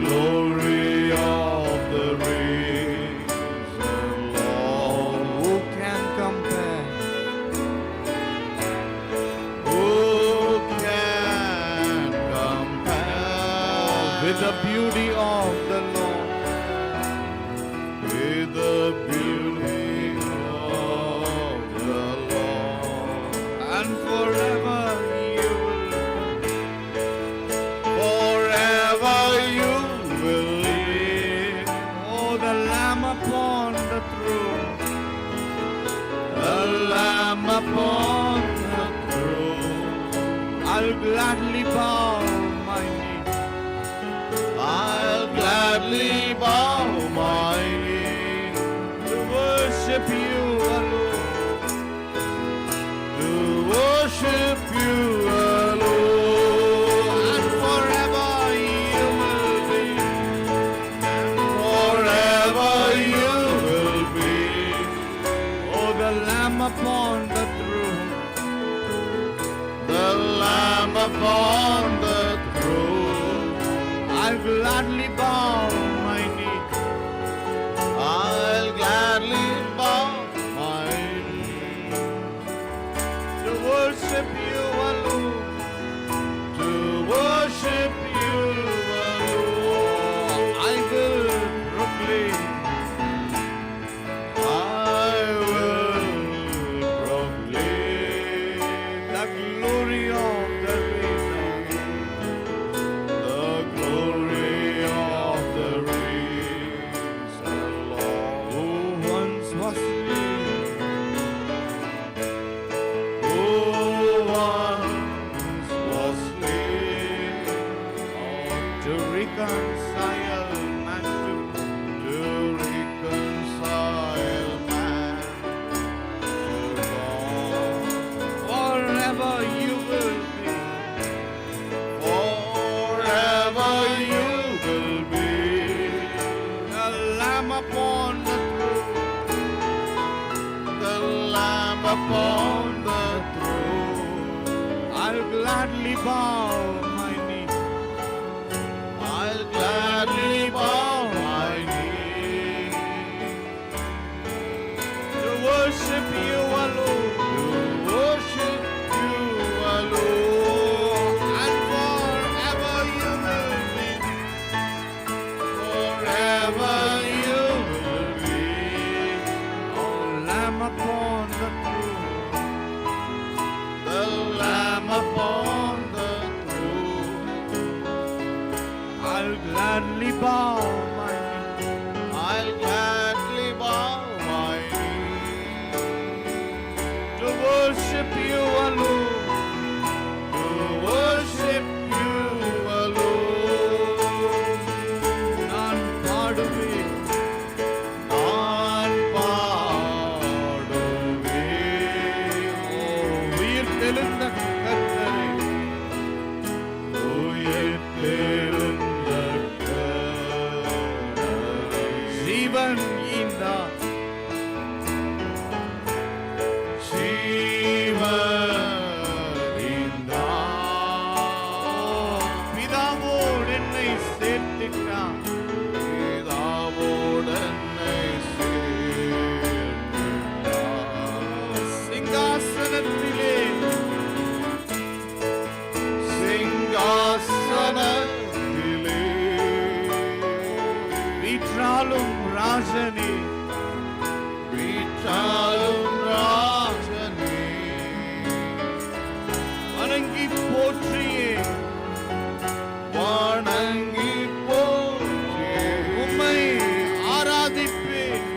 glory of the risen Lord. Who can compare? Who can compare With the beauty of the Lord. with the beauty of the Lord? And forever you Forever you will live. oh, the Lamb upon the throne. The Lamb upon the throne. I'll gladly bow my knee. I'll gladly bow my knee To worship you alone. to worship you alone. And forever you will be. Forever you will be. Oh, the Lamb upon the throne. The Lamb upon the throne. I'll gladly bow my knee. I'll gladly bow my knee To worship you alone. to worship you alone. I will proclaim I will proclaim the glory of the risen. the glory of the risen Lord. Who once was slain. Who once was slain To reconcile man to reconcile man to God. forever you will be. Forever you will be The Lamb upon the throne. the Lamb upon the throne. I'll gladly bow my knee. I'll gladly bow my knee To worship you alone. to worship you alone. And forever you will be. Forever you will be Oh, Lamb upon the throne. the Lamb upon the throne. I'll gladly bow my knee. I'll gladly bow my knee To worship you alone. to worship you alone. நான் பாடுவேன் நான் பாடுவேன் உயிர் தெழுந்த கர்த்தரை. உயிர்த்தெழுந்த கர்த்தரை. ஜீவன் ஈந்தார். ஜீவனிந்தார். பிதாவோடு என்னை சேர்த்திட்டான். பிதாவோடு என்னை சேர்த்திட்டார். சிங்காசனத்திலே சிங்காசனத்திலே வீற்றாலும் ராஜனே. வீற்றாலும் ராஜனே வணங்கி போற்றியே. வணங்கி போற்றே உம்மை ஆராதிப்பேன்.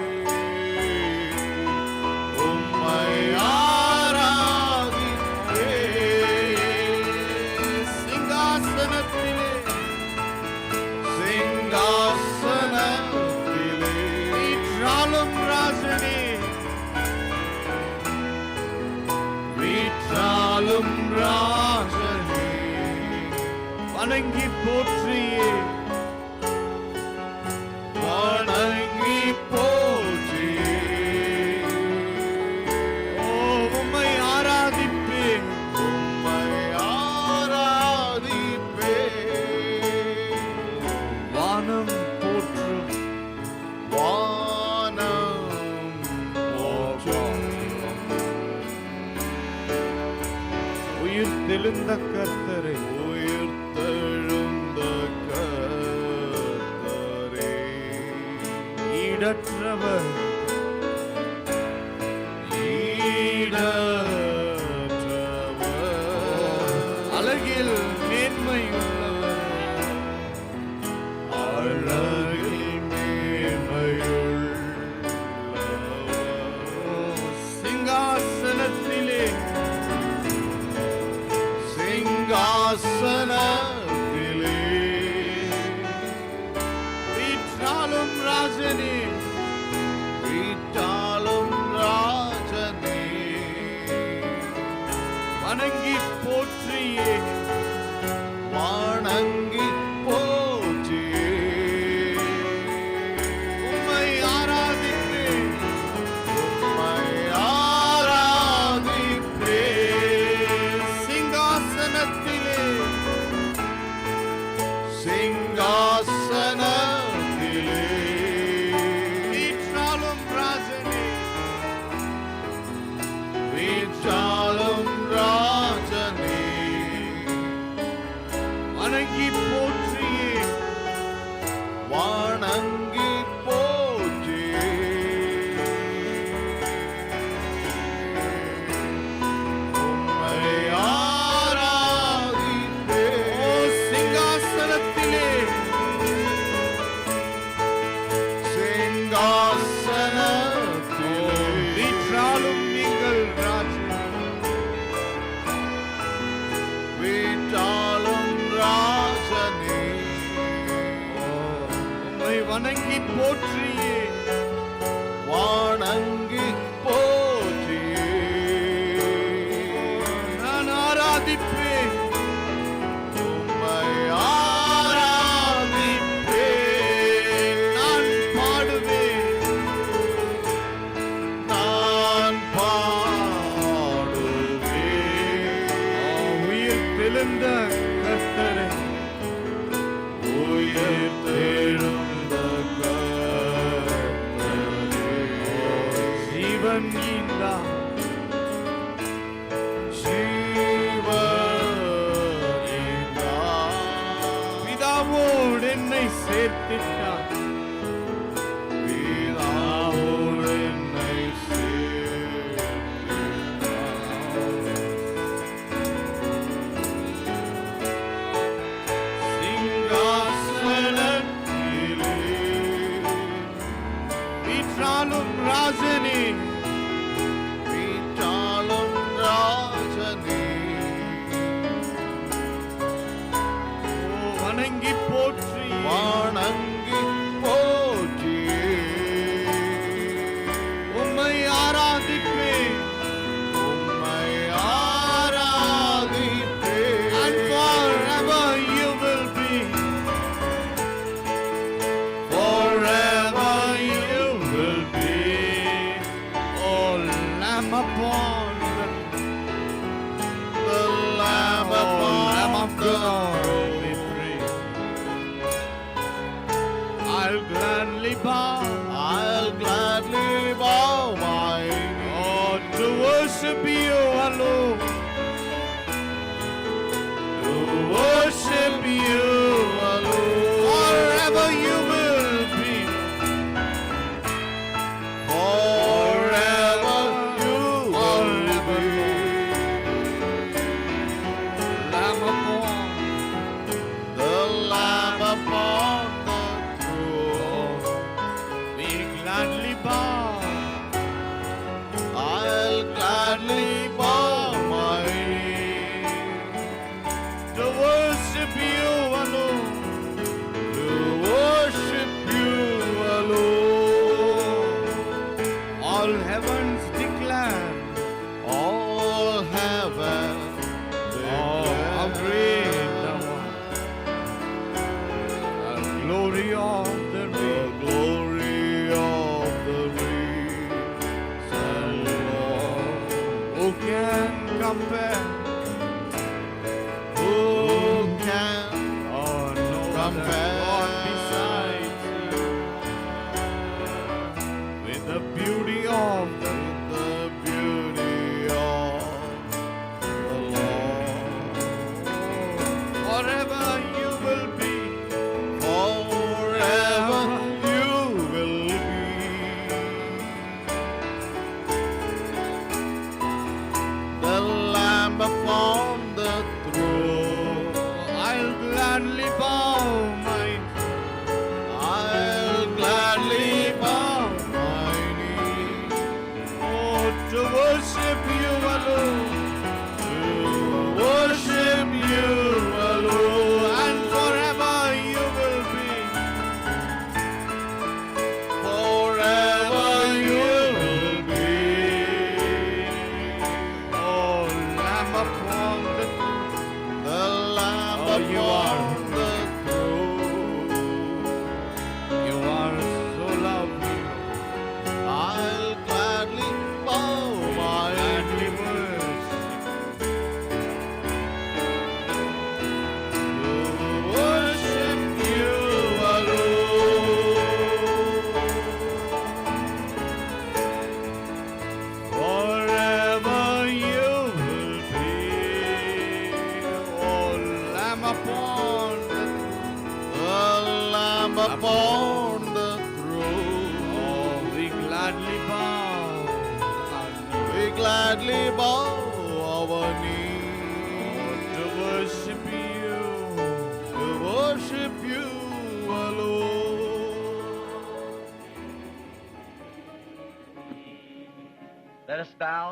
உம்மை ஆராதிப்பே சிங்காசனத்திலே சிங்காசனத்திலே வீற்றாலும் ராஜனே. வீற்றாலும் ராஜனே வணங்கி போற்றியே. வணங்கி போற்றே ஓ, உம்மை ஆராதிப்பேன். உம்மை ஆராதிப்பே வானம் போற்றும் வானம் போற்றும் உயிர் தெழுந்த கர்த்தரை உயிர்த்தெழுந்த கர்த்தரே ஈடற்றவர் ஈடற்றவர் அழகில் மேன்மையுள்ளவர் அழகில் மேன்மையுள்ளவர் சிங்காசனத்திலே சிங்காசனத்திலே வீற்றாலும் ராஜனே வீட்டாளும் ராஜனே வணங்கி போற்றியே வணங்கி போற்றியே உம்மை ஆராதிப்பேன் உம்மை ஆராதிப்பேன் சிங்காசனத்திலே சிங்காசனத்திலே வீற்றாலும் ராஜனே வீட்டாளும் ராஜனே வணங்கி போற்றியே வணங்கி போற்றியே உம்மை ஆராதிப்பேன் ஓ சிங்காசனத்திலே சிங்காசனத்திலே வீற்றாலும் நீங்கள் ராஜனே வீட்டாளும் ராஜனே உம்மை வணங்கி போற்றியே வணங்கி போற்றியே நான் ஆராதிப்பேன் உம்மை ஆராதிப்பேன் நான் பாடுவேன் நான் பாடுவேன் உயிர் தெழுந்த கர்த்தரை உயிர்த்தெழுந்த கர்த்தரே ஜீவன் ஈந்தா ஜீவனிதா பிதாவோடு என்னை சேர்த்திட்டார் பிதாவோடு என்னை சேர்த்திட்டார். சிங்காசனத்திலே வீற்றாலும் ராஜனே வீட்டாளும் ராஜனே ஓ வணங்கி போற்றி வணங்கி போற்றியே உம்மை ஆராதிப்பேன் உம்மை ஆராதிப்பேன் and forever you will be forever you will be oh lamb upon the Lamb the Lamb upon of the God throne. we pray. I'll gladly bow I'll gladly bow my knee oh to worship you alone, to worship you alone. forever you will be Forever you will be Lamb upon the Lamb upon the throne. we gladly bow I'll gladly bow my knee to worship you alone, to worship you alone. all heavens declare All heaven oh how great thou art, the glory of the the risen glory of the risen Lord. who can compare Who can oh no other compare God beside Lamb upon the throne. Oh, we gladly bow our knee. We gladly bow our knee To worship you. to worship you alone. Let us bow.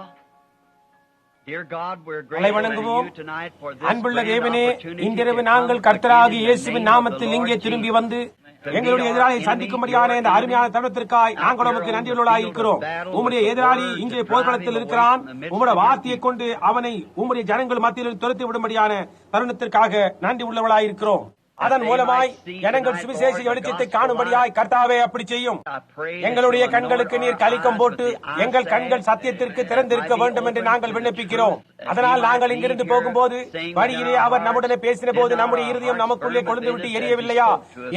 Dear God, we're தலை grateful to வணங்குவோம். you tonight for this அன்புள்ள grand தேவனே, opportunity இன்றிரவு to நாங்கள் come கர்த்தராகிய again in the இயேசுவின் name of the நாமத்தில் Lord இங்கே திரும்பி Jesus. வந்து எங்களுடைய எதிராளி சந்திக்கும்படியான இந்த அருமையான தருணத்திற்காய் நாங்கள் உமக்கு நன்றியுள்ளவர்களாய் இருக்கிறோம். உம்முடைய எதிராளி இங்கே போர்க்களத்தில் இருக்கிறான். உம்முடைய வார்த்தையை கொண்டு அவனை உம்முடைய ஜனங்கள் மத்தியில் துரத்தி விடும்படியான தருணத்திற்காக நன்றி உள்ளவர்களாய் இருக்கிறோம். அதன் மூலமாய் ஜனங்கள் சுவிசேஷ வெளிச்சத்தை காணும்படியாய் கர்த்தாவே அப்படி செய்யும். எங்களுடைய கண்களுக்கு நீர் கலிக்கம் போட்டு எங்கள் கண்கள் சத்தியத்திற்கு திறந்திருக்க வேண்டும் என்று நாங்கள் விண்ணப்பிக்கிறோம். அதனால் நாங்கள் இங்கிருந்து போகும்போது வழியிலே அவர் நம்முடனே பேசின போது நம்முடைய இருதயம் நமக்குள்ளே கொழுந்து விட்டு எரியவில்லையா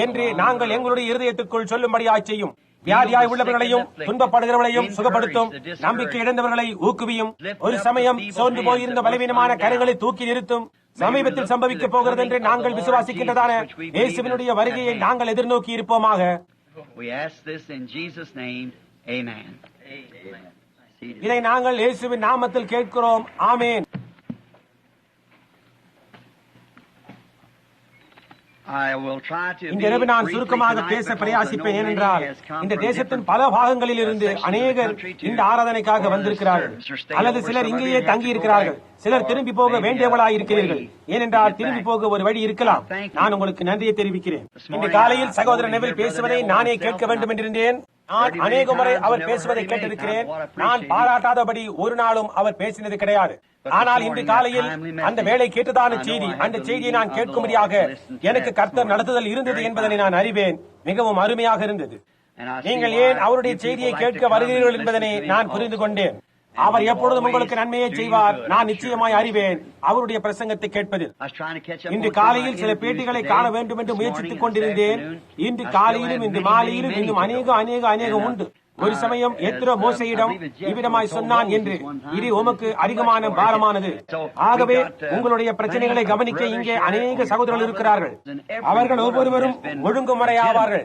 என்று நாங்கள் எங்களுடைய இருதயத்திற்குள் சொல்லும்படியாய் செய்யும். வியாதியாய் உள்ளவர்களையும் துன்பப்படுகிறவர்களையும் சுகப்படுத்தும். நம்பிக்கை இழந்தவர்களை ஊக்குவியும். ஒரு சமயம் சோர்ந்து போயிருந்த பலவீனமான கரங்களை தூக்கி நிறுத்தும். சமீபத்தில் சம்பவிக்க போகிறது என்று நாங்கள் விசுவாசிக்கின்றதான இயேசுவினுடைய வருகையை நாங்கள் எதிர்நோக்கி இருப்போமாக. We ask this in Jesus' name. Amen. இதை நாங்கள் இயேசுவின் நாமத்தில் கேட்கிறோம். ஆமென். இந்த இரவு நான் சுருக்கமாக பேச பிரயாசிப்பேன். ஏனென்றால் இந்த தேசத்தின் பல பாகங்களில் இருந்து அநேகர் இந்த ஆராதனைக்காக வந்திருக்கிறார்கள். அல்லது சிலர் இங்கேயே தங்கி இருக்கிறார்கள். சிலர் திரும்பி போக வேண்டியவர்களாய் இருக்கிறீர்கள். ஏனென்றால் திரும்பி போக ஒரு வழி இருக்கலாம். நான் உங்களுக்கு நன்றியை தெரிவிக்கிறேன். இன்று காலையில் சகோதரர் நெவில் பேசுவதை நானே கேட்க வேண்டும் என்றிருந்தேன். நான் அநேக முறை அவர் பேசுவதை கேட்டிருக்கிறேன். நான் பாராட்டாதபடி ஒரு நாளும் அவர் பேசினது கிடையாது. ஆனால் இன்று காலையில் அந்த வேலை கேட்டதான செய்தி, அந்த செய்தியை நான் கேட்கும்படியாக எனக்கு கர்த்தர் நடத்துதல் இருந்தது என்பதனை நான் அறிவேன். மிகவும் அருமையாக இருந்தது. நீங்கள் ஏன் அவருடைய செய்தியை கேட்க வருகிறீர்கள் என்பதனை நான் புரிந்து கொண்டேன். அவர் எப்பொழுதும் உங்களுக்கு நன்மையை செய்வார். நான் நிச்சயமாய் அறிவேன் அவருடைய பிரசங்கத்தை கேட்பதில். இன்று காலையில் சில பேட்டிகளை காண வேண்டும் என்று முயற்சித்துக் கொண்டிருந்தேன். இன்று காலையிலும் இன்று மாலையிலும் இன்னும் அநேகம் உண்டு. ஒரு சமயம் எத்திரோ மோசையிடம் இவ்விடமாய் சொன்னான் என்று, இது உமக்கு அதிகமான பாரமானது. ஆகவே உங்களுடைய பிரச்சனைகளை கவனிக்க இங்கே அநேக சகோதரர்கள் இருக்கிறார்கள். அவர்கள் ஒவ்வொருவரும் ஒழுங்குமுறையாவார்கள்.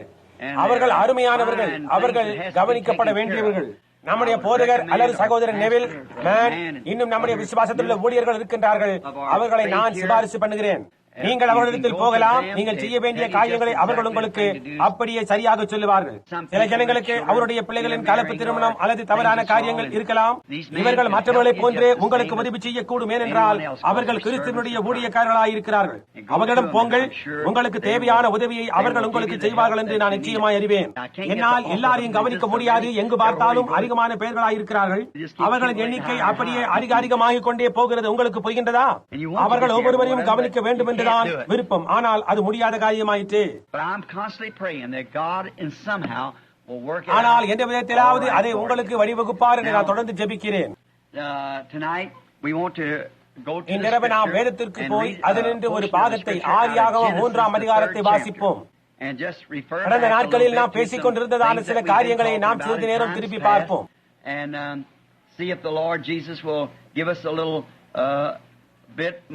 அவர்கள் அருமையானவர்கள். அவர்கள் கவனிக்கப்பட வேண்டியவர்கள். நம்முடைய போதகர் அல்லது சகோதரர் நெவில் மேன், இன்னும் நம்முடைய விசுவாசத்தில் உள்ள ஊழியர்கள் இருக்கின்றார்கள். அவர்களை நான் சிபாரிசு பண்ணுகிறேன். நீங்கள் அவர்களிடத்தில் போகலாம். நீங்கள் செய்ய வேண்டிய காரியங்களை அவர்கள் உங்களுக்கு அப்படியே சரியாக சொல்லுவார்கள். சில ஜனங்களுக்கு அவருடைய பிள்ளைகளின் கலப்பு திருமணம் அல்லது தவறான காரியங்கள் இருக்கலாம். இவர்கள் மற்றவர்களை போன்றே உங்களுக்கு உதவி செய்யக்கூடும். ஏனென்றால் அவர்கள் கிறிஸ்துவனுடைய ஊழியக்காரர்களாக இருக்கிறார்கள். அவர்களிடம் போங்கள். உங்களுக்கு தேவையான உதவியை அவர்கள் உங்களுக்கு செய்வார்கள் என்று நான் நிச்சயமாய் அறிவேன். என்னால் எல்லாரையும் கவனிக்க முடியாது. எங்கு பார்த்தாலும் அதிகமான பெயர்களாக இருக்கிறார்கள். அவர்களின் எண்ணிக்கை அப்படியே அதிகமாகிக் கொண்டே போகிறது. உங்களுக்கு புரிகின்றதா? அவர்கள் ஒவ்வொருவரையும் கவனிக்க வேண்டும் என்று விருப்பம். ஆனால் அது முடியாத காரியமாயிற்று. ஆனால் எந்த விதத்திலாவது அதை உங்களுக்கு வழிவகுப்பார் என்று நான் தொடர்ந்து ஜெபிக்கிறேன். இன்றிரவு நாம் வேதத்திற்கு போய் அதிலிருந்து ஒரு பாகத்தை, ஆதியாகமம் 3ஆம் அதிகாரத்தை வாசிப்போம். கடந்த நாட்களில் நாம் பேசிக் கொண்டிருந்ததான சில காரியங்களை நாம் சிறிது நேரம் திருப்பி பார்ப்போம்.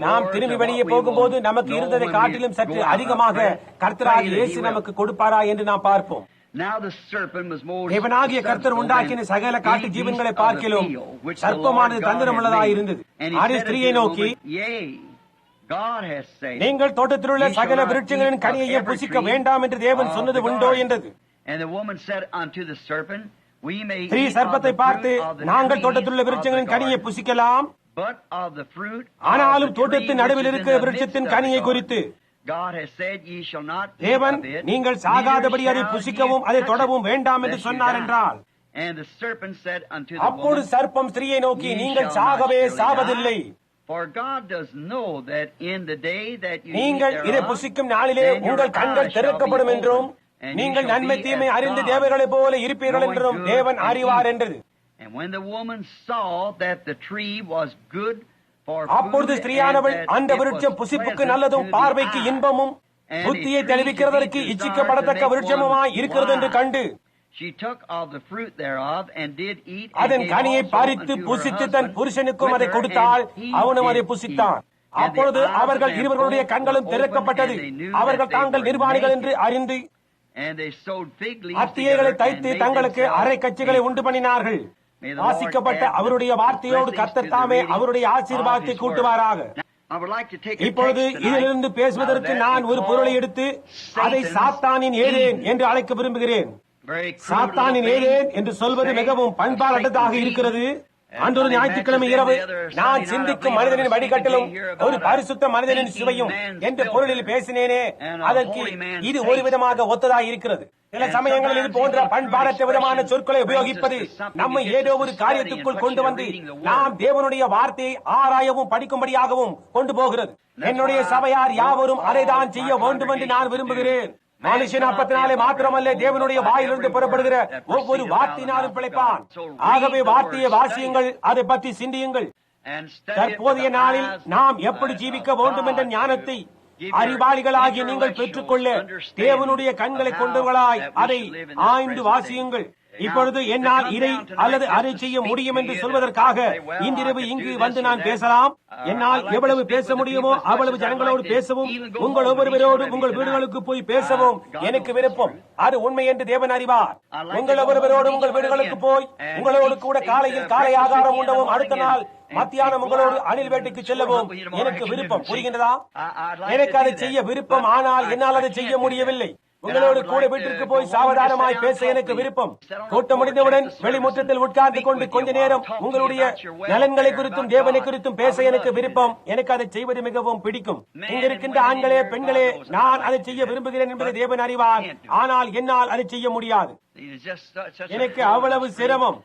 நாம் திரும்பி வெளியே போகும்போது நமக்கு இருந்ததை காட்டிலும் சற்று அதிகமாக கர்த்தராகிய இயேசு நமக்கு கொடுப்பாரா என்று நாம் பார்ப்போம். தேவனாகிய கர்த்தர் உண்டாக்கின சகல காட்டு ஜீவன்களை பார்க்கிலும் சர்ப்பமானது தந்திரமுள்ளதாக இருந்தது. அது ஸ்திரீயை நோக்கி, நீங்கள் தோட்டத்தில் உள்ள சகல விருட்சங்களின் கனியையும் புசிக்க வேண்டாம் என்று தேவன் சொன்னது உண்டோ என்றது. ஸ்திரீ சர்ப்பத்தை பார்த்து, நாங்கள் தோட்டத்தில் உள்ள விருட்சங்களின் கனியை புசிக்கலாம், ஆனாலும் தோட்டத்தின் நடுவில் இருக்கிற விருட்சத்தின் கனியை குறித்து தேவன் நீங்கள் சாகாதபடி அதை புசிக்கவும் அதை தொடவும் வேண்டாம் என்று சொன்னார் என்றால், அப்போது சர்ப்பம் ஸ்திரீயை நோக்கி, நீங்கள் சாகவே சாவதில்லை. நீங்கள் இதை புசிக்கும் நாளிலே உங்கள் கண்கள் திறக்கப்படும் என்றும் நீங்கள் நன்மை தீமை அறிந்து தேவர்களைப் போல இருப்பீர்கள் என்றும் தேவன் அறிவார் என்றது. அப்பொழுது ஸ்திரீயானவள் அந்த விருட்சம் புசிப்புக்கு நல்லதும் பார்வைக்கு இன்பமும் புத்தியை தெளிவிக்கிறதற்கு இச்சிக்கப்படத்தக்க விருட்சமுமாய் இருக்கிறது என்று கண்டு அதன் கனியை பறித்து புசித்து தன் புருஷனுக்கும் அதை கொடுத்தால் அவனும் அதை புசித்தான். அப்பொழுது அவர்கள் இருவர்களுடைய கண்களும் திறக்கப்பட்டது. அவர்கள் தாங்கள் நிர்வாணிகள் என்று அறிந்து அத்தியைகளை தைத்து தங்களுக்கு அரை கட்சிகளை உண்டு பண்ணினார்கள். வாசிக்கப்பட்ட அவருடைய வார்த்தையோடு கர்த்தர் தாமே அவருடைய ஆசீர்வாதத்தை கூட்டுவாராக. இப்பொழுது இதிலிருந்து பேசுவதற்கு நான் ஒரு பொருளை எடுத்து அதை சாத்தானின் ஏதேன் என்று அழைக்க விரும்புகிறேன். சாத்தானின் ஏதேன் என்று சொல்வது மிகவும் பண்பாடற்றதாக இருக்கிறது. அன்றொரு ஞாயிற்றுக்கிழமை இரவு நான் சிந்திக்கும் மனிதனின் வழிகட்டலும் ஒரு பரிசுத்த மனிதனின் சுவையும் என்ற பொருளில் பேசினேனே, அதற்கு இது ஒரு விதமாக ஒத்ததாக இருக்கிறது. சில சமயங்களில் இது போன்ற பண்பாடற்ற விதமான சொற்களை உபயோகிப்பது நம்மை ஏதோ ஒரு காரியத்துக்குள் கொண்டு வந்து நாம் தேவனுடைய வார்த்தையை ஆராயவும் படிக்கும்படியாகவும் கொண்டு போகிறது. என்னுடைய சபையார் யாவரும் அதைதான் செய்ய வேண்டும் என்று நான் விரும்புகிறேன். மனுஷன் அப்பத்தினாலே மாத்திரமல்ல, தேவனுடைய வாயிலிருந்து புறப்படுகிற ஒவ்வொரு வார்த்தையினாலும் பிழைப்பான். ஆகவே வார்த்தையை வாசியுங்கள், அதை பற்றி சிந்தியுங்கள். தற்போதைய நாளில் நாம் எப்படி ஜீவிக்க வேண்டும் என்ற ஞானத்தை அறிவாளிகளாகிய நீங்கள் பெற்றுக்கொள்ள தேவனுடைய கண்களை கொண்டவர்களாய் அதை ஆய்ந்து வாசியுங்கள். இப்பொழுது என்னால் இதை அல்லது அதை செய்ய முடியும் என்று சொல்வதற்காக இன்றிரவு இங்கு வந்து நான் பேசலாம். என்னால் எவ்வளவு பேச முடியுமோ அவ்வளவு ஜனங்களோடு பேசவும், உங்கள் ஒவ்வொருவரோடு உங்கள் வீடுகளுக்கு போய் பேசவும் எனக்கு விருப்பம். அது உண்மை என்று தேவன் அறிவார். உங்கள் ஒவ்வொருவரோடு உங்கள் வீடுகளுக்கு போய் உங்களோடு கூட காலையில் காலை ஆகாரம் உண்டவும், அடுத்த நாள் மத்தியானம் உங்களோடு அணில் வேட்டைக்கு செல்லவும் எனக்கு விருப்பம். புரிகின்றதா? எனக்கு அதை செய்ய விருப்பம், ஆனால் என்னால் அதை செய்ய முடியவில்லை. உங்களோடு கூட வீட்டிற்கு போய் சாவதானமாய் பேச எனக்கு விருப்பம். கூட்டம் முடிந்தவுடன் வெளிமுற்றத்தில் உட்கார்ந்து கொண்டு கொஞ்ச நேரம் உங்களுடைய நலன்களை குறித்தும் தேவனை குறித்தும் பேச எனக்கு விருப்பம். எனக்கு அதை செய்வது மிகவும் பிடிக்கும். இங்க இருக்கின்ற ஆண்களே பெண்களே, நான் அதை செய்ய விரும்புகிறேன் என்பதை தேவன் அறிவார், ஆனால் என்னால் அதை செய்ய முடியாது. எனக்கு அவ்வளவு சிரமம்.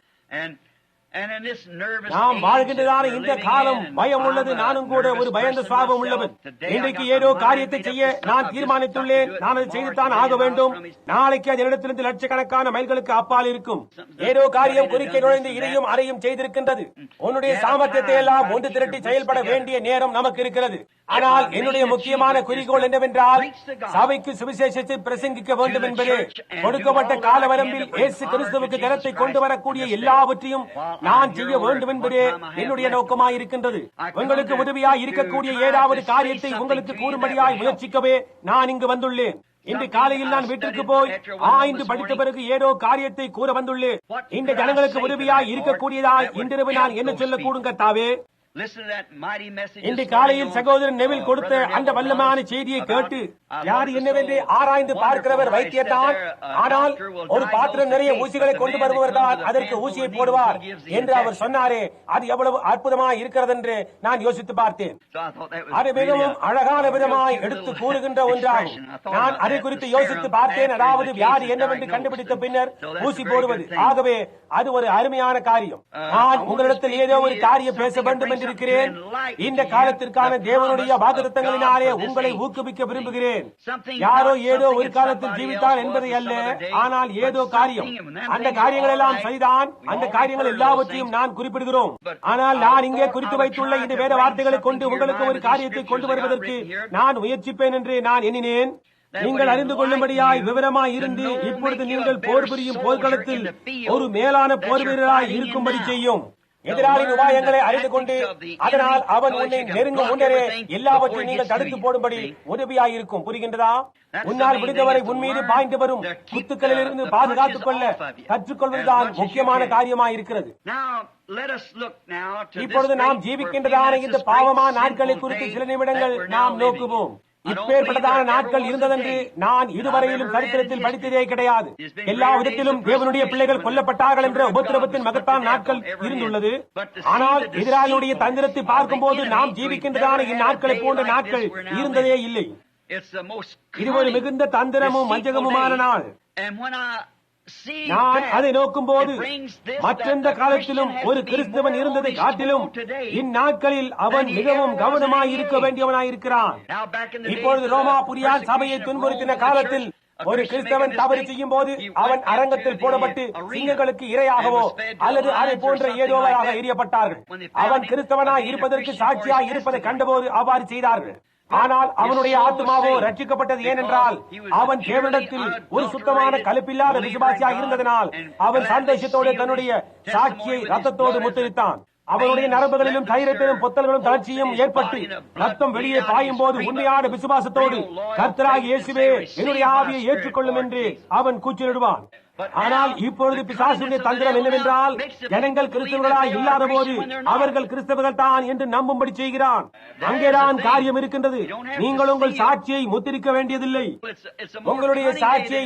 நாம் வாழ்கின்றதான இந்த காலம் பயம் உள்ளது. நானும் கூட ஒரு பயந்த சுவாபம் உள்ளவன். இன்றைக்கு ஏதோ காரியத்தை செய்ய நான் தீர்மானித்துள்ளேன். நான் அதை செய்துத்தான் ஆக வேண்டும். நாளைக்கு அதனிடத்திலிருந்து லட்சக்கணக்கான மைல்களுக்கு அப்பால் இருக்கும். ஏதோ காரியம் குறிக்க நுழைந்து இதையும் அறையும் செய்திருக்கின்றது. உன்னுடைய சாமர்த்தியத்தை எல்லாம் ஒன்று திரட்டி செயல்பட வேண்டிய நேரம் நமக்கு இருக்கிறது. ஆனால் என்னுடைய முக்கியமான குறிக்கோள் என்னவென்றால், சபைக்கு சுவிசேஷத்தை பிரசங்கிக்க வேண்டும் என்பது. கொடுக்கப்பட்ட கால வரம்பில் இயேசு கிறிஸ்துவுக்கு கனத்தை கொண்டு வரக்கூடிய எல்லாவற்றையும் நான் செய்ய வேண்டும் என்பதே என்னுடைய நோக்கமாய் இருக்கின்றது. உங்களுக்கு உதவியாய் இருக்கக்கூடிய ஏதாவது காரியத்தை உங்களுக்கு கூறும்படியாய் முயற்சிக்கவே நான் இங்கு வந்துள்ளேன். இன்று காலையில் நான் வீட்டிற்கு போய் ஆய்ந்து படித்த பிறகு ஏதோ காரியத்தை கூற வந்துள்ளேன். இந்த ஜனங்களுக்கு உதவியாய் இருக்கக்கூடியதாய் இன்றிரவு நான் என்ன சொல்லக்கூடும் கர்த்தாவே? இன்று காலையில் சகோதரன் நெவில் கொடுத்த அந்த வல்லமான செய்தியை கேட்டு, யார் என்னவென்று ஆராய்ந்து பார்க்கிறவர் வைத்தியர் தான், ஆனால் ஒரு பாத்திரம் நிறைய ஊசிகளை கொண்டு வருபவர் தான் அதற்கு ஊசியை போடுவார் என்று அவர் சொன்னாரே, அது எவ்வளவு அற்புதமாய் இருக்கிறது என்று நான் யோசித்து பார்த்தேன். அது மிகவும் அழகான விதமாய் எடுத்து கூறுகின்ற ஒன்றாகும். நான் அதை குறித்து யோசித்து பார்த்தேன். அதாவது வியாதி என்னவென்று கண்டுபிடித்த பின்னர் ஊசி போடுவது. ஆகவே அது ஒரு அருமையான காரியம். நான் உங்களிடத்தில் ஏதோ ஒரு காரியம் பேச வேண்டும் இருக்கிறேன். இந்த காலத்திற்கான தேவனுடைய வாக்குத்தத்தங்களினாலே உங்களை ஊக்குவிக்க விரும்புகிறேன். யாரோ ஏதோ ஒரு காலத்தில் ஜீவித்தார் என்பதை அல்ல, ஆனால் ஏதோ காரியம். அந்த காரியங்கள் எல்லாம் சரிதான். அந்த காரியங்கள் எல்லாவற்றையும் நான் குறிப்பிடுகிறோம். ஆனால் நான் இங்கே குறித்து வைத்துள்ள இந்த வேத வார்த்தைகளை கொண்டு உங்களுக்கு ஒரு காரியத்தை கொண்டு வருவதற்கு நான் முயற்சிப்பேன் என்று நான் எண்ணினேன். நீங்கள் அறிந்து கொள்ளும்படியாய் விவரமாய் இருந்து இப்பொழுது நீங்கள் போர் புரியும் போர்க்களத்தில் ஒரு மேலான போர் வீரராய் இருக்கும்படி செய்யும். எதிராளின் உபாயங்களை அறிந்து கொண்டு அதனால் அவன் உன்னை நெருங்கும் முன்னரே எல்லாவற்றையும் நீங்கள் தடுத்து போடும்படி உதவியாயிருக்கும். புரிகின்றதா? உன்னால் முடிந்தவரை உன்மீது பாய்ந்து வரும் குத்துக்களில் இருந்து பாதுகாத்துக் கொள்ள கற்றுக்கொள்வதுதான் முக்கியமான காரியமாயிருக்கிறது. இப்பொழுது நாம் ஜீவிக்கின்றதான இந்த பாவமான நாட்களை குறித்து சில நிமிடங்கள் நாம் நோக்குவோம். இப்பேற்பட்டதான நாட்கள் இருந்ததென்று நான் இதுவரையிலும் சரித்திரத்தில் படித்ததே கிடையாது. எல்லா விதத்திலும் தேவனுடைய பிள்ளைகள் கொல்லப்பட்டார்கள் என்ற உபத்திரவத்தின் மகத்தான நாட்கள் இருந்துள்ளது. ஆனால் எதிராளியுடைய தந்திரத்தை பார்க்கும் போது நாம் ஜீவிக்கின்றதான இந்நாட்களை போன்ற நாட்கள் இருந்ததே இல்லை. இது ஒரு மிகுந்த தந்திரமும் வஞ்சகமுமான நாள். நான் அதை நோக்கும் போது மற்றெந்த காலத்திலும் ஒரு கிறிஸ்தவன் இருந்ததை காட்டிலும் இந்நாட்களில் அவன் மிகவும் கவனமாய் இருக்க வேண்டியவனாயிருக்கிறான். இப்பொழுது ரோமாபுரியான் சபையை துன்புறுத்தின காலத்தில் ஒரு கிறிஸ்தவன் தவறு செய்யும் போது அவன் அரங்கத்தில் போடப்பட்டு சிங்கங்களுக்கு இரையாகவோ அல்லது அதை போன்ற ஏதோவாக எரியப்பட்டார்கள். அவன் கிறிஸ்தவனாய் இருப்பதற்கு சாட்சியாய் இருப்பதை கண்டபோது அவ்வாறு செய்தார்கள். ஆனால் அவனுடைய ஆத்மாவோ ரட்சிக்கப்பட்டது. ஏனென்றால் அவன் தேவனிடத்தில் ஒரு சுத்தமான கலப்பில்லாத விசுவாசியாக இருந்ததனால் அவன் சந்தோஷத்தோடு தன்னுடைய சாட்சியை ரத்தத்தோடு முத்திரித்தான். அவருடைய நரம்புகளிலும் தைரத்திலும் பொத்தல்களும் தளர்ச்சியும் ஏற்பட்டு ரத்தம் வெளியே பாயும் போது உண்மையான விசுவாசத்தோடு கர்த்தராகிய இயேசுவே என்னுடைய ஆவியை ஏற்றுக்கொள்ளும் என்று அவன் கூச்சலிடுவான். ஆனால் இப்பொழுது பிசாசுடைய தந்திரம் என்னவென்றால், ஜனங்கள் கிறிஸ்தவர்களாய் இல்லாத போது அவர்கள் கிறிஸ்தவர்கள் தான் என்று நம்பும்படி செய்கிறான். அங்கேதான் காரியம் இருக்கின்றது. நீங்கள் உங்கள் சாட்சியை முத்திரிக்க வேண்டியதில்லை. உங்களுடைய சாட்சியை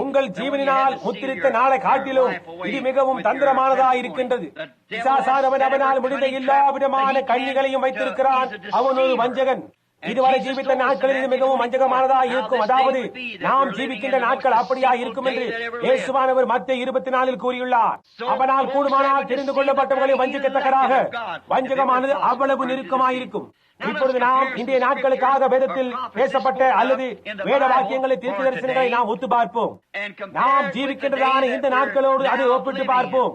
உங்கள் ஜீவனினால் முத்திரித்த நாளை காட்டிலும் இது மிகவும் தந்திரமானதாக இருக்கின்றது. பிசாசானவன் அவனால் முடிந்த எல்லா விதமான கண்ணிகளையும் வைத்திருக்கிறான். அவன் ஒரு வஞ்சகன். இதுவரை ஜீவித்த நாட்களில் இது மிகவும் வஞ்சகமானதாக இருக்கும். அதாவது நாம் ஜீவிக்கின்ற நாட்கள் அப்படியா இருக்கும் என்று இயேசுவானவர் மத்தேயு 24 கூறியுள்ளார். அவனால் கூடுமானால் தெரிந்து கொள்ளப்பட்டவர்களை வஞ்சிக்கத்தக்கதாக வஞ்சகமானது அவ்வளவு நெருக்கமாயிருக்கும். இப்பொழுது நாம் இன்றைய நாட்களுக்காக வேதத்தில் பேசப்பட்ட அல்லது வேத வாக்கியங்களை தீர்க்க தரிசனங்களை நாம் ஒத்து பார்ப்போம். நாம் ஜீவிக்கின்றதான இந்த நாட்களோடு அதை ஒப்பிட்டு பார்ப்போம்.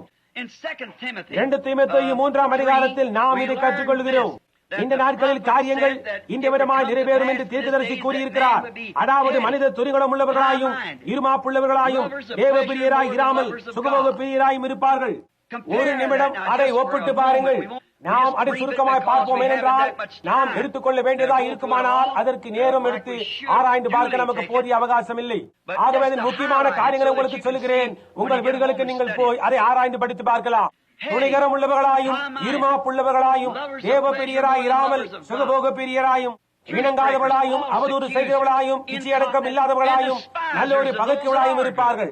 2 தீமோத்தேயு 3ஆம் அதிகாரத்தில் நாம் இதை கற்றுக்கொள்கிறோம். இந்த நாட்களில் காரியங்கள் இந்த விதமாக நிறைவேறும் என்று தீர்க்கதரிசி கூறியிருக்கிறார். அதாவது மனித துரிகுணம் உள்ளவர்களாயும் இருமாப்புள்ளவர்களாயும் தேவ பிரியராய் இராமல் சுகபோக பிரியராயும் இருப்பார்கள். ஒரு நிமிடம் அதை ஒப்பிட்டு பாருங்கள். நாம் அதை சுருக்கமாய் பார்ப்போம். ஏனென்றால் நாம் எடுத்துக்கொள்ள வேண்டியதா இருக்குமானால் அதற்கு நேரம் எடுத்து ஆராய்ந்து பார்க்க நமக்கு போதிய அவகாசம் இல்லை. ஆகவே அதன் முக்கியமான காரியங்களை உங்களுக்கு சொல்லுகிறேன். உங்கள் வீடுகளுக்கு நீங்கள் போய் அதை ஆராய்ந்து படித்து பார்க்கலாம். துணிகரம் உள்ளவர்களாயும் இருமாப்புள்ளவர்களாயும் தேவ பிரியராய் இராமல் சுகபோக பிரியராயும் இணங்காதவர்களாயும் அவதூறு செய்கிறவர்களாயும் இச்சையடக்கம் இல்லாதவர்களாயும் நல்லோடு பகைக்கிறவர்களாயும் இருப்பார்கள்.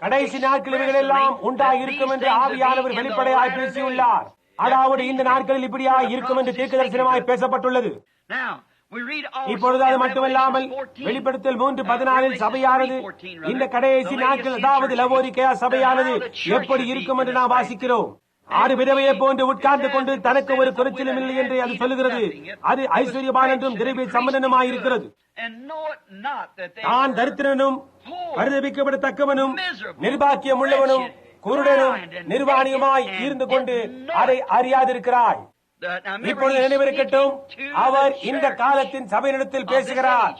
கடைசி நாட்கள் இவைகள் எல்லாம் உண்டாய் இருக்கும் என்று ஆவியானவர் வெளிப்படையாய் பேசியுள்ளார். அதாவது இந்த நாட்களில் இப்படியாய் இருக்கும் என்று தீர்க்க தரிசனமாய் பேசப்பட்டுள்ளது. இப்பொழுது அது மட்டுமல்லாமல் வெளிப்படுத்தல் 3:14 சபையானது இந்த கடைசி நாட்கள், அதாவது லவோதிக்கேயா சபையானது எப்படி இருக்கும் என்று நாம் வாசிக்கிறோம். 6 விதவையை போன்று உட்கார்ந்து கொண்டு தனக்கு ஒரு குறைச்சலும் இல்லை என்று அது சொல்லுகிறது. அது ஐஸ்வர்யவான் என்றும் திரவிய சம்பந்தனுமாயிருக்கிறது. நான் தரித்திரனும் பரிதபிக்கப்படத்தக்கவனும் நிர்பாக்கியம் உள்ளவனும் குருடனும் நிர்வாணியுமாய் இருந்து கொண்டு அதை அறியாதிருக்கிறாய். இப்பொழுது நினைவிருக்கட்டும், அவர் இந்த காலத்தின் சபையினிடத்தில் பேசுகிறார்.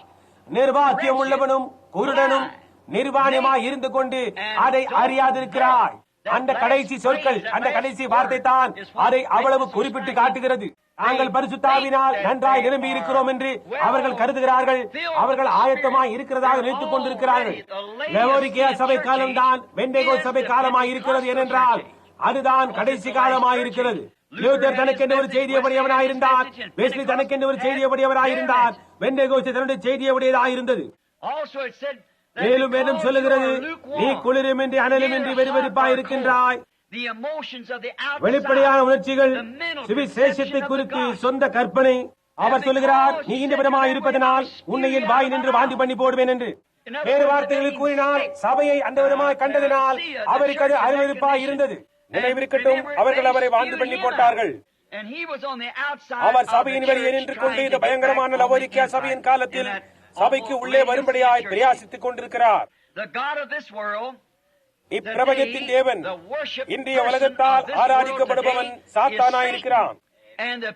நிர்வாக்கியம் உள்ளவனும் குருடனும் நிர்வாணியமாய் இருந்து கொண்டு அதை அறியாதிருக்கிறாய். அந்த கடைசி சொற்கள், அந்த கடைசி வார்த்தை தான் அதை அவ்வளவு குறிப்பிட்டு காட்டுகிறது. நாங்கள் பரிசுத்தாவினால் நன்றாய் நிரம்பி இருக்கிறோம் என்று அவர்கள் கருதுகிறார்கள். அவர்கள் ஆயத்தமாய் இருக்கிறதாக நினைத்துக் கொண்டிருக்கிறார்கள். லவோதிக்கேயா சபை காலம்தான் பெந்தேகோஸ்தே சபை காலமாய் இருக்கிறது. ஏனென்றால் அதுதான் கடைசி காலமாய் இருக்கிறது. லூதர் தனக்கென்று ஒரு செய்தியபடியவனாயிருந்தார். வெஸ்லி தனக்கென்று ஒரு செய்தியபடியவனாயிருந்தார். பெந்தேகோஸ்தே தன்னுடைய செய்தியபடியதாயிருந்தது. மேலும் வேதம் சொல்லுகிறது, நீ குளிருமின்றி அனலுமின்றி வெறுவெறுப்பாய் இருக்கின்றாய். வெளிப்படையான உணர்ச்சிகள் சுவிசேஷத்தை குறித்து சொந்த கற்பனை. அவர் சொல்லுகிறார், நீ இந்த விதமாய் இருப்பதனால் உன்னையின் வாய் நின்று வாந்தி பண்ணி போடுவேன் என்று. வேறு வார்த்தைகளில் கூறினால், சபையை அந்த விதமாய் கண்டதினால் அவருக்கு அது அருவருப்பாய் இருந்தது. நினைவிருக்கட்டும், அவர்கள் அவரை வாந்தி பண்ணி போட்டார்கள். அவர் சபையின் வெளியே நின்று கொண்டு இந்த பயங்கரமான லவோதிக்கேயா சபையின் காலத்தில் சபைக்கு உள்ளே வரும்படியாய் பிரயாசித்துக் கொண்டிருக்கிறார். இப்பிரபஞ்சத்தின் தேவன் இன்றைய உலகத்தால் ஆராதிக்கப்படுபவன் சாத்தானாயிருக்கிறான்.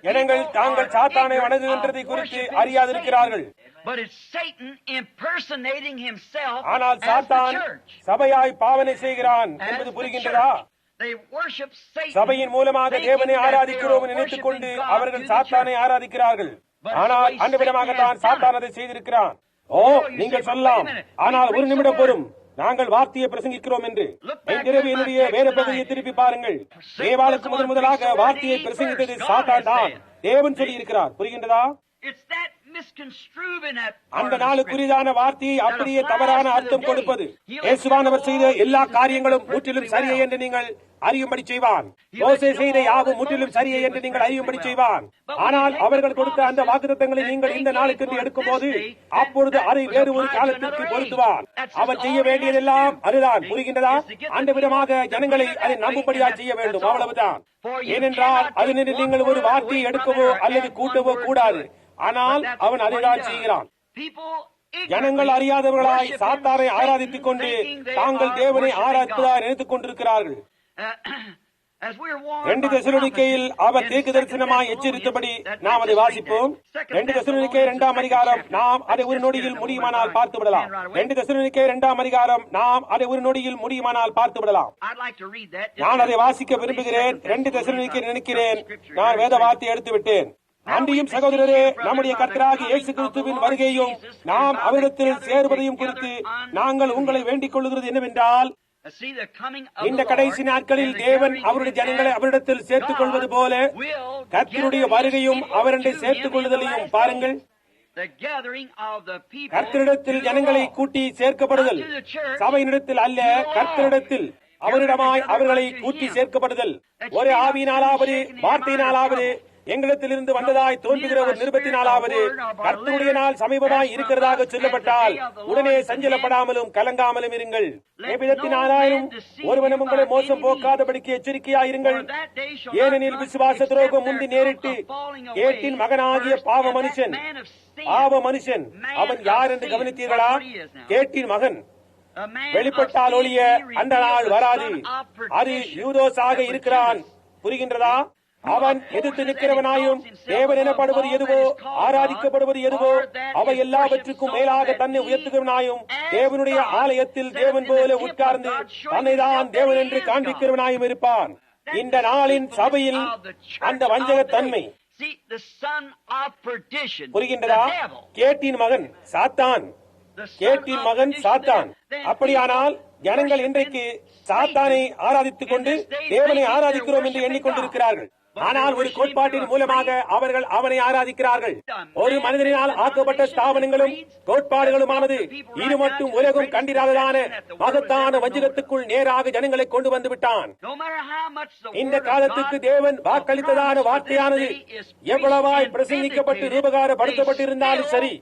ஜனங்கள் தாங்கள் சாத்தானை வணங்குகின்றதை குறித்து அறியாதிருக்கிறார்கள். ஆனால் சாத்தான் சபையாய் பாவனை செய்கிறான் என்பது புரிகின்றதா? சபையின் மூலமாக தேவனை ஆராதிக்கிறோம் நினைத்துக் கொண்டு அவர்கள் சாத்தானை ஆராதிக்கிறார்கள். ஆனால் அந்த விதமாகத்தான் சாத்தான் அதை செய்திருக்கிறான். ஓ, நீங்கள் சொல்லலாம், ஆனால் ஒரு நிமிடம் பொறும், நாங்கள் வார்த்தையை பிரசங்கிக்கிறோம் என்று. என்னுடைய வேத பகுதியை திருப்பி பாருங்கள். தேவாளுக்கு முதலாக வார்த்தையை பிரசங்கித்தது சாத்தான் தான். தேவன் சொல்லி இருக்கிறார். புரிகின்றதா? அந்த நாளுக்குரியதான வார்த்தையை அப்படியே தவறான அர்த்தம் கொடுப்பது. இயேசுவானவர் செய்த எல்லா காரியங்களும் முற்றிலும் சரியே என்று நீங்கள் அறியும்படி செய்வான். மோசே செய்த யாவும் முற்றிலும் சரியே என்று நீங்கள் அறியும்படி செய்வான். ஆனால் அவர்கள் கொடுத்த அந்த வாக்குத்தத்தங்களை நீங்கள் இந்த நாளுக்கு எடுக்கும் போது அப்பொழுது அதை வேறு ஒரு காலத்திற்கு பொருத்துவான். அவர் செய்ய வேண்டியதெல்லாம் அதுதான். புரிகின்றதா? அந்த விதமாக ஜனங்களை அதை நம்பும்படியா செய்ய வேண்டும். அவ்வளவுதான். ஏனென்றால் அது நீங்கள் ஒரு வார்த்தையை எடுக்கவோ அல்லது கூட்டவோ கூடாது. ஆனால் அவன் அதைதான் செய்கிறான். ஜனங்கள் அறியாதவர்களாய் சாத்தானை ஆராதித்துக் கொண்டு தாங்கள் தேவனை ஆராதிப்பதாக நினைத்துக் கொண்டிருக்கிறார்கள். As we are warned 2 by தெசலோனிக்கேயில் அவர் தீர்க்க தரிசனமாய் எச்சரித்தபடி நாம் அதை வாசிப்போம். 2 தெசலோனிக்கே 2ஆம் அதிகாரம் நாம் அதை ஒரு நொடியில் முடியுமானால் பார்த்து விடலாம். 2 தெசலோனிக்கே 2ஆம் அதிகாரம் நாம் அதை ஒரு நொடியில் முடியுமானால் பார்த்து விடலாம். I'd like to read that. நான் அதை வாசிக்க விரும்புகிறேன். 2 தெசலோனிக்கே நினைக்கிறேன் நான் வேத வார்த்தை எடுத்து விட்டேன். அன்றியும் சகோதரரே, நம்முடைய கர்த்தராகிய இயேசு கிறிஸ்துவின் வருகையும் நாம் அவரிடத்தில் சேர்வதையும் குறித்து நாங்கள் உங்களை வேண்டிக் கொள்கிறது என்னவென்றால், இந்த கடைசி நாட்களில் தேவன் அவருடைய ஜனங்களை அவரிடத்தில் சேர்த்துக் கொள்வது போல கர்த்தருடைய வருகையும் அவரண்டை சேர்த்துக் கொள்ளுதலையும் பாருங்கள். கர்த்தரிடத்தில் ஜனங்களை கூட்டி சேர்க்கப்படுதல், சபையினிடத்தில் அல்ல, கர்த்தரிடத்தில் அவரிடமாய் அவர்களை கூட்டி சேர்க்கப்படுதல். ஒரு ஆவியினாலாவது வார்த்தையினாலாவது எங்களிடத்திலிருந்து வந்ததாய் தோன்றுகிற ஒரு நிருபத்தினாலாவது கர்த்தருடைய நாள் சமீபமாய் இருக்கிறதாக சொல்லப்பட்டால் உடனே சஞ்சலப்படாமலும் கலங்காமலும் இருங்கள். எவ்விதத்தினாலும் ஒருவனும் உங்களை மோசம் போக்காதபடிக்கு எச்சரிக்கையாயிருங்கள். ஏனெனில் விசுவாச துரோகம் முந்தி நேரிட்டு கேட்டின் மகனாகிய பாவ மனுஷன் அவன் யார் என்று கவனித்தீர்களா? கேட்டின் மகன் வெளிப்பட்டால் ஒழிய அந்த நாள் வராது. அது யூதோஸாக இருக்கிறான். புரிகின்றதா? அவன் எதிர்த்து நிற்கிறவனாயும் தேவன் எனப்படுவது எதுவோ, ஆராதிக்கப்படுவது எதுவோ, அவை எல்லாவற்றுக்கும் மேலாக தன்னை உயர்த்துகிறவனாயும் தேவனுடைய ஆலயத்தில் தேவன் போல உட்கார்ந்து தன்னைதான் தேவன் என்று காண்பிக்கிறவனாயும் இருப்பான். இந்த நாளின் சபையில் அந்த வஞ்சகத்தன்மை புரிகின்றதா? கேட்டின் மகன் சாத்தான். கேட்டின் மகன் சாத்தான். அப்படியானால் ஜனங்கள் இன்றைக்கு சாத்தானை ஆராதித்துக் கொண்டு தேவனை ஆராதிக்கிறோம் என்று எண்ணிக்கொண்டிருக்கிறார்கள். ஆனால் ஒரு கோட்பாட்டின் மூலமாக அவர்கள் அவனை ஆராதிக்கிறார்கள். ஒரு மனிதனால் ஆக்கப்பட்ட ஸ்தாபனங்களும் கோட்பாடுகளுமானது இது மட்டும் உலகம் கண்டிராததான மகத்தான வஞ்சகத்துக்குள் நேராக ஜனங்களை கொண்டு வந்து விட்டான். இந்த காலத்துக்கு தேவன் வாக்களித்ததான வார்த்தையானது எவ்வளவாய் பிரசங்கிக்கப்பட்டு ரூபகாரப்படுத்தப்பட்டிருந்தாலும் சரி,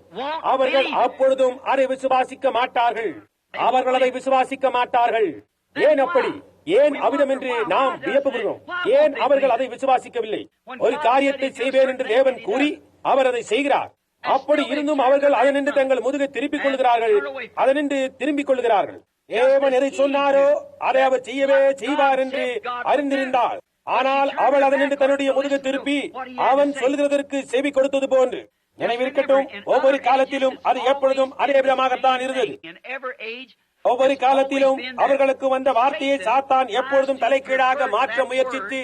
அவர்கள் அப்பொழுதும் அதை விசுவாசிக்க மாட்டார்கள். அவர்கள் அதை விசுவாசிக்க மாட்டார்கள். ஏன் அப்படி? ஏன் அவ்விதம் என்று நாம் வியப்புகிறோம். ஏன் அவர்கள் அதை விசுவாசிக்கவில்லை? ஒரு காரியத்தை செய்வேன் என்று தேவன் கூறி அவர் அதை செய்கிறார். அப்படி இருந்தும் அவர்கள் அதனின்று தங்கள் முதுகை திருப்பிக் கொள்கிறார்கள், அதனின்று திரும்பிக் கொள்கிறார்கள். தேவன் எதை சொன்னாரோ அதை அவர் செய்யவே செய்வார் என்று அறிந்திருந்தார். ஆனால் அவள் அதனின்று தன்னுடைய முதுகை திருப்பி அவன் சொல்லுகிறதற்கு செவி கொடுத்தது போன்று. நினைவிருக்கட்டும், ஒவ்வொரு காலத்திலும் அது எப்பொழுதும் அதே விதமாகத்தான் இருந்தது. ஒவ்வொரு காலத்திலும் அவர்களுக்கு வந்த வார்த்தையை சாத்தான் எப்பொழுதும் தலைகீழாக மாற்ற முயற்சித்து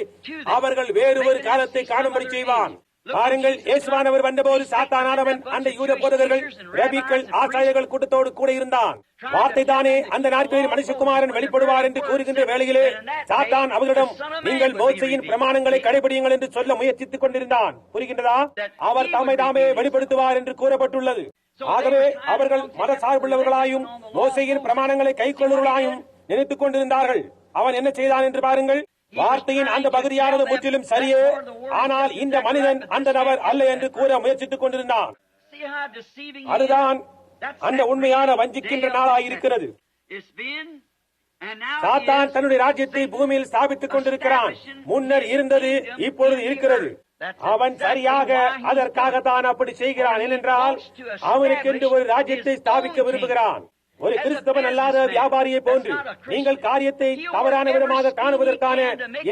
அவர்கள் வேறு ஒரு காலத்தை காணும்படி செய்வான். பாருங்கள், இயேசுவானவர் வந்தபோது சாத்தானானவன் அந்த யூத போதகர்கள், ரபிக்கள், ஆசாரியர்கள் கூட்டத்தோடு கூட இருந்தான். வார்த்தை தானே அந்த நாட்களில் மனுஷகுமாரன் வெளிப்படுவார் என்று கூறுகின்ற வேளையிலே சாத்தான் அவர்களிடம் நீங்கள் மோசேயின் பிரமாணங்களை கடைபிடியுங்கள் என்று சொல்ல முயற்சித்துக் கொண்டிருந்தான். புரிகின்றதா? அவர் தம்மை தாமே வெளிப்படுத்துவார் என்று கூறப்பட்டுள்ளது. ஆகவே அவர்கள் மத சார்புள்ளவர்களாயும் மோசேயின் பிரமாணங்களை கைக்கொள்ளுவர்களாயும் நினைத்துக் கொண்டிருந்தார்கள். அவன் என்ன செய்தான் என்று பாருங்கள். வார்த்தையின் அந்த பகுதியானது முற்றிலும் சரியே, ஆனால் இந்த மனிதன் அந்த நபர் அல்ல என்று கூற முயற்சித்துக் கொண்டிருந்தான். அதுதான் அந்த உண்மையான வஞ்சிக்கின்ற நாளாயிருக்கிறது. சாத்தான் தன்னுடைய ராஜ்யத்தை பூமியில் ஸ்தாபித்துக் கொண்டிருக்கிறான். முன்னர் இருந்தது, இப்பொழுது இருக்கிறது. அவன் சரியாக அதற்காகத்தான் அப்படி செய்கிறான். ஏனென்றால் அவனுக்கு என்று ஒரு ராஜ்யத்தை ஸ்தாபிக்க விரும்புகிறான். ஒரு கிறிஸ்தவன் அல்லாத வியாபாரியை போன்று நீங்கள் காரியத்தை தவறான விதமாக காணுவதற்கான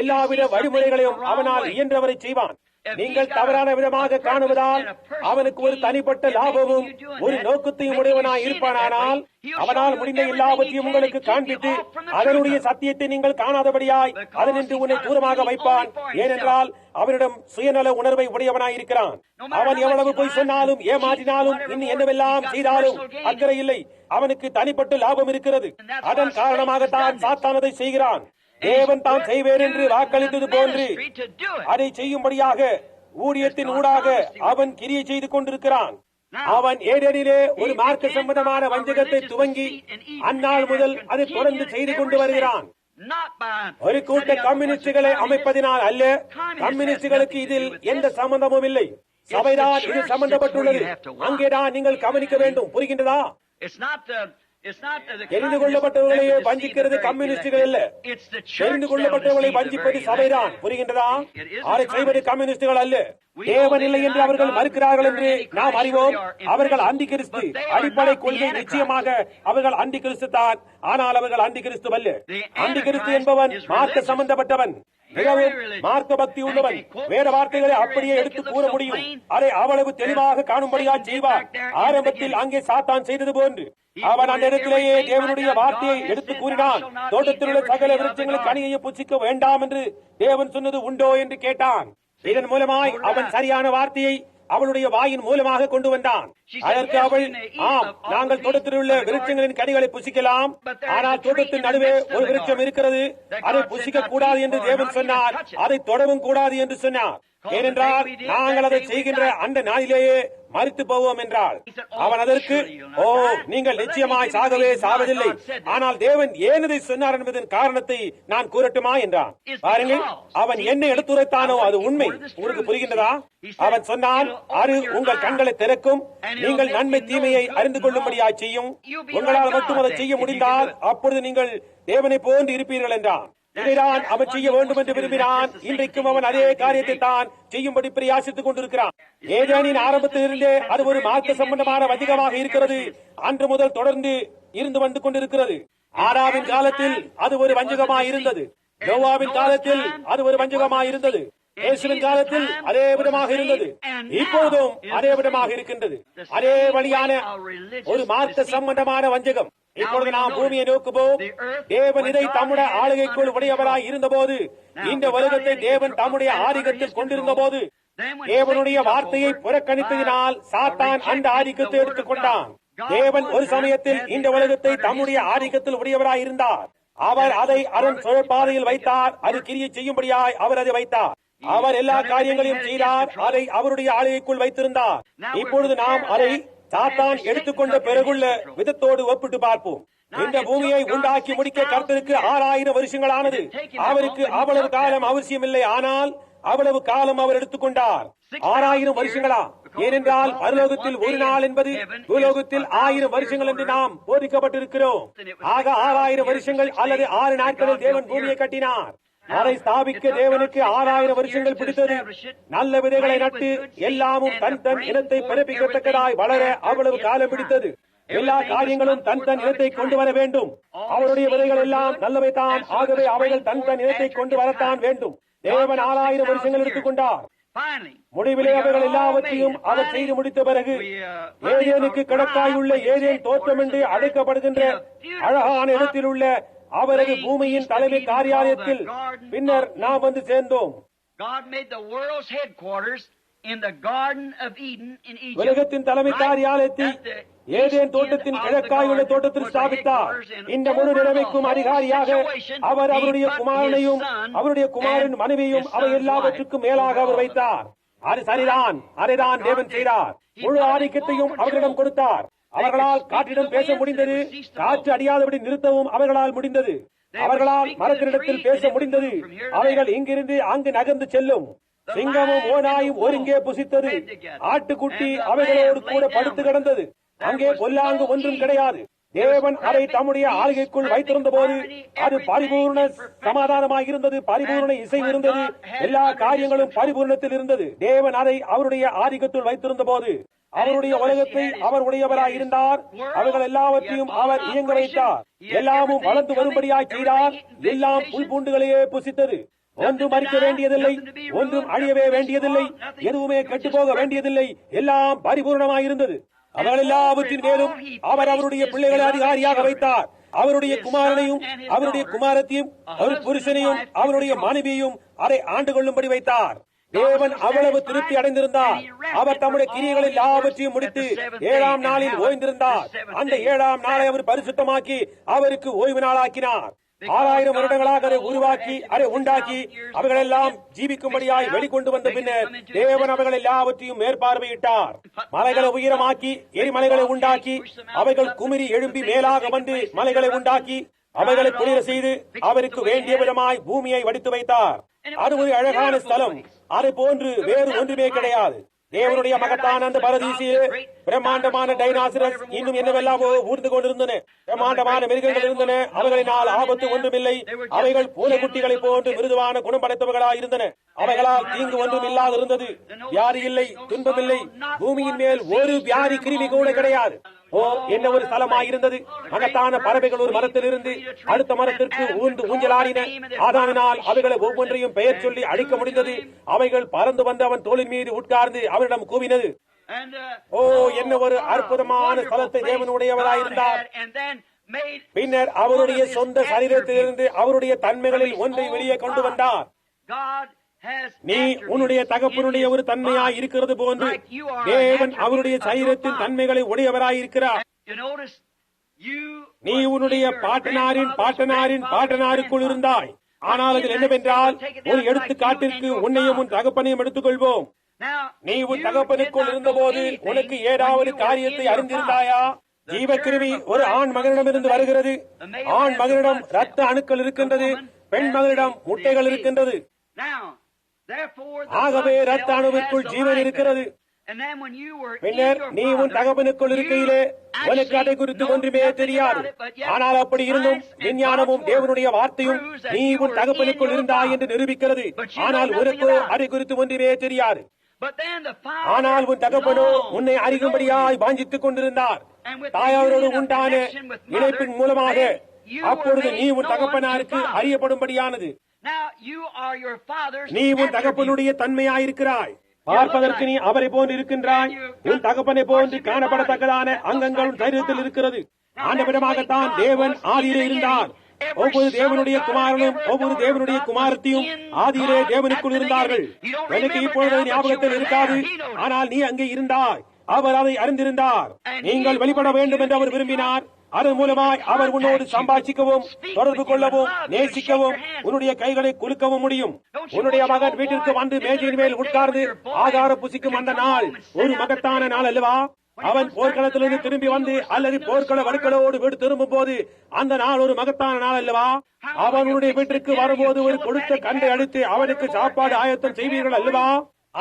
எல்லாவித வழிமுறைகளையும் அவனால் இயன்றவரை செய்வான். நீங்கள் தவறான விதமாக காணுவதால் அவனுக்கு ஒரு தனிப்பட்ட லாபமும் ஒரு நோக்கத்தையும் உடையவனாய் இருப்பானால் அவனால் முடிந்த எல்லாவற்றையும் உங்களுக்கு காண்பித்து அதனுடைய சத்தியத்தை நீங்கள் காணாதபடியாய் அதனின்று உன்னை தூரமாக வைப்பான். ஏனென்றால் அவனிடம் சுயநல உணர்வை உடையவனாய் இருக்கிறான். அவன் எவ்வளவு போய் சொன்னாலும் ஏமாற்றினாலும் இன்னும் என்னவெல்லாம் செய்தாலும் அக்கறை இல்லை. அவனுக்கு தனிப்பட்ட லாபம் இருக்கிறது. அதன் காரணமாகத்தான் சாத்தானதை செய்கிறான். தேவன் தாம் செய்வேன் என்று வாக்களித்தது போன்று அதை செய்யும்படியாக ஊழியத்தின் ஊடாக அவன் கிரியை செய்து கொண்டிருக்கிறான். அவன் ஏடனிலே ஒரு மார்க்க சம்பந்தமான வஞ்சகத்தை துவங்கி அந்நாள் முதல் அதை தொடர்ந்து செய்து கொண்டு வருகிறான். ஒரு கூட்ட கம்யூனிஸ்டுகளை அமைப்பதினால் அல்ல. கம்யூனிஸ்டுகளுக்கு இதில் எந்த சம்பந்தமும் இல்லை. சபைதான் இது சம்பந்தப்பட்டுள்ளது. அங்கேதான் நீங்கள் கவனிக்க வேண்டும். புரிகின்றதா? தெரிந்து கொள்ளப்பட்டவர்களையே வஞ்சிக்கிறது கம்யூனிஸ்டுகள் அல்ல. தெரிந்து கொள்ளப்பட்டவர்களை வஞ்சிப்பது சபைதான். புரிகின்றதா? அதை செய்வது கம்யூனிஸ்டுகள் அல்ல. தேவன் இல்லை என்று அவர்கள் மறுக்கிறார்கள் என்று நாம் அறிவோம். அவர்கள் அந்தி கிறிஸ்து. அடிப்படை கொள்கை நிச்சயமாக அவர்கள் அந்தி கிறிஸ்து தான். ஆனால் அவர்கள் அந்தி கிறிஸ்து அல்ல. அந்தி கிறிஸ்து என்பவன் மார்க்க சம்பந்தப்பட்டவன். மிகவும் மார்க்க பக்தி உள்ளவன் வேத வார்த்தைகளை அப்படியே எடுத்து கூற முடியும். அதை அவ்வளவு தெளிவாக காணும்படியா செய்வார். ஆரம்பத்தில் அங்கே சாத்தான் செய்தது போன்று அவன் அந்த இடத்திலேயே தேவனுடைய வார்த்தையை எடுத்து கூறினான். தோட்டத்தில் உள்ள சகல விருட்சங்களுக்கு கனியை புசிக்க வேண்டாம் என்று தேவன் சொன்னது உண்டோ என்று கேட்டான். இதன் மூலமாய் அவன் சரியான வார்த்தையை அவளுடைய வாயின் மூலமாக கொண்டு வந்தான். அதற்கு அவள், ஆம், நாங்கள் தோட்டத்தில் உள்ள விருட்சங்களின் கனிகளை புசிக்கலாம், ஆனால் தோட்டத்தின் நடுவே ஒரு விருட்சம் இருக்கிறது, அதை புசிக்க கூடாது என்று தேவன் சொன்னார், அதை தொடவும் கூடாது என்று சொன்னார். ஏனென்றால் நாங்கள் அதை செய்கின்ற அந்த நாளிலேயே மரித்து போவோம் என்றால். அவன் அதற்கு, ஓ, நீங்கள் நிச்சயமாய் சாகவே சாவதில்லை, ஆனால் தேவன் ஏன் இதை சொன்னார் என்பதன் காரணத்தை நான் கூறட்டுமா என்றான். பாருங்கள், அவன் என்ன எடுத்துரைத்தானோ அது உண்மை. உங்களுக்கு புரிகின்றதா? அவன் சொன்னான், அது உங்கள் கண்களை திறக்கும், நீங்கள் நன்மை தீமையை அறிந்து கொள்ளும்படியாய் செய்யும், உங்களால் மட்டும் அதை செய்ய முடிந்தால் அப்பொழுது நீங்கள் தேவனை போன்று இருப்பீர்கள் என்றான். இதைதான் அவன் செய்ய வேண்டும் என்று விரும்பினான். இன்றைக்கும் அவன் அதே காரியத்தை தான் செய்யும்படி பிரயாசித்துக் கொண்டிருக்கிறான். ஏதேனின் ஆரம்பத்தில் இருந்தே அது ஒரு மார்க்க சம்பந்தமான வஞ்சகமாக இருக்கிறது. அன்று முதல் தொடர்ந்து இருந்து வந்து கொண்டிருக்கிறது. ஆதாமின் காலத்தில் அது ஒரு வஞ்சகமாய் இருந்தது. நோவாவின் காலத்தில் அது ஒரு வஞ்சகமாய் இருந்தது. இயேசுவின் காலத்தில் அதே விதமாக இருந்தது. இப்போதும் அதே விதமாக இருக்கின்றது. அதே வழியான ஒரு மார்க்க சம்பந்தமான வஞ்சகம். இப்பொழுது நாம் பூமியை நோக்குவோம். தேவன் இதை தம்முடைய ஆளுகைக்குள் உடையவராய் இருந்தபோது, இந்த உலகத்தை தேவன் தம்முடைய ஆதிக்கத்தில் கொண்டிருந்த போது, தேவனுடைய வார்த்தையை புறக்கணித்ததினால் சாத்தான் அந்த ஆதிக்கத்தை எடுத்துக் கொண்டான். தேவன் ஒரு சமயத்தில் இந்த உலகத்தை தம்முடைய ஆதிக்கத்தில் உடையவராய் இருந்தார். அவர் அதை அதன் சுழற்பாதையில் வைத்தார். அது கிரியை செய்யும்படியாய் அவர் அதை வைத்தார். அவர் எல்லா காரியங்களையும் செய்தார். அதை அவருடைய ஆளுகைக்குள் வைத்திருந்தார். இப்பொழுது நாம் அதை சாத்தான் எடுத்துக்கொண்ட பிறகுள்ள விதத்தோடு ஒப்பிட்டு பார்ப்போம். இந்த பூமியை உண்டாக்கி முடிக்க கர்த்தருக்கு 6000 வருஷங்களானது. அவருக்கு அவ்வளவு காலம் அவசியமில்லை, ஆனால் அவ்வளவு காலம் அவர் எடுத்துக்கொண்டார். 6000 வருஷங்களா? ஏனென்றால் பரலோகத்தில் ஒரு நாள் என்பது பூலோகத்தில் 1000 வருஷங்கள் என்று நாம் போதிக்கப்பட்டிருக்கிறோம். ஆக 6000 வருஷங்கள் அல்லது 6 நாட்களில் தேவன் பூமியை கட்டினார். அதை ஸ்தாபிக்க தேவனுக்கு 6000 வருஷங்கள் பிடித்தது. நல்ல விதைகளை நட்டு எல்லாமும் தன் தன் இனத்தை பிறப்பிக்கத்தக்கதாய் வளர அவ்வளவு காலம் பிடித்தது. எல்லா காரியங்களும் தன் தன் இனத்தை கொண்டு வர வேண்டும். அவருடைய விதைகள் எல்லாம் நல்லவைத்தான். ஆகவே அவைகள் தன் தன் இனத்தை கொண்டு வரத்தான் வேண்டும். தேவன் 6000 வருஷங்கள் எடுத்துக்கொண்டார். முடிவிலே அவைகள் எல்லாவற்றையும் அவர் செய்து முடித்த பிறகு ஏதேனுக்கு கிழக்காயுள்ள ஏதேன் தோற்றம் என்று அழைக்கப்படுகின்ற அழகான இடத்தில் உள்ள அவரது பூமியின் தலைமை காரியாலயத்தில் பின்னர் நாம் வந்து சேர்ந்தோம். உலகத்தின் தலைமை காரியாலயத்தை ஏதேன் தோட்டத்தின் கிழக்காயுள்ள தோட்டத்தில் ஸ்தாபித்தார். இந்த முழு நிலைமைக்கும் அதிகாரியாக அவர் அவருடைய குமாரனையும் அவருடைய குமாரன் மனைவியும் அவை எல்லாவற்றுக்கும் மேலாக அவர் வைத்தார். அது சரிதான். அதைதான் தேவன் செய்தார். முழு ஆதிக்கத்தையும் அவர்களிடம் கொடுத்தார். அவர்களால் காற்றிடம் பேச முடிந்தது. காற்று அடியாதபடி நிறுத்தவும் அவர்களால் முடிந்தது. அவர்களால் மரத்தினிடத்தில் பேச முடிந்தது. அவைகள் இங்கிருந்து அங்கு நகர்ந்து செல்லும். சிங்கமும் ஓநாயும் ஒருங்கே புசித்தது. ஆட்டுக்குட்டி அவைகளோடு கூட படுத்து கிடந்தது. அங்கே பொல்லாங்கு ஒன்றும் கிடையாது. தேவன் அதை தம்முடைய ஆளுகைக்குள் வைத்திருந்த போது அது பரிபூர்ண சமாதானமாக இருந்தது. பரிபூர்ண இசை இருந்தது. எல்லா காரியங்களும் பரிபூர்ணத்தில் இருந்தது. தேவன் அதை அவருடைய ஆதிக்கத்தில் வைத்திருந்த போது அவருடைய உலகத்தை அவர் உடையவராய் இருந்தார். அவர்கள் எல்லாவற்றையும் அவர் இயங்க வைத்தார். எல்லாமும் வளர்ந்து வரும்படியாய் செய்தார். எல்லாம் புல் பூண்டுகளையே புசித்தது. ஒன்றும் மறிக்க வேண்டியதில்லை, ஒன்றும் அழியவே வேண்டியதில்லை, எதுவுமே கெட்டுப்போக வேண்டியதில்லை. எல்லாம் பரிபூர்ணமாயிருந்தது. அவர்கள் எல்லாவற்றின் மேலும் அவர் அவருடைய பிள்ளைகளை அதிகாரியாக வைத்தார். அவருடைய குமாரனையும் அவருடைய குமாரத்தையும் ஒரு புருஷனையும் அவருடைய மனைவியையும் அதை ஆண்டு கொள்ளும்படி வைத்தார். தேவன் அவ்வளவு திருப்தி அடைந்திருந்தார். அவர் தம்முடைய கிரியைகள் எல்லாவற்றையும் முடித்து 7ஆம் நாளில் ஓய்ந்திருந்தார். அந்த 7ஆம் நாளை அவர் பரிசுத்தமாக்கி அவருக்கு ஓய்வு நாளாக்கினார். 6000 வருடங்களாக அதை உருவாக்கி அதை உண்டாக்கி அவைகள் எல்லாம் ஜீவிக்கும்படியாய் வெளிக்கொண்டு வந்த பின்னர் தேவன் அவைகள் எல்லாவற்றையும் மேற்பார்வையிட்டார். மலைகளை உயரமாக்கி எரிமலைகளை உண்டாக்கி அவைகள் குமிரி எழும்பி மேலாக வந்து மலைகளை உண்டாக்கி அவைகளை குளிர செய்து அவருக்கு வேண்டிய விதமாய் பூமியை வடித்து வைத்தார். அது ஒரு அழகான ஸ்தலம். அதை போன்று வேறு ஒன்றுமே கிடையாது. தேவனுடைய மகத்தான அந்த பரதீசிலே பிரம்மாண்டமான டைனாசரஸ் இன்னும் என்னவெல்லாமோ ஊர்ந்து கொண்டிருந்தன. பிரம்மாண்டமான மிருகங்கள் இருந்தன. அவைகளினால் ஆபத்து ஒன்றுமில்லை. அவைகள் பூனைக்குட்டிகளை போன்று மிருதுவான குணம் படைத்தவர்களாய் இருந்தன. அவைகளால் தீங்கு ஒன்றும் இல்லாது இருந்தது. வியாதி இல்லை, துன்பமில்லை. பூமியின் மேல் ஒரு வியாதி கிருமி கூட கிடையாது. ஓ, என்ன ஒரு ஸ்தலமாயிருந்தது! மகத்தான பறவைகள் ஒரு மரத்திலிருந்து அடுத்த மரத்திற்கு ஊர்ந்து ஊஞ்சலாடின. ஆதாவினால் அவைகளை ஒவ்வொன்றையும் பெயர் சொல்லி அழிக்க முடிந்தது. அவைகள் பறந்து வந்து அவன் தோளின் மீது உட்கார்ந்து அவனிடம் கூவினது. ஓ, என்ன ஒரு அற்புதமான ஸ்தலத்தை தேவனுடையவராயிருந்தார்! பின்னர் அவருடைய சொந்த சரீரத்திலிருந்து அவருடைய தன்மைகளில் ஒன்றை வெளியே கொண்டு வந்தார். நீ உன்னுடைய தகப்பனுடைய ஒரு தன்மையாய் இருக்கிறது போன்று தேவன் அவருடைய சரீரத்தின் தன்மைகளை உடையவராயிருக்கிறார். நீ உன்னுடைய பாட்டனாரின் பாட்டனாரின் பாட்டனாருக்குள் இருந்தாய். ஆனால் அதில் என்னவென்றால், ஒரு எடுத்துக்காட்டிற்கு உன்னையும் உன் தகப்பனையும் எடுத்துக்கொள்வோம். நீ உன் தகப்பனுக்குள் இருந்தபோது உனக்கு ஏதாவது காரியத்தை அறிந்திருந்தாயா? ஜீவக்கிருமி ஒரு ஆண் மகனிடமிருந்து வருகிறது. ஆண் மகனிடம் ரத்த அணுக்கள் இருக்கின்றது, பெண் மகனிடம் முட்டைகள் இருக்கின்றது. ஆகவே ரத்த அணுவிற்குள் ஜீவன் இருக்கிறது. பின்னர் நீ உன் தகப்பனுக்குள் இருக்கையிலே உனக்கு அதை குறித்து ஒன்றுமே தெரியாது. ஆனால் அப்படி இருந்தும் விஞ்ஞானமும் தேவனுடைய வார்த்தையும் நீ உன் தகப்பனுக்குள் இருந்தாய் என்று நிரூபிக்கிறது. ஆனால் உனக்கு அதை குறித்து ஒன்றுமே தெரியாது. ஆனால் உன் தகப்பனோ உன்னை அறிகும்படியாய் வாஞ்சித்துக் கொண்டிருந்தார். தாயாரோடு உண்டான இணைப்பின் மூலமாக அப்பொழுது நீ உன் தகப்பனாருக்கு அறியப்படும்படியானது. நீ உன் தகப்பனுடைய தன்மையாயிருக்கிறாய். பார்ப்பதற்கு நீ அவரை போன்று இருக்கின்றாய். உன் தகப்பனை போன்று காணப்படத்தக்கதான அங்கங்களும் தைரியத்தில் இருக்கிறது. ஆண்டவிடமாகத்தான் தேவன் ஆதியிலே இருந்தார். ஒவ்வொரு தேவனுடைய குமாரனும் ஒவ்வொரு தேவனுடைய குமாரத்தையும் ஆதியிலே தேவனுக்குள் இருந்தார்கள். எனக்கு இப்பொழுது ஞாபகத்தில் இருக்காது, ஆனால் நீ அங்கே இருந்தாய். அவர் அதை அறிந்திருந்தார். நீங்கள் வெளிப்பட வேண்டும் என்று அவர் விரும்பினார். அதன் மூலமாய் அவர் உன்னோடு சம்பாஷிக்கவும் தொடர்பு கொள்ளவும் நேசிக்கவும் உன்னுடைய கைகளை குலுக்கவும் முடியும். உன்னுடைய மகன் வீட்டிற்கு வந்து மேஜையின் மேல் உட்கார்ந்து ஆகாரம் புசிக்கும் அந்த நாள் ஒரு மகத்தான நாள் அல்லவா? அவன் போர்க்களத்திலிருந்து திரும்பி வந்து அல்லது போர்க்கள வடுக்களோடு வீடு திரும்பும் போது அந்த நாள் ஒரு மகத்தான நாள் அல்லவா? அவனுடைய வீட்டிற்கு வரும்போது ஒரு கொடுத்த கண்டை அடித்து அவனுக்கு சாப்பாடு ஆயத்தம் செய்வீர்கள் அல்லவா?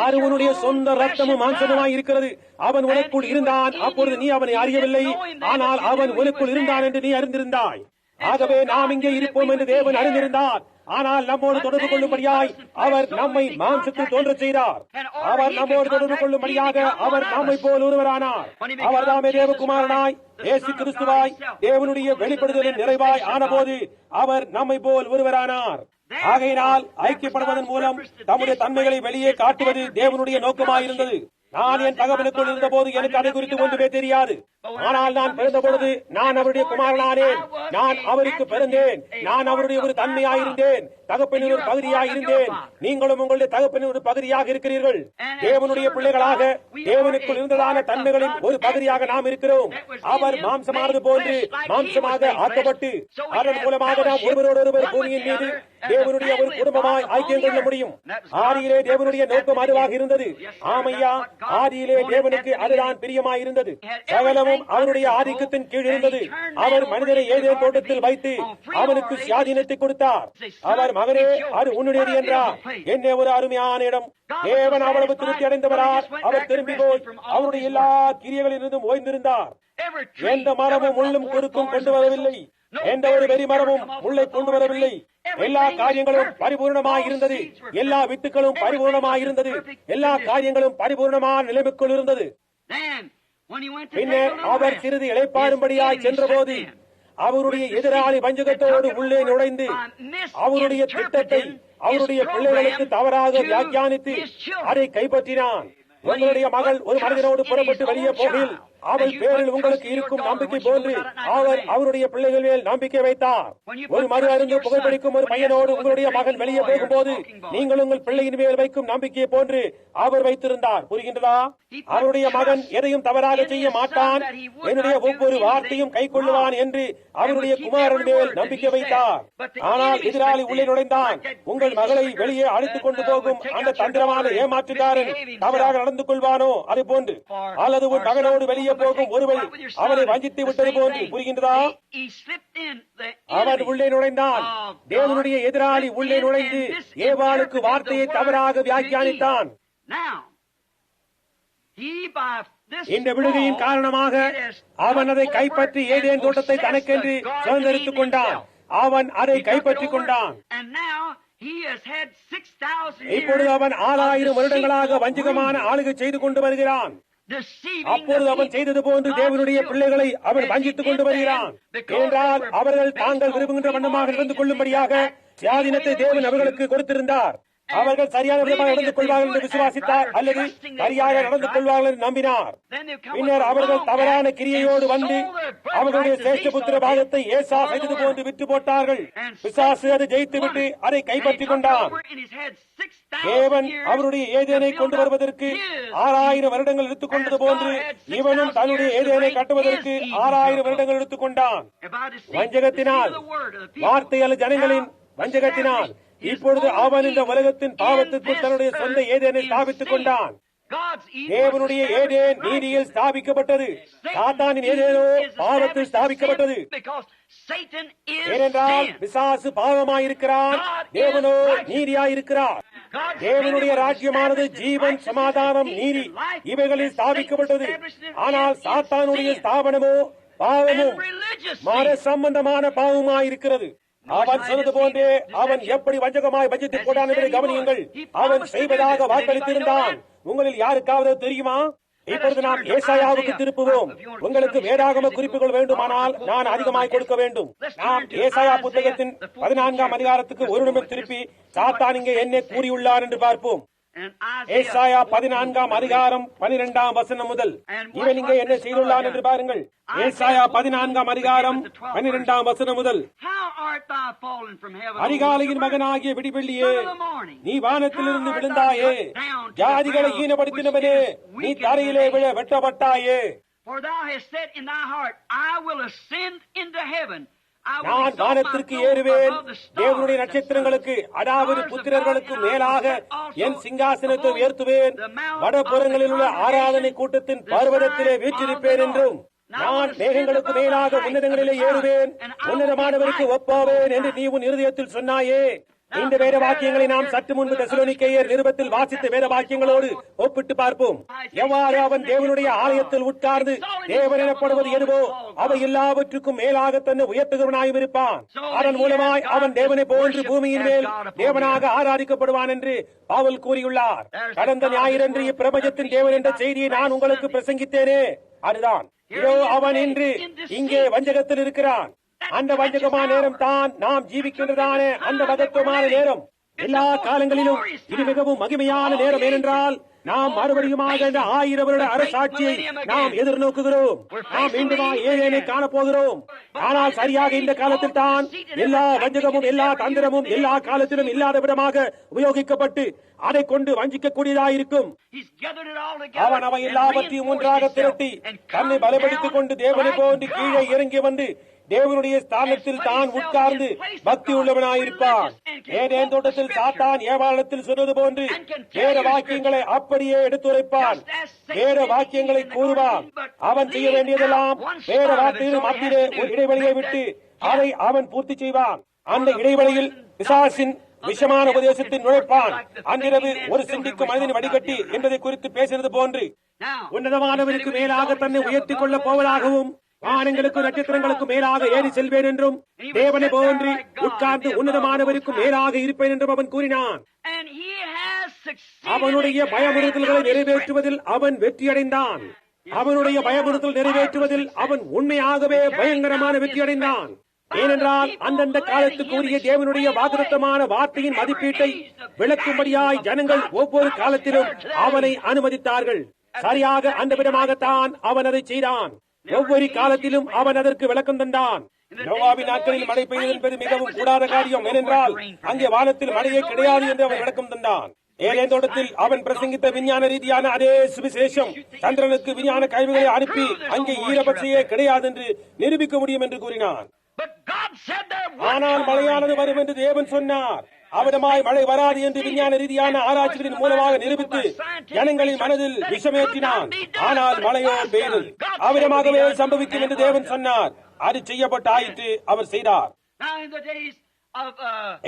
அது உன்னுடைய சொந்த ரத்தமும் மாம்சமுமாய் இருக்கிறது. அவன் உனக்குள் இருந்தான். அப்பொழுது நீ அவனை அறியவில்லை, ஆனால் அவன் உனக்குள் இருந்தான் என்று நீ அறிந்திருந்தாய். ஆகவே நாம் இங்கே இருப்போம் என்று தேவன் அறிந்திருந்தார். ஆனால் நம்மோடு தொடர்பு கொள்ளும்படியாய் அவர் நம்மை மாம்சத்தில் தோன்ற செய்தார். அவர் நம்மோடு தொடர்பு கொள்ளும்படியாக அவர் நம்மை போல் ஒருவரானார். அவர் தாமே தேவகுமாரனாய் இயேசு கிறிஸ்துவாய் தேவனுடைய வெளிப்படுதலின் நிறைவாய் ஆனபோது அவர் நம்மை போல் ஒருவரானார். ஆகையினால் ஐக்கியப்படுவதன் மூலம் தம்முடைய தன்மைகளை வெளியே காட்டுவது தேவனுடைய நோக்கமாயிருந்தது. நான் என் தகவலுக்குள் இருந்த போது எனக்கு அதை குறித்து ஒன்றுமே தெரியாது. ஆனால் நான் பிறந்த பொழுது நான் அவருடைய குமாரனானேன். நான் அவருக்கு பிறந்தேன். நான் அவருடைய ஒரு தன்மையாயிருந்தேன். தகப்பனின் ஒரு பகுதியாயிருந்தேன். நீங்களும் உங்களுடைய தகப்பனின் ஒரு பகுதியாக இருக்கிறீர்கள். தேவனுடைய பிள்ளைகளாக தேவனுக்குள் இருந்ததான தன்மைகளின் ஒரு பகுதியாக நாம் இருக்கிறோம். அவர் மாம்சமானது போன்று மாம்சமாக ஆக்கப்பட்டு அதன் மூலமாக நாம் ஒருவரோடொருவர் பூமியின் மீது தேவனுடைய ஒரு குடும்பமாய் ஐக்கியம் கொள்ள முடியும். ஆதியிலே தேவனுடைய நோக்கம் அதுவாக இருந்தது. ஆமையா, ஆதியிலே தேவனுக்கு அதுதான் பிரியமாயிருந்தது. சகலமும் அவருடைய ஆதிக்கத்தின் கீழ் இருந்தது. அவர் மனிதனை ஏதேன் தோட்டத்தில் வைத்து அவனுக்கு சுயாதீனத்தை கொடுத்தார். அவர் மகனே, அது உன்னுடையது என்றார். என்ன ஒரு அருமையான இடம்! தேவன் அவ்வளவு திருப்தி அடைந்தவரார். அவர் திரும்பி போய் அவருடைய எல்லா கிரியைகளிலிருந்தும் ஓய்ந்திருந்தார். எந்த மரமும் முள்ளும் குறுக்கும் கொண்டு வரவில்லை. எந்த ஒரு வெறி மரமும் முள்ளை கொண்டு வரவில்லை. எல்லா காரியங்களும் பரிபூர்ணமாயிருந்தது. எல்லா வித்துக்களும் பரிபூர்ணமாயிருந்தது. எல்லா காரியங்களும் பரிபூர்ணமான நிலைமைக்குள் இருந்தது. பின்னர் அவர் சிறிது இளைப்பாறும்படியாய் சென்றபோது அவருடைய எதிராளி வஞ்சகத்தோடு உள்ளே நுழைந்து அவருடைய திட்டத்தை அவருடைய பிள்ளைகளுக்கு தவறாக வியாக்கியானித்து அதை கைப்பற்றினான். உங்களுடைய மகள் ஒரு மனிதனோடு புறப்பட்டு வெளியே போகையில் அவள் பேரில் உங்களுக்கு இருக்கும் நம்பிக்கை போன்று அவர் அவருடைய பிள்ளைகள் மேல் நம்பிக்கை வைத்தார். ஒரு மறு அறிந்து புகைப்பிடிக்கும் ஒரு பையனோடு உங்களுடைய மகன் வெளியே போகும்போது நீங்கள் உங்கள் பிள்ளையின் மேல் வைக்கும் நம்பிக்கையை போன்று அவர் வைத்திருந்தார். புரிகின்றதா? அவருடைய மகன் எதையும் தவறாக செய்ய மாட்டான், என்னுடைய ஒவ்வொரு வார்த்தையும் கை கொள்ளுவான் என்று அவருடைய குமாரன் மேல் நம்பிக்கை வைத்தார். ஆனால் எதிராளி உள்ளே நுழைந்தான். உங்கள் மகளை வெளியே அழைத்துக் கொண்டு போகும் அந்த தந்திரமான ஏமாற்றுக்காரன் தவறாக நடந்து கொள்வானோ அதை போன்று, அல்லது ஒரு மகனோடு வெளியே போகும் ஒருவன் அவனை வஞ்சித்து விட்டது போன்று. புரிகின்றதா? அவன் உள்ளே நுழைந்தான். தேவனுடைய எதிராளி உள்ளே நுழைந்து ஏவாளுக்கு வார்த்தையை தவறாக வியாக்கியானித்தான். இந்த விடுதியின் காரணமாக அவன் அதை கைப்பற்றி ஏதேன் தோட்டத்தை தனக்கென்று சுதந்திரித்துக் கொண்டான். அவன் அதை கைப்பற்றிக் கொண்டான். இப்பொழுது அவன் 6000 வருடங்களாக வஞ்சகமான ஆளுகை செய்து கொண்டு வருகிறான். அப்பொழுது அவன் செய்தது போன்று தேவனுடைய பிள்ளைகளை அவன் வஞ்சித்துக் கொண்டு வருகிறான். ஏனென்றால் அவர்கள் தாங்கள் விரும்புகின்ற வண்ணமாக நடந்து கொள்ளும்படியாக சுயாதீனத்தை தேவன் அவர்களுக்கு கொடுத்திருந்தார். அவர்கள் சரியான விதமாக நடந்து கொள்வார்கள் என்று விசுவாசித்தார் அல்லது சரியாக நடந்து கொள்வார்கள் என்று நம்பினார். பின்னர் அவர்கள் தவறான கிரியையோடு வந்து அவர்களுடைய சிரேஷ்ட புத்திர பாகத்தை ஏசா செய்தது போன்று விட்டு போட்டார்கள். பிசாசு அதை ஜெயித்துவிட்டு அதை கைப்பற்றிக் கொண்டான். தேவன் அவருடைய ஏதேனை கொண்டு வருவதற்கு 6000 வருடங்கள் எடுத்துக் கொண்டது போன்று இவனும் தன்னுடைய ஏதேனை கட்டுவதற்கு 6000 வருடங்கள் எடுத்துக் கொண்டான். வஞ்சகத்தினால், வார்த்தைகள் ஜனங்களின் வஞ்சகத்தினால் இப்பொழுது அவன் இந்த உலகத்தின் பாவத்திற்கு தன்னுடைய சொந்த ஏதேனை ஸ்தாபித்துக் கொண்டான். தேவனுடைய ஏதேன் நீதியில் ஸ்தாபிக்கப்பட்டது. சாத்தானின் ஏதேனோ பாவத்தில் ஸ்தாபிக்கப்பட்டது. ஏனென்றால் பிசாசு பாவமாயிருக்கிறான், தேவனோ நீதியாயிருக்கிறார். தேவனுடைய ராஜ்யமானது ஜீவன், சமாதானம், நீதி இவைகளில் ஸ்தாபிக்கப்பட்டது. ஆனால் சாத்தானுடைய ஸ்தாபனமோ பாவமும் மத சம்பந்தமான பாவமாயிருக்கிறது. அவன் சொன்னது போன்றே அவன் எப்படி வஞ்சகமாய் வஞ்சித்துக் கொண்டான் என்பதை கவனியுங்கள். அவன் செய்வதாக வாக்களித்திருந்தான். உங்களில் யாருக்காவது தெரியுமா? இப்பொழுது நாம் ஏசாயாவுக்கு திருப்புவோம். உங்களுக்கு வேதாகம குறிப்புகள் வேண்டுமானால் நான் அதிகமாய் கொடுக்க வேண்டும். நாம் ஏசாயா புத்தகத்தின் 14ஆம் அதிகாரத்துக்கு ஒரு நிமிடம் திருப்பி சாத்தான் இங்கே என்ன கூறியுள்ளார் என்று பார்ப்போம். ஏசாயா 14ஆம் அதிகாரம் 12ஆம் வசனம் முதல் இவன் இங்கே என்ன செய்துள்ளான் என்று பாருங்கள். ஏசாயா 14ஆம் அதிகாரம் 12ஆம் வசனம் முதல். அதிகாலையின் மகனாகிய விடிவெள்ளியே, நீ வானத்திலிருந்து விழுந்தாயே, ஜாதிகளை ஈனப்படுத்தினவனே, நீ தரையிலே விழ வெட்டப்பட்டாயே. நான் வானத்திற்கு ஏறுவேன், தேவனுடைய நட்சத்திரங்களுக்கு அதாவது புத்திரர்களுக்கு மேலாக என் சிங்காசனத்தை உயர்த்துவேன், வடபுறங்களில் உள்ள ஆராதனை கூட்டத்தின் பர்வதத்திலே வீற்றிருப்பேன் என்றும், நான் மேகங்களுக்கு மேலாக உன்னதங்களிலே ஏறுவேன், உன்னதமானவருக்கு ஒப்பாவேன் என்று நீ உன் இருதயத்தில் சொன்னாயே. இந்த வேத வாக்கியங்களை நாம் சற்று முன்பு தெசலோனிக்கேயர் நிருபத்தில் வாசித்த வேத வாக்கியங்களோடு ஒப்பிட்டு பார்ப்போம். எவ்வாறு அவன் தேவனுடைய ஆலயத்தில் உட்கார்ந்து தேவன் எனப்படுவது எதுவோ அவை எல்லாவற்றுக்கும் மேலாக தன்னை உயர்த்துகிறவனாயும் இருப்பான். அதன் மூலமாய் அவன் தேவனை போன்று பூமியின் மேல் தேவனாக ஆராதிக்கப்படுவான் என்று பவுல் கூறியுள்ளார். கடந்த ஞாயிறன்று இப்பிரபஞ்சத்தின் தேவன் என்ற செய்தியை நான் உங்களுக்கு பிரசங்கித்தேனே, அதுதான். இதோ அவன் இன்று இங்கே வஞ்சகத்தில் இருக்கிறான். அந்த வஞ்சகமான நேரம் தான் நாம் ஜீவிக்கின்றதான அந்த மகத்துவமான நேரம். எல்லா காலங்களிலும் இது மிகவும் மகிமையான நேரம். ஏனென்றால் நாம் மறுபடியுமாக இந்த 1000 வருட அரசாட்சியை நாம் எதிர்நோக்குகிறோம். நாம் மீண்டுமா ஏதேனை காணப்போகிறோம். ஆனால் சரியாக இந்த காலத்தில் தான் எல்லா வஞ்சகமும் எல்லா தந்திரமும் எல்லா காலத்திலும் இல்லாத விதமாக உபயோகிக்கப்பட்டு அதை கொண்டு வஞ்சிக்கக்கூடியதாயிருக்கும். அவன் அவை எல்லாவற்றையும் ஒன்றாக திரட்டி தன்னை பலப்படுத்திக் கொண்டு தேவனை போன்று கீழே இறங்கி வந்து தேவனுடைய ஸ்தானத்தில் தான் உட்கார்ந்து பக்தி உள்ளவனாயிருப்பான். ஏதேன் தோட்டத்தில் சாத்தான் ஏவாளத்தில் சொன்னது போன்று வேத வாக்கியங்களை அப்படியே எடுத்துரைப்பான், வேத வாக்கியங்களை கூறுவான். அவன் செய்ய வேண்டியதெல்லாம் வேத வார்த்தையின் மத்தியிலே ஒரு இடைவெளியை விட்டு அதை அவன் பூர்த்தி செய்வான். அந்த இடைவெளியில் பிசாசின் விஷமான உபதேசத்தில் நுழைப்பான். அன்றிரவு ஒரு சிந்திக்கும் மனிதனை வடிகட்டி என்பதை குறித்து பேசினது போன்று உன்னதமானவருக்கு மேலாக தன்னை உயர்த்திக் கொள்ளப் போவதாகவும், வானங்களுக்கு நட்சத்திரங்களுக்கு மேலாக ஏறி செல்வேன் என்றும், தேவனை போன்று உட்கார்ந்து உன்னதமானவருக்கும் மேலாக இருப்பேன் என்றும் அவன் கூறினான். அவனுடைய பயமுறுத்தல்களை நிறைவேற்றுவதில் அவன் வெற்றியடைந்தான். அவனுடைய பயமுறுத்தல் நிறைவேற்றுவதில் அவன் உண்மையாகவே பயங்கரமான வெற்றியடைந்தான். ஏனென்றால் அந்தந்த காலத்துக்குரிய தேவனுடைய வாக்குத்தத்தமான வார்த்தையின் மதிப்பீட்டை விளக்கும்படியாய் ஜனங்கள் ஒவ்வொரு காலத்திலும் அவனை அனுமதித்தார்கள். சரியாக அந்த விதமாகத்தான் அவன் அதை செய்தான். ஒவ்வொரு காலத்திலும் அவன் அதற்கு விளக்கம் தந்தான். நோவாவின் நாட்களில் மழை பெய்தது என்பது மிகவும் கூடாத காரியம். ஏனென்றால் அங்கே வானத்தில் மழையே கிடையாது என்று அவன் விளக்கம் தந்தான். ஏதேன் தோட்டத்தில் அவன் பிரசங்கித்த விஞ்ஞான ரீதியான அதே சுவிசேஷம் சந்திரனுக்கு விஞ்ஞான கருவிகளை அனுப்பி அங்கே ஈரபட்சையே கிடையாது என்று நிரூபிக்க முடியும் என்று கூறினான். ஆனால் மழையானது வரும் என்று தேவன் சொன்னார். அவிதமாய் மழை வராது என்று விஞ்ஞான ரீதியான ஆராய்ச்சிகளின் மூலமாக நிரூபித்து ஜனங்களின் மனதில் விஷமேற்றினான். ஆனால் மழையோ பெய்தது. அவிதமாகவே சம்பவிக்கும் என்று தேவன் சொன்னார். அது செய்யப்பட்ட ஆயிற்று. அவர் செய்தார்.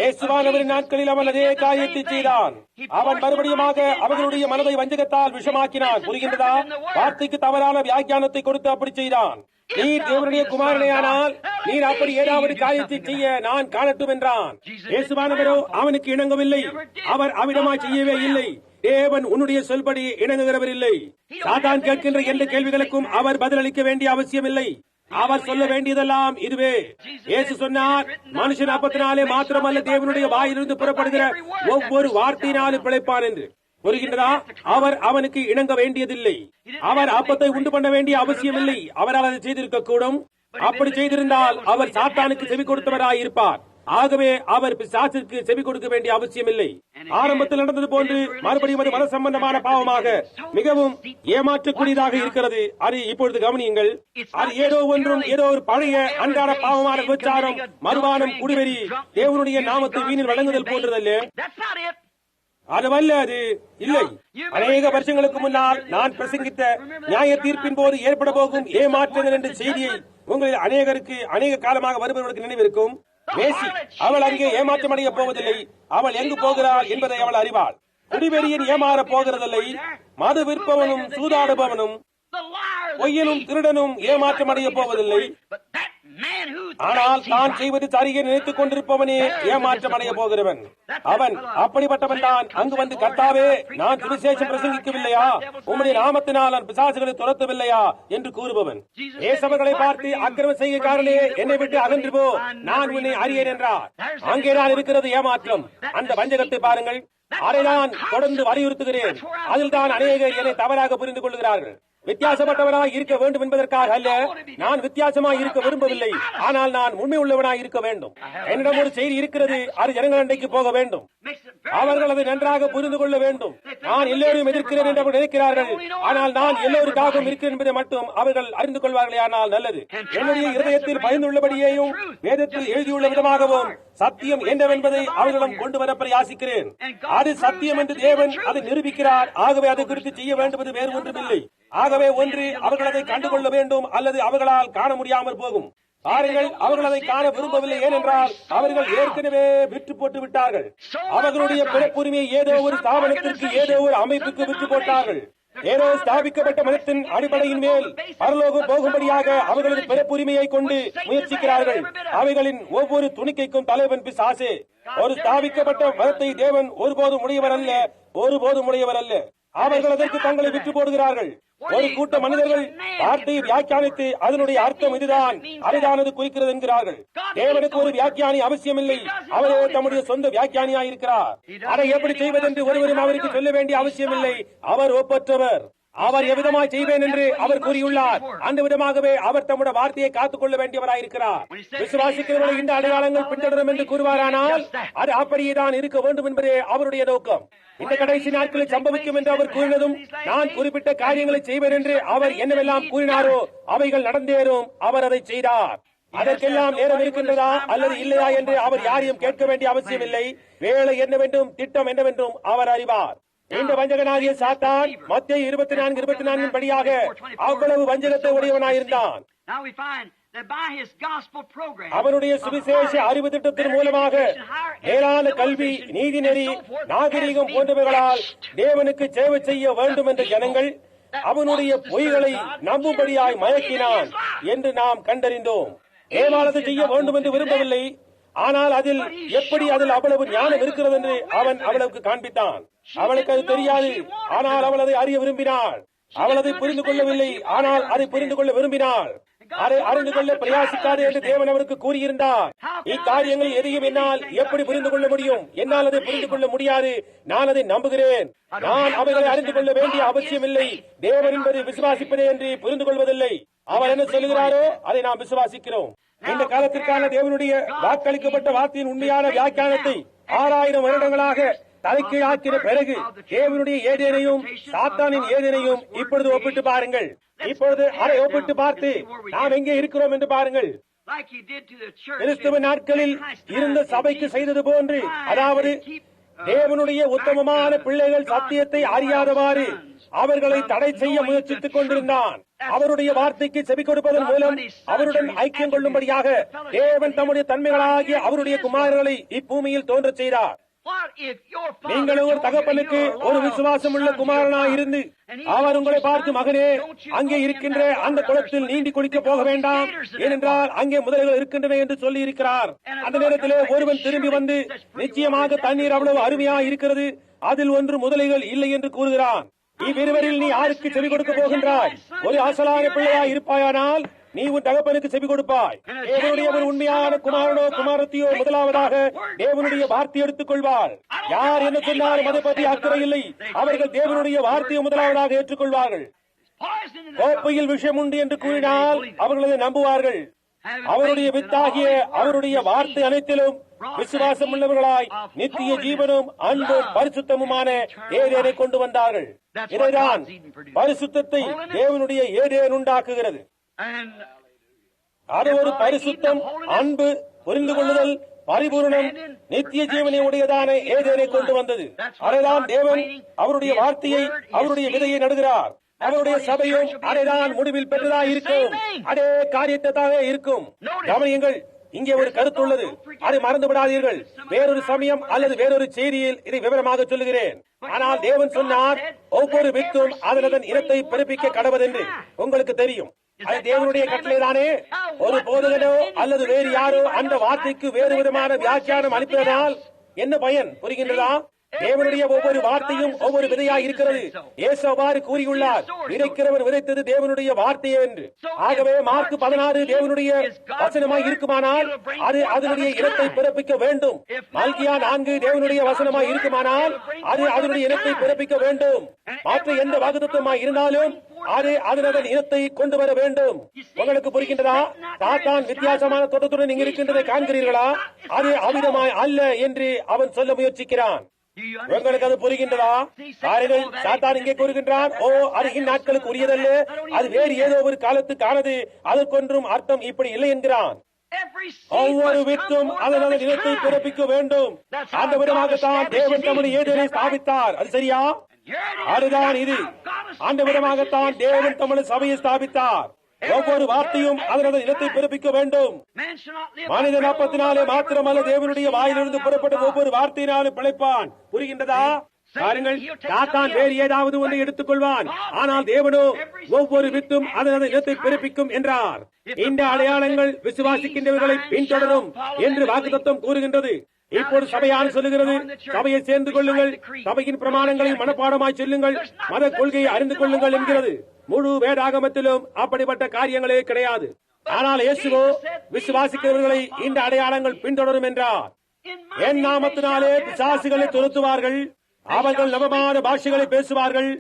இயேசுவானவரின் நாட்களில் அவன் அதே காரியத்தை செய்தான். அவன் மறுபடியுமாக அவர்களுடைய மனதை வஞ்சகத்தால் விஷமாக்கினான். புரிகின்றதா? வார்த்தைக்கு தவறான வியாக்கியானத்தை கொடுத்து அப்படி செய்தான். நீர் தேவனுடைய குமாரனையானால் நீர் அப்படி ஏதாவது காரியத்தை செய்ய நான் காணட்டும் என்றான். இயேசுவானவரோ அவனுக்கு இணங்கவில்லை. அவர் அவிதமாய் செய்யவே இல்லை. தேவன் உன்னுடைய சொல்படி இணங்குகிறவர் இல்லை. சாத்தான் கேட்கின்ற எந்த கேள்விகளுக்கும் அவர் பதிலளிக்க வேண்டிய அவசியம் இல்லை. அவர் சொல்ல வேண்டியதெல்லாம் இதுவே. இயேசு சொன்னார், மனுஷன் அப்பத்தினாலே மாத்திரமல்ல தேவனுடைய வாயிலிருந்து புறப்படுகிற ஒவ்வொரு வார்த்தையினாலும் பிழைப்பான் என்று. புரிகின்றதா? அவர் அவனுக்கு இணங்க வேண்டியதில்லை. அவர் அப்பத்தை உண்டு பண்ண வேண்டிய அவசியம் இல்லை. அவரால் அதை செய்திருக்க கூடும். அப்படி செய்திருந்தால் அவர் சாத்தானுக்கு செவி கொடுத்தவராய் இருப்பார். ஆகவே அவர் பிசாசுக்கு செவி கொடுக்க வேண்டிய அவசியம் இல்லை. ஆரம்பத்தில் நடந்தது போன்று மறுபடியும் அது மத சம்பந்தமான பாவமாக மிகவும் ஏமாற்றக்கூடியதாக இருக்கிறது. அது இப்பொழுது கவனியுங்கள். அது ஏதோ ஒரு பழைய அன்றாட பாவமான விபச்சாரம், மறுவானம், குடிவெறி, தேவனுடைய நாமத்தை வீணில் வழங்குதல் போன்றதல்ல. அதுவல்ல, அது இல்லை. அநேக வருஷங்களுக்கு முன்னால் நான் பிரசங்கித்த நியாய தீர்ப்பின் போது ஏற்பட போகும் ஏமாற்றுதல் என்ற செய்தியை உங்களில் அநேகருக்கு அநேக காலமாக வருபவர்களுக்கு நினைவிருக்கும். மேசி, அவள் அங்கே ஏமாற்றமடைய போவதில்லை. அவள் எங்கு போகிறாள் என்பதை அவள் அறிவாள். குடிவெறியின் ஏமாற போகிறதில்லை. மது விற்பவனும் சூதாடுபவனும் பொய்யனும் திருடனும் ஏமாற்றமடைய போவதில்லை. ஆனால் தான் செய்வது சரியை நினைத்துக் கொண்டிருப்பவனே ஏமாற்றமடைய போகிறவன். அவன் அப்படிப்பட்டவன் தான் அங்கு வந்து, கர்த்தாவே, நான் சுவிசேஷம் பிரசங்கிக்கவில்லையா, உம்முடைய நாமத்தினால் நான் பிசாசுகளை துரத்தவில்லையா என்று கூறுபவன். ஏசவர்களை பார்த்து, அக்கிரம செய்கைக்காரனே, என்னை விட்டு அகன்று போ, நான் உன்னை அறியேன் என்றார். அங்கேதான் இருக்கிறது ஏமாற்றம். அந்த வஞ்சகத்தை பாருங்கள். அதை நான் தொடர்ந்து வலியுறுத்துகிறேன். அதில் தான் அநேகர் என்னை தவறாக புரிந்து கொள்கிறார்கள். வித்தியாசப்பட்டவனாய் இருக்க வேண்டும் என்பதற்காக அல்ல. நான் வித்தியாசமாய் இருக்க விரும்பவில்லை. ஆனால் நான் உண்மை உள்ளவனாய் இருக்க வேண்டும். என்னிடம் ஒரு செய்தி இருக்கிறது. அது ஜனங்கள் அண்டைக்கு போக வேண்டும். அவர்கள் அதை நன்றாக புரிந்து கொள்ள வேண்டும். நான் எல்லோரையும் எதிர்க்கிறேன் என்று அவர்கள் நினைக்கிறார்கள். ஆனால் நான் எல்லோருக்காகவும் இருக்கிறேன் என்பதை மட்டும் அவர்கள் அறிந்து கொள்வார்களே, ஆனால் நல்லது. என்னுடைய இருதயத்தில் பயந்துள்ளபடியேயும் வேதத்தில் எழுதியுள்ள விதமாகவும் சத்தியம் என்னவென்பதை அவர்களிடம் கொண்டு வர பிரயாசிக்கிறேன். அது சத்தியம் என்று தேவன் அதை நிரூபிக்கிறார். ஆகவே அதை குறித்து செய்ய வேண்டுவது வேறு ஒன்றுமில்லை. ஆகவே ஒன்று, அவர்கள் அதை கண்டுகொள்ள வேண்டும், அல்லது அவர்களால் காண முடியாமல் போகும். பாருங்கள், அவர்கள் அதை காண விரும்பவில்லை. ஏனென்றால் அவர்கள் ஏற்கனவே விற்று போட்டு விட்டார்கள். அவர்களுடைய பிறப்புரிமையை ஏதோ ஒரு ஸ்தாபனத்திற்கு, ஏதோ ஒரு அமைப்புக்கு விற்று போட்டார்கள். ஏதோ ஸ்தாபிக்கப்பட்ட மதத்தின் அடிப்படையின் மேல் பரலோகம் போகும்படியாக அவர்களது பிறப்புரிமையை கொண்டு முயற்சிக்கிறார்கள். அவைகளின் ஒவ்வொரு துணிக்கைக்கும் தலைவன் பிசாசே. ஒரு ஸ்தாபிக்கப்பட்ட மதத்தை தேவன் ஒருபோதும் உடையவர் அல்ல, ஒருபோதும் உடையவர் அல்ல. அவர்கள் அதற்கு தங்களை விற்று போடுகிறார்கள். ஒரு கூட்ட மனிதர்கள் வார்த்தையை வியாக்கியானித்து அதனுடைய அர்த்தம் இதுதான், அதுதானது குறிக்கிறது என்கிறார்கள். தேவனுக்கு ஒரு வியாக்கியானி அவசியம் இல்லை. அவரே தம்முடைய சொந்த வியாக்கியானியாய் இருக்கிறார். அதை எப்படி செய்வதென்று ஒருவரும் அவருக்கு சொல்ல வேண்டிய அவசியம் இல்லை. அவர் ஒப்பற்றவர். அவர் எவ்விதமாய் செய்வேன் என்று அவர் கூறியுள்ளார். அந்த விதமாகவே அவர் தம்முடைய வார்த்தையை காத்துக் கொள்ள வேண்டியவராயிருக்கிறார். விசுவாசிக்கிறவர்களை இந்த அடையாளங்கள் பின்தொடரும் என்று கூறுவாரானால் அது அப்படியேதான் இருக்க வேண்டும் என்பதே அவருடைய நோக்கம். இந்த கடைசி நாட்களில் சம்பவிக்கும் என்று அவர் கூறினதும், நான் குறிப்பிட்ட காரியங்களை செய்வேன் என்று அவர் என்னவெல்லாம் கூறினாரோ அவைகள் நடந்தேறும். அவர் அதை செய்தார். அதற்கெல்லாம் நேரம் இருக்கின்றதா அல்லது இல்லையா என்று அவர் யாரையும் கேட்க வேண்டிய அவசியம் இல்லை. வேலை என்னவென்றும் திட்டம் என்னவென்றும் அவர் அறிவார். இந்த வஞ்சகனாகிய சாத்தான் மத்தேயு 24:24 படியாக அவ்வளவு வஞ்சகத்தை உடையவனாயிருந்தான். அவனுடைய சுவிசேஷ அறிவு திட்டத்தின் மூலமாக மேலான கல்வி, நீதிநெறி, நாகரிகம் போன்றவைகளால் தேவனுக்கு சேவை செய்ய வேண்டும் என்ற ஜனங்கள் அவனுடைய பொய்களை நம்பும்படியாய் மயக்கினான் என்று நாம் கண்டறிந்தோம். ஏமாளத்தை செய்ய வேண்டும் என்று விரும்பவில்லை. ஆனால் அதில் எப்படி அதில் அவ்வளவு ஞானம் இருக்கிறது என்று அவன் அவளுக்கு காண்பித்தான். அவளுக்கு அது தெரியாது, ஆனால் அவள் அதை அறிய விரும்பினாள். அவள் அதை புரிந்து கொள்ளவில்லை, ஆனால் அதை புரிந்து கொள்ள விரும்பினாள். அதை அறிந்து கொள்ள பிரயாசிக்காது என்று தேவன் அவருக்கு கூறியிருந்தார். இக்காரியங்கள் எதையும் என்னால் எப்படி புரிந்து கொள்ள முடியும்? என்னால் அதை புரிந்து கொள்ள முடியாது. நான் அதை நம்புகிறேன். நான் அவைகளை அறிந்து கொள்ள வேண்டிய அவசியம் இல்லை. தேவன் என்பதை விசுவாசிப்பதே என்று புரிந்து கொள்வதில்லை. அவர் என்ன சொல்லுகிறாரோ அதை நாம் விசுவாசிக்கிறோம். இந்த காலத்திற்கான தேவனுடைய வாக்களிக்கப்பட்ட வார்த்தையின் உண்மையான வியாக்கியானத்தை 6000 வருடங்களாக தலைக்கீழாக்கின பிறகு தேவனுடைய ஏதேனையும் சாத்தானின் ஏதேனையும் இப்பொழுது ஒப்பிட்டு பாருங்கள். இப்பொழுது அதை ஒப்பிட்டு பார்த்து நாம் எங்கே இருக்கிறோம் என்று பாருங்கள். கிறிஸ்துவ நாட்களில் இருந்த சபைக்கு செய்தது போன்று, அதாவது தேவனுடைய உத்தமமான பிள்ளைகள் சத்தியத்தை அறியாதவாறு அவர்களை தடை செய்ய முயற்சித்துக் கொண்டிருந்தான். அவருடைய வார்த்தைக்கு செவி கொடுப்பதன் மூலம் அவருடன் ஐக்கியம் கொள்ளும்படியாக தேவன் தம்முடைய தன்மைகளாகிய அவருடைய குமாரர்களை இப்பூமியில் தோன்றச் செய்தார். நீங்கள் ஒரு தகப்பனுக்கு ஒரு விசுவாசம் உள்ள குமாரனாய் இருந்து அவர் உங்களை பார்த்து, மகனே, அங்கே இருக்கின்ற அந்த குளத்தில் நீந்தி குளிக்க போக வேண்டாம், ஏனென்றால் அங்கே முதலைகள் இருக்கின்றன என்று சொல்லி இருக்கிறார். அந்த நேரத்திலே ஒருவன் திரும்பி வந்து, நிச்சயமாக தண்ணீர் அவ்வளவு அருமையா இருக்கிறது, அதில் ஒன்று முதலைகள் இல்லை என்று கூறுகிறான். இவ்விருவரில் நீ யாருக்கு செவி கொடுக்க போகின்றாய்? ஒரு அசலான பிள்ளையாய் இருப்பாயானால் நீ உன் தகப்பனுக்கு செவி கொடுப்பாய். தேவனுடைய ஒரு உண்மையான குமாரனோ குமாரத்தியோ முதலாவதாக தேவனுடைய வார்த்தை எடுத்துக் கொள்வார். யார் என்ன சொன்னாலும் அதை பற்றி அக்கறை இல்லை. அவர்கள் தேவனுடைய வார்த்தையை முதலாவதாக ஏற்றுக்கொள்வார்கள். கோப்பையில் விஷயம் உண்டு என்று கூறினால் அவர்கள் நம்புவார்கள். அவருடைய வித்தாகிய அவருடைய வார்த்தை அனைத்திலும் விசுவாசம் உள்ளவர்களாய் நித்திய ஜீவனும் அன்பும் பரிசுத்தமுமான ஏதேனை கொண்டு வந்தார்கள். இதைதான் பரிசுத்தத்தை தேவனுடைய ஏதேன் உண்டாக்குகிறது. அது ஒரு பரிசுத்தம், அன்பு, புரிந்து கொள்ளுதல், பரிபூர்ணம், நித்திய ஜீவனை உடையதான ஏதேனை கொண்டு வந்தது. அதைதான் தேவன் அவருடைய வார்த்தையை அவருடைய விதையை நடுகிறார். அவருடைய சபையும் அதைதான் முடிவில் பெற்றதாக இருக்கும். அதே காரியத்தாக இருக்கும். கவனியுங்கள், இங்கே ஒரு கருத்து உள்ளது, அதை மறந்து விடாதீர்கள். வேறொரு சமயம் அல்லது வேறொரு செய்தியில் இதை விவரமாக சொல்லுகிறேன். ஆனால் தேவன் சொன்னார், ஒவ்வொரு வித்தும் அதன் இனத்தை பிறப்பிக்க கடவுள் என்று. உங்களுக்கு தெரியும், அது தேவனுடைய கட்டளைதானே. ஒரு போதகனோ அல்லது வேறு யாரோ அந்த வார்த்தைக்கு வேறு விதமான வியாக்கியானம் அளிப்பதனால் என்ன பயன்? புரிகின்றதா? தேவனுடைய ஒவ்வொரு வார்த்தையும் ஒவ்வொரு விதையாய் இருக்கிறது. இயேசு அவ்வாறு கூறியுள்ளார், விதைக்கிறவர் விதைத்தது தேவனுடைய வார்த்தையே என்று. ஆகவே மார்க் 16 தேவனுடைய வசனமாய் இருக்குமானால் அது அதனுடைய இனத்தை பிறப்பிக்க வேண்டும். மல்கியா 4 தேவனுடைய வசனமாய் இருக்குமானால் அது அதனுடைய இனத்தை பிறப்பிக்க வேண்டும். மற்ற எந்த வாக்குத்தத்தமாய் இருந்தாலும் அது அதன் இனத்தை கொண்டு வர வேண்டும். உங்களுக்கு புரிகின்றதா? சாத்தான் வித்தியாசமான தோட்டத்துடன் இங்கு இருக்கின்றதை காண்கிறீர்களா? அது அவிதமாய் அல்ல என்று அவன் சொல்ல முயற்சிக்கிறான். உங்களுக்கு அது புரிகின்றதா? பாருங்கள், சாத்தான் இங்கே கூறுகின்றான், ஓ அது இந்நாட்களுக்கு உரியதல்ல, அது வேறு ஏதோ ஒரு காலத்துக்கானது, அதற்கொன்றும் அர்த்தம் இப்படி இல்லை என்கிறான். ஒவ்வொரு வித்தும் அதனது நிலத்தை பிறப்பிக்க வேண்டும். அந்த விதமாகத்தான் தேவன் தம்முடைய ஏதேனை ஸ்தாபித்தார். அது சரியா? அதுதான் இது. அந்த விதமாகத்தான் தேவன் தம்முடைய சபையை ஸ்தாபித்தார். ஒவ்வொரு வார்த்தையும் அதனது இனத்தை பிறப்பிக்க வேண்டும். மனிதன் அப்பத்தினாலே மாத்திரமல்ல, தேவனுடைய வாயிலிருந்து புறப்பட்ட ஒவ்வொரு வார்த்தையினாலும் பிழைப்பான். புரிகின்றதா? பாருங்கள், சாத்தான் வேறு ஏதாவது ஒன்றை எடுத்துக் கொள்வான். ஆனால் தேவனோ ஒவ்வொரு வித்தும் அதனது இனத்தை பிறப்பிக்கும் என்றார். இந்த அடையாளங்கள் விசுவாசிக்கின்றவர்களை பின்தொடரும் என்று வாக்குத்தத்தம் கூறுகின்றது. இப்போது சபையான் சொல்லுகிறது, சபையை சேர்ந்து கொள்ளுங்கள், சபையின் பிரமாணங்களை மனப்பாடமாய் சொல்லுங்கள், மத கொள்கையை அறிந்து கொள்ளுங்கள் என்கிறது. முழு வேதாகமத்திலும் அப்படிப்பட்ட காரியங்களே கிடையாது. ஆனால் இயேசுவோ விசுவாசிக்கிறவர்களை இந்த அடையாளங்கள் பின்தொடரும் என்றார். என் நாமத்தினாலே பிசாசுகளை துரத்துவார்கள், அவர்கள் நவமான பாஷைகளை பேசுவார்கள்,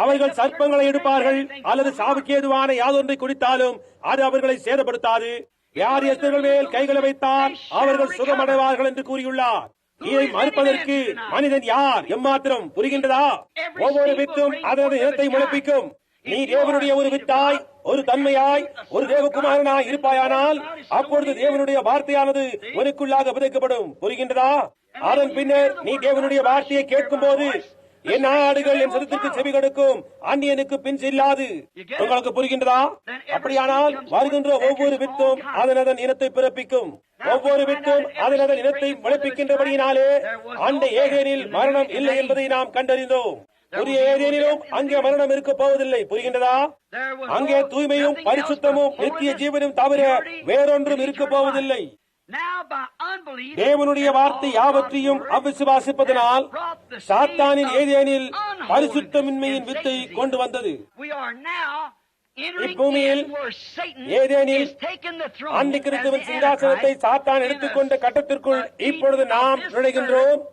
அவர்கள் சர்ப்பங்களை எடுப்பார்கள், அல்லது சாவுக்கு ஏதுவான யாதொன்றை குடித்தாலும் அது அவர்களை சேதப்படுத்தாது. வியாதியஸ்தர்கள் மேல் கைகளை வைத்தால் அவர்கள் சுகமடைவார்கள் என்று கூறியுள்ளார். இதை மறுப்பதற்கு மனிதன் யார்? எம்மாத்திரம்? புரிகின்றதா? ஒவ்வொரு வித்தும் அதனது இனத்தை முளைப்பிக்கும். நீ தேவனுடைய ஒரு வித்தாய், ஒரு தன்மையாய், ஒரு தேவகுமாரனாய் இருப்பாயானால் அப்பொழுது தேவனுடைய வார்த்தையானது உனக்குள்ளாக விதைக்கப்படும். புரிகின்றதா? அதன் பின்னர் நீ தேவனுடைய வார்த்தையை கேட்கும் போது என் ஆடுகள் என் சத்தத்திற்கு செவி கொடுக்கும், அந்நியனுக்கு பின் செல்லாது. உங்களுக்கு புரிகின்றதா? அப்படியானால் வருகின்ற ஒவ்வொரு வித்தும் அதனதன் இனத்தை பிறப்பிக்கும். ஒவ்வொரு வித்தும் அதனதன் இனத்தை முளைப்பிக்கின்றபடியினாலே அந்த ஏதேனில் மரணம் இல்லை என்பதை நாம் கண்டறிந்தோம். ஒரு ஏதேனிலும் அங்கே மரணம் இருக்க போவதில்லை. புரிகின்றதா? அங்கே தூய்மையும் பரிசுத்தமும் நித்திய ஜீவனும் தவிர வேறொன்றும் இருக்க போவதில்லை. தேவனுடைய வார்த்தை யாவற்றையும் அவிசுவாசிப்பதனால் சாத்தானின் ஏதேனில் பரிசுத்தமின்மையின் வித்தை கொண்டு வந்தது. இப்பூமியில் ஏதேனில் அந்திகிறிஸ்துவின் சிங்காசனத்தை சாத்தான் எடுத்துக்கொண்ட கட்டத்திற்குள் இப்பொழுது நாம் நுழைகின்றோம்.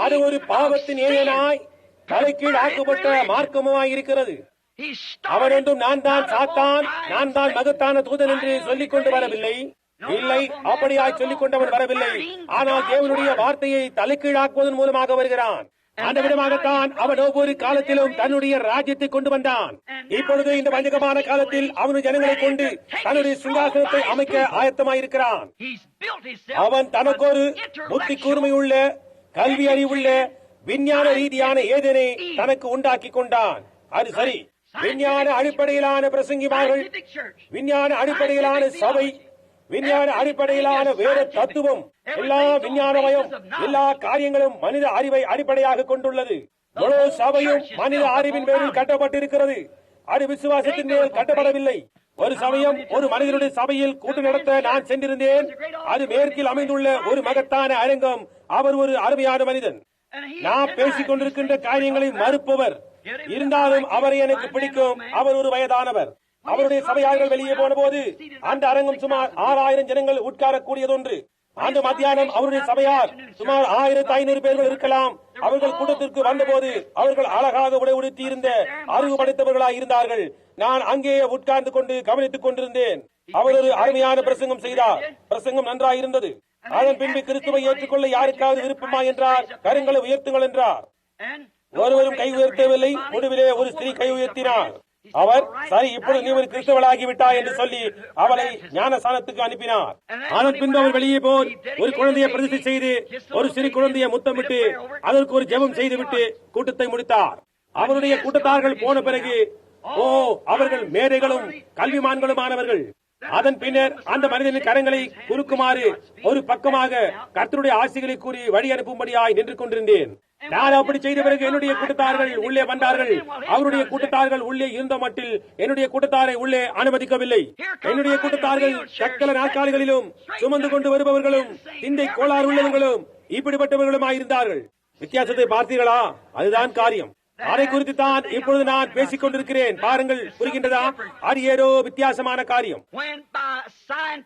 அது ஒரு பாவத்தின் ஏதேனாய் தலைக்கீழ் ஆக்கப்பட்ட மார்க்கமாய் இருக்கிறது. அவன் என்றும் நான் தான் சாத்தான், நான் தான் மகத்தான தூதன் என்று சொல்லிக் கொண்டு வரவில்லை. இல்லை, அப்படியாய் சொல்லிக் கொண்டவன் வரவில்லை. ஆனால் தேவனுடைய வார்த்தையை தலைக்கீழாக்குவதன் மூலமாக வருகிறான். அந்த விதமாகத்தான் அவன் ஒவ்வொரு காலத்திலும் தன்னுடைய ராஜ்யத்தை கொண்டு வந்தான். இப்பொழுது இந்த வஞ்சகமான காலத்தில் அவன் ஜனங்களை கொண்டு தன்னுடைய சிங்காசனத்தை அமைக்க ஆயத்தமாயிருக்கிறான். அவன் தனக்கொரு புத்தி கூர்மை உள்ள, கல்வி அறிவுள்ள, விஞ்ஞான ரீதியான ஏதேனை தனக்கு உண்டாக்கி கொண்டான். அது சரி. விஞ்ஞான அடிப்படையிலான பிரசங்கிமார்கள், விஞ்ஞான அடிப்படையிலான சபை, விஞ்ஞான அடிப்படையிலான வேத தத்துவம், எல்லா விஞ்ஞானமயம், எல்லா காரியங்களும் மனித அறிவை அடிப்படையாக கொண்டுள்ளது. முழு சபையும் மனித அறிவின் பேரில் கட்டப்பட்டிருக்கிறது. அது விசுவாசத்தின் மேல் கட்டப்படவில்லை. ஒரு சமயம் ஒரு மனிதனுடைய சபையில் கூட்டு நடத்த நான் சென்றிருந்தேன். அது மேற்கில் அமைந்துள்ள ஒரு மகத்தான அரங்கம். அவர் ஒரு அருமையான மனிதன். நான் பேசிக் கொண்டிருக்கின்ற காரியங்களை மறுப்பவர் இருந்தாலும் அவரை எனக்கு பிடிக்கும். அவர் ஒரு வயதானவர். அவருடைய சபையார்கள் வெளியே போன போது அந்த அரங்கம் சுமார் 6000 ஜனங்கள் உட்காரக்கூடியதொன்று. அந்த மத்தியானம் அவருடைய சபையார் சுமார் 1500 பேர்கள் இருக்கலாம். அவர்கள் கூட்டத்திற்கு வந்தபோது அவர்கள் அழகாக உடை உடுத்தி இருந்த அறிவு படைத்தவர்களாய் இருந்தார்கள். நான் அங்கேயே உட்கார்ந்து கொண்டு கவனித்துக் கொண்டிருந்தேன். அவர் ஒரு அருமையான பிரசங்கம் செய்தார். பிரசங்கம் நன்றாயிருந்தது. அதன் பின்பு கிறிஸ்துவை ஏற்றுக்கொள்ள யாருக்காவது விருப்பமா என்றார், கரங்களை உயர்த்துங்கள் என்றார். ஒருவரும் கை உயர்த்தவில்லை. முடிவிலே ஒரு ஸ்திரீ கை உயர்த்தினார். அவர் சரி, இப்பொழுது நீ ஒரு கிறிஸ்தவளாகிவிட்டாய் என்று சொல்லி அவளை ஞானஸ்தானத்துக்கு அனுப்பினார். அதன் பின்பு அவர் வெளியே போய் ஒரு குழந்தையை பிரதிஷ்டை செய்து ஒரு சிறு குழந்தையை முத்தமிட்டு அதற்கு ஒரு ஜெபம் செய்துவிட்டு கூட்டத்தை முடித்தார். அவருடைய கூட்டத்தார்கள் போன பிறகு அவர்கள் மேதைகளும் கல்விமான்களுமானவர்கள். அதன் பின்னர் அந்த மனிதனின் கரங்களை குறுக்குமாறு ஒரு பக்கமாக கர்த்தருடைய ஆசிகளை கூறி வழி அனுப்பும்படியாய் நின்று கொண்டிருந்தேன். நான் அப்படி செய்த பிறகு என்னுடைய கூட்டத்தார்கள் உள்ளே வந்தார்கள். அவருடைய கூட்டத்தார்கள் உள்ளே இருந்த மட்டில் என்னுடைய கூட்டத்தாரை உள்ளே அனுமதிக்கவில்லை. என்னுடைய கூட்டத்தார்கள் சக்கல நாற்காலிகளிலும் சுமந்து கொண்டு வருபவர்களும் சிந்தை கோளாறு உள்ளவர்களும் இப்படிப்பட்டவர்களுமாயிருந்தார்கள். வித்தியாசத்தை பார்த்தீர்களா? அதுதான் காரியம். அதை குறித்து தான் இப்பொழுது நான் பேசிக் கொண்டிருக்கிறேன். பாருங்கள், புரிகின்றதா? அது ஏதோ வித்தியாசமான காரியம்.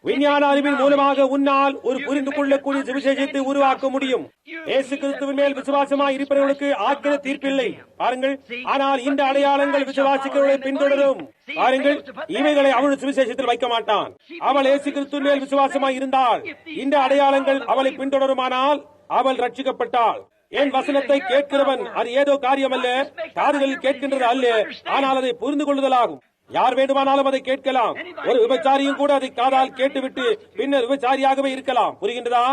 விஞ்ஞான அறிவின் மூலமாக உன்னால் ஒரு புரிந்து கொள்ளக்கூடிய சுவிசேஷத்தை உருவாக்க முடியும். இயேசு கிறிஸ்துவின் மேல் விசுவாசமாய் இருப்பவர்களுக்கு ஆக்கிர தீர்ப்பில்லை. பாருங்கள், ஆனால் இந்த அடையாளங்கள் விசுவாசிக்கிறவர்களை பின்தொடரும். பாருங்கள், இவைகளை அவள் சுவிசேஷத்தில் வைக்க மாட்டான். அவள் இயேசு கிறிஸ்துவின் மேல் விசுவாசமாய் இருந்தால் இந்த அடையாளங்கள் அவளை பின்தொடருமானால் அவள் ரட்சிக்கப்பட்டாள். என் வசனத்தை கேட்கிறவன் அது ஏதோ காரியம் அல்ல, காதுகளில் கேட்கின்றது அல்ல, ஆனால் அதை புரிந்து கொள்ளுதலாகும். யார் வேண்டுமானாலும் அதை கேட்கலாம். ஒரு விபச்சாரியும் கூட அதை காதால் கேட்டுவிட்டு பின்னர் விபச்சாரியாகவே இருக்கலாம். புரிகின்றதா?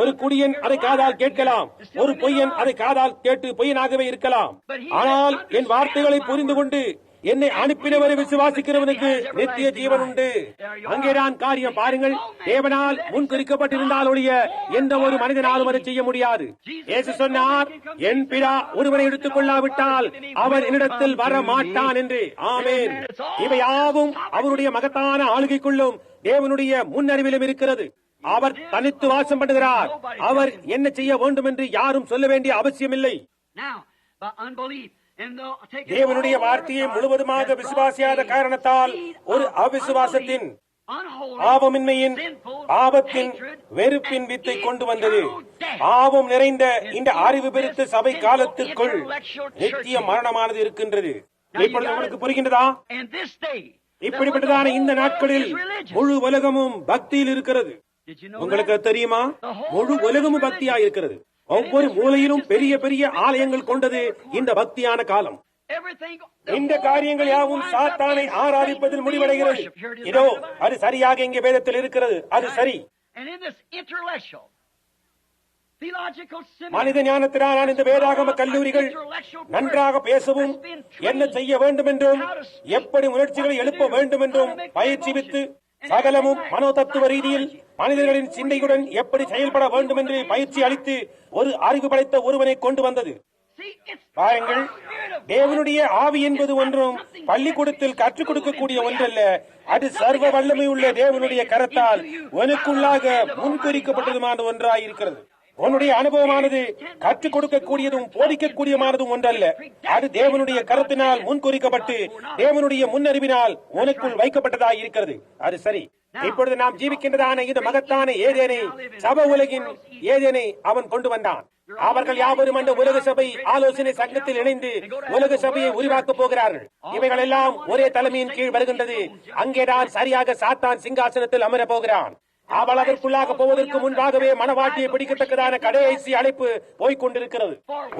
ஒரு குடியன் அதை காதால் கேட்கலாம். ஒரு பொய்யன் அதை காதால் கேட்டு பொய்யனாகவே இருக்கலாம். ஆனால் என் வார்த்தைகளை புரிந்து கொண்டு என்னை அனுப்பினவரை விசுவாசிக்கிறவனுக்கு நித்திய ஜீவன் உண்டு. அங்கேதான் காரியம். பாருங்கள், தேவனால் முன்குறிக்கப்பட்டிருந்தால் ஒழிய எந்த ஒரு மனிதனாலும் அதை செய்ய முடியாது. இயேசு சொன்னார், என் பிதா ஒருவனை எடுத்துக் கொள்ளாவிட்டால் அவன் என்னிடத்தில் வர மாட்டான் என்று. ஆமென். இவையாவும் அவருடைய மகத்தான ஆளுகைக்குள்ளும் தேவனுடைய முன்னறிவிலும் இருக்கிறது. அவர் தனித்து வாசம் பண்ணுகிறார். அவர் என்ன செய்ய வேண்டும் என்று யாரும் சொல்ல வேண்டிய அவசியமில்லை. தேவனுடைய வார்த்தையை முழுவதுமாக விசுவாசியாத காரணத்தால் ஒரு அவிசுவாசத்தின் பாவமின்மையின் பாவத்தின் வெறுப்பின் வித்தை கொண்டு வந்தது. பாவம் நிறைந்த இந்த அறிவு பெருத்த சபை காலத்திற்குள் நித்திய மரணமானது இருக்கின்றது. இப்பொழுது உங்களுக்கு புரிகின்றதா? இப்படிப்பட்டதான இந்த நாட்களில் முழு உலகமும் பக்தியில் இருக்கிறது. உங்களுக்கு தெரியுமா? முழு உலகமும் பக்தியா இருக்கிறது. ஒவ்வொரு மூலையிலும் பெரிய பெரிய ஆலயங்கள் கொண்டது இந்த பக்தியான காலம். இந்த காரியங்கள் யாவும் சாத்தானை ஆராதிப்பதில் முடிவடைகிறது. இதோ அது சரியாக இங்கே வேதத்தில் இருக்கிறது. அது சரி. மனித ஞானத்தினான இந்த வேதாகம கல்லூரிகள் நன்றாக பேசவும் என்ன செய்ய வேண்டும் என்றும் எப்படி உணர்ச்சிகளை எழுப்ப வேண்டும் என்றும் பயிற்சிவித்து சகலமும் மனோதத்துவ ரீதியில் மனிதர்களின் சிந்தையுடன் எப்படி செயல்பட வேண்டும் என்று பயிற்சி அளித்து ஒரு அறிவு படைத்த ஒருவனை கொண்டு வந்தது. பாருங்கள், தேவனுடைய ஆவி என்பது ஒன்றும் பள்ளிக்கூடத்தில் கற்றுக் கொடுக்கக்கூடிய ஒன்றல்ல. அது சர்வ வல்லமை உள்ள தேவனுடைய கரத்தால் உனக்குள்ளாக முன்குறிக்கப்பட்டதுமான ஒன்றாயிருக்கிறது. உன்னுடைய அனுபவமானது கற்றுக் கொடுக்கக்கூடியதும் போதிக்கக்கூடியமானதும் ஒன்றல்ல. அது தேவனுடைய கரத்தினால் முன்குறிக்கப்பட்டு தேவனுடைய முன்னறிவினால் உனக்குள் வைக்கப்பட்டதாக இருக்கிறது. அது சரி. இப்பொழுது நாம் ஜீவிக்கின்றதான இந்த மகத்தான ஏதேனை, சபை உலகின் ஏதேனை அவன் கொண்டு வந்தான். அவர்கள் யாவரும் அந்த உலக சபை ஆலோசனை சங்கத்தில் இணைந்து உலக சபையை உருவாக்கப் போகிறார்கள். இவைகள் எல்லாம் ஒரே தலைமையின் கீழ் வருகின்றது. அங்கேதான் சரியாக சாத்தான் சிங்காசனத்தில் அமரப் போகிறான். அவள் அதற்குள்ளாக போவதற்கு முன்பாகவே மனவாட்டியை பிடிக்கத்தக்கதான கடைசி அழைப்பு போய்கொண்டிருக்கிறது.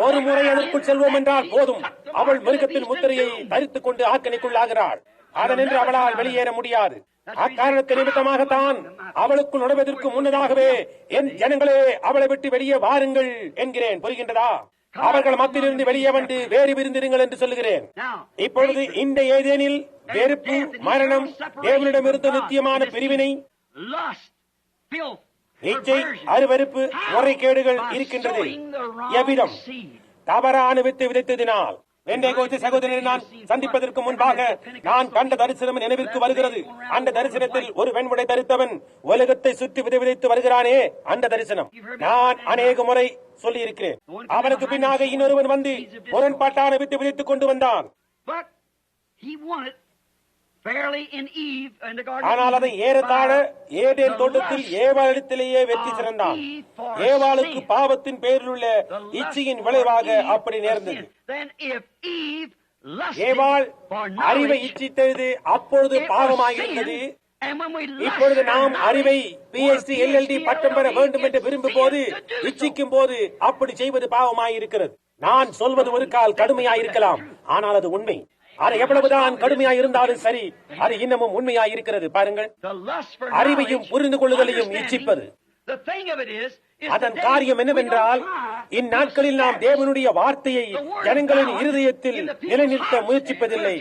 ஒரு முறை அதற்குள் செல்வோம் என்றால் போதும், அவள் மிருகத்தின் முத்திரையை தரித்துக் கொண்டு ஆக்கணிக்குள்ளாகிறாள். அதனின்று அவளால் வெளியேற முடியாது. அக்காரணத்தை நிமித்தமாகத்தான் அவளுக்குள் நுழைவதற்கு முன்னதாகவே என் ஜனங்களே அவளை விட்டு வெளியே வாருங்கள் என்கிறேன். புரிகின்றதா? அவர்கள் மத்தியிலிருந்து வெளியே வந்து வேறு விருந்திருங்கள் என்று சொல்லுகிறேன். இப்பொழுது இந்த ஏதேனில் வெறுப்பு, மரணம், தேவனிடமிருந்து நித்தியமான பிரிவினை, இச்சை, அருவருப்பு, முறைகேடுகள் இருக்கின்றது. எவ்விதம்? தவறான வித்து விதைத்ததினால். பெந்தேகோஸ்தே சகோதரரை நான் சந்திப்பதற்கு முன்பாக நான் கண்ட தரிசனம் நினைவிற்கு வருகிறது. அந்த தரிசனத்தில் ஒரு வெண்முடை தரித்தவன் உலகத்தை சுற்றி விதைத்து வருகிறானே, அந்த தரிசனம் நான் அநேக முறை சொல்லி இருக்கிறேன். அவனுக்கு பின்னாக இன்னொருவன் வந்து முரண்பாட்டான விட்டு விதைத்துக் கொண்டு வந்தான். ஆனால் அதை ஏறத்தாழ ஏதேன் தோட்டத்தில் ஏவாளிடத்திலேயே வெற்றி சிறந்தான். ஏவாளுக்கு பாவத்தின் பேரில் உள்ள இச்சையின் விளைவாக அப்படி நேர்ந்தது. ஏவாள் அறிவை இச்சித்தது அப்பொழுது பாவமாயிருந்தது. இப்பொழுது நாம் அறிவை PhD LLD பட்டம் பெற வேண்டும் என்று விரும்பும் போது, இச்சிக்கும் போது அப்படி செய்வது பாவமாயிருக்கிறது. நான் சொல்வது ஒரு கால் கடுமையாயிருக்கலாம், ஆனால் அது உண்மை. அது எவ்வளவுதான் கடுமையாய் இருந்தாலும் சரி, அது இன்னமும் உண்மையாய் இருக்கிறது. பாருங்கள், அறிவையும் புரிந்து கொள்ளுதலையும் இச்சிப்பது. அதன் காரியம் என்னவென்றால், இந்நாட்களில் நாம் தேவனுடைய வார்த்தையை ஜனங்களின் இருதயத்தில் நிலைநிறுத்த முயற்சிப்பதில்லை,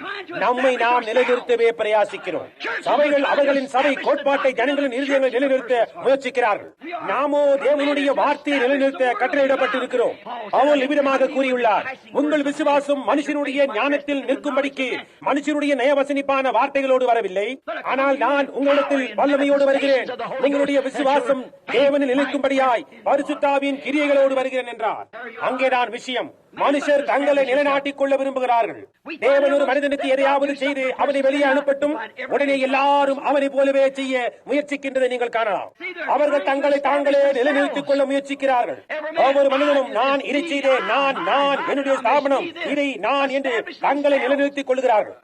நம்மை நாம் நிலைநிறுத்தவே பிரயாசிக்கிறோம். சபைகள் அவர்களின் சபை கோட்பாட்டை ஜனங்களின் இருதயங்களை நிலைநிறுத்த முயற்சிக்கிறார்கள். நாமோ தேவனுடைய வார்த்தையை நிலைநிறுத்த கட்டளையிடப்பட்டிருக்கிறோம். பவுல் இவ்விதமாக கூறியுள்ளார், உங்கள் விசுவாசம் மனுஷனுடைய ஞானத்தில் நிற்கும்படிக்கு மனுஷனுடைய நயவசனிப்பான வார்த்தைகளோடு வரவில்லை, ஆனால் நான் உங்களிடத்தில் வல்லமையோடு வருகிறேன். உங்களுடைய விசுவாசம் தேவனில் நிலைக்கும்படியாய் பரிசுத்தாவின் கிரியைகளோடு வருகிறேன் என்றார். அங்கேதான் விஷயம். மனுஷர் தங்களை நிலைநாட்டிக் கொள்ள விரும்புகிறார்கள். தேவன் ஒரு மனிதனுக்கு எதையாவது செய்து அவனை வெளியே அனுப்பட்டும், உடனே எல்லாரும் அவனை போலவே செய்ய முயற்சிக்கின்றதை நீங்கள் காணலாம். அவர்கள் தங்களை தாங்களே நிலைநிறுத்திக் கொள்ள முயற்சிக்கிறார்கள். ஒவ்வொரு மனிதனும் நான் இதை செய்தேன், நான் என்னுடைய ஸ்தாபனம் இதை நான் என்று தங்களை நிலைநிறுத்திக் கொள்கிறார்கள்.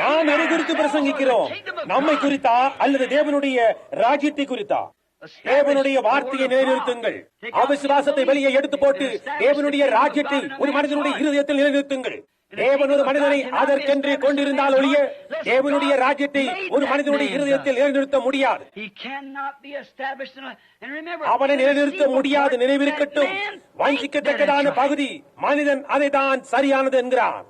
நாம் எதை குறித்து பிரசங்கிக்கிறோம்? நம்மை குறித்தா அல்லது தேவனுடைய ராஜ்யத்தை குறித்தா? தேவனுடைய வார்த்தையை நிலைநிறுத்துங்கள். அவிசுவாசத்தை வெளியே எடுத்து போட்டு தேவனுடைய ராஜ்யத்தை ஒரு மனிதனுடைய இருதயத்தில் நிலைநிறுத்துங்கள். தேவன் ஒரு மனிதனை அதற்கென்று கொண்டிருந்தால் ஒழிய தேவனுடைய ராஜ்யத்தை ஒரு மனிதனுடைய இருதயத்தில் நிலைநிறுத்த முடியாது. அவனை நிலைநிறுத்த முடியாது. நினைவிருக்கட்டும், வஞ்சிக்கத்தக்கதான பகுதி மனிதன் அதை தான் சரியானது என்கிறான்.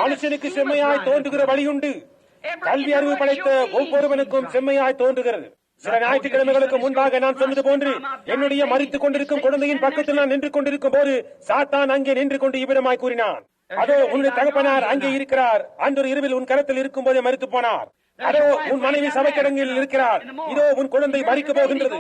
மனுஷனுக்கு செம்மையாய் தோன்றுகிற வழியுண்டு. கல்வி அறிவு படைத்த ஒவ்வொருவனுக்கும் செம்மையாய் தோன்றுகிறது. சில ஞாயிற்றுக்கிழமைகளுக்கு முன்பாக நான் சொன்னது போன்று, என்னுடைய மரித்துக் கொண்டிருக்கும் குழந்தையின் பக்கத்தில் நான் நின்று கொண்டிருக்கும் போது சாத்தான் அங்கே நின்று கொண்டு இவ்விதமாய் கூறினான், அதோ உன்னுடைய தகப்பனார் அங்கே இருக்கிறார், அன்று இரவில் உன் கரத்தில் இருக்கும் போதே மரித்து போனார். அதோ உன் மனைவி சபைக்கிடங்கில் இருக்கிறார், இதோ உன் குழந்தை மரிக்க போகின்றது,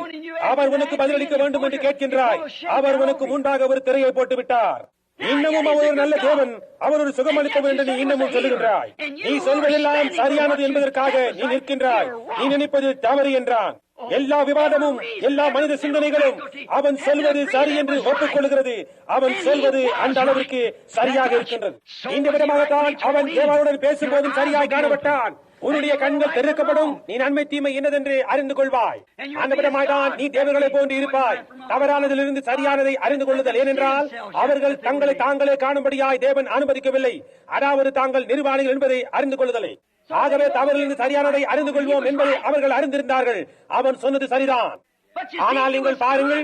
அவர் உனக்கு பதிலளிக்க வேண்டும் என்று கேட்கின்றாய். அவர் உனக்கு முன்பாக ஒரு திரையை போட்டு விட்டார். இன்னமும் அவர் ஒரு நல்ல தேவன், அவர் ஒரு சுகமளிக்க வேண்டும் நீ இன்னமும் சொல்லுகின்றாய். நீ சொல்வதெல்லாம் சரியானது என்பதற்காக நீ நிற்கின்றாய். நீ நினைப்பது தவறு என்றான். எல்லா விவாதமும் எல்லா மனித சிந்தனைகளும் அவன் சொல்வது சரி என்று ஒப்புக்கொள்கிறது. அவன் சொல்வது அந்த அளவிற்கு சரியாக இருக்கின்றது. இந்த விதமாகத்தான் அவன் தேவனுடன் பேசும்போதும் சரியாய் காணப்பட்டான். உன்னுடைய கண்கள் திறக்கப்படும், நீ நன்மை தீமை என்னதென்று அறிந்து கொள்வாய். அந்த விதமாய்தான் நீ தேவர்களை போன்று இருப்பாய். தவறானதிலிருந்து சரியானதை அறிந்து கொள்ளுதல். ஏனென்றால் அவர்கள் தங்களை தாங்களே காணும்படியாய் தேவன் அனுமதிக்கவில்லை, அதாவது தாங்கள் நிர்வாணிகள் என்பதை அறிந்து கொள்ளுதலை. ஆகவே தவறிலிருந்து சரியானதை அறிந்து கொள்வோம் என்பதை அவர்கள் அறிந்திருந்தார்கள். அவன் சொன்னது சரிதான். ஆனால் நீங்கள் பாருங்கள்,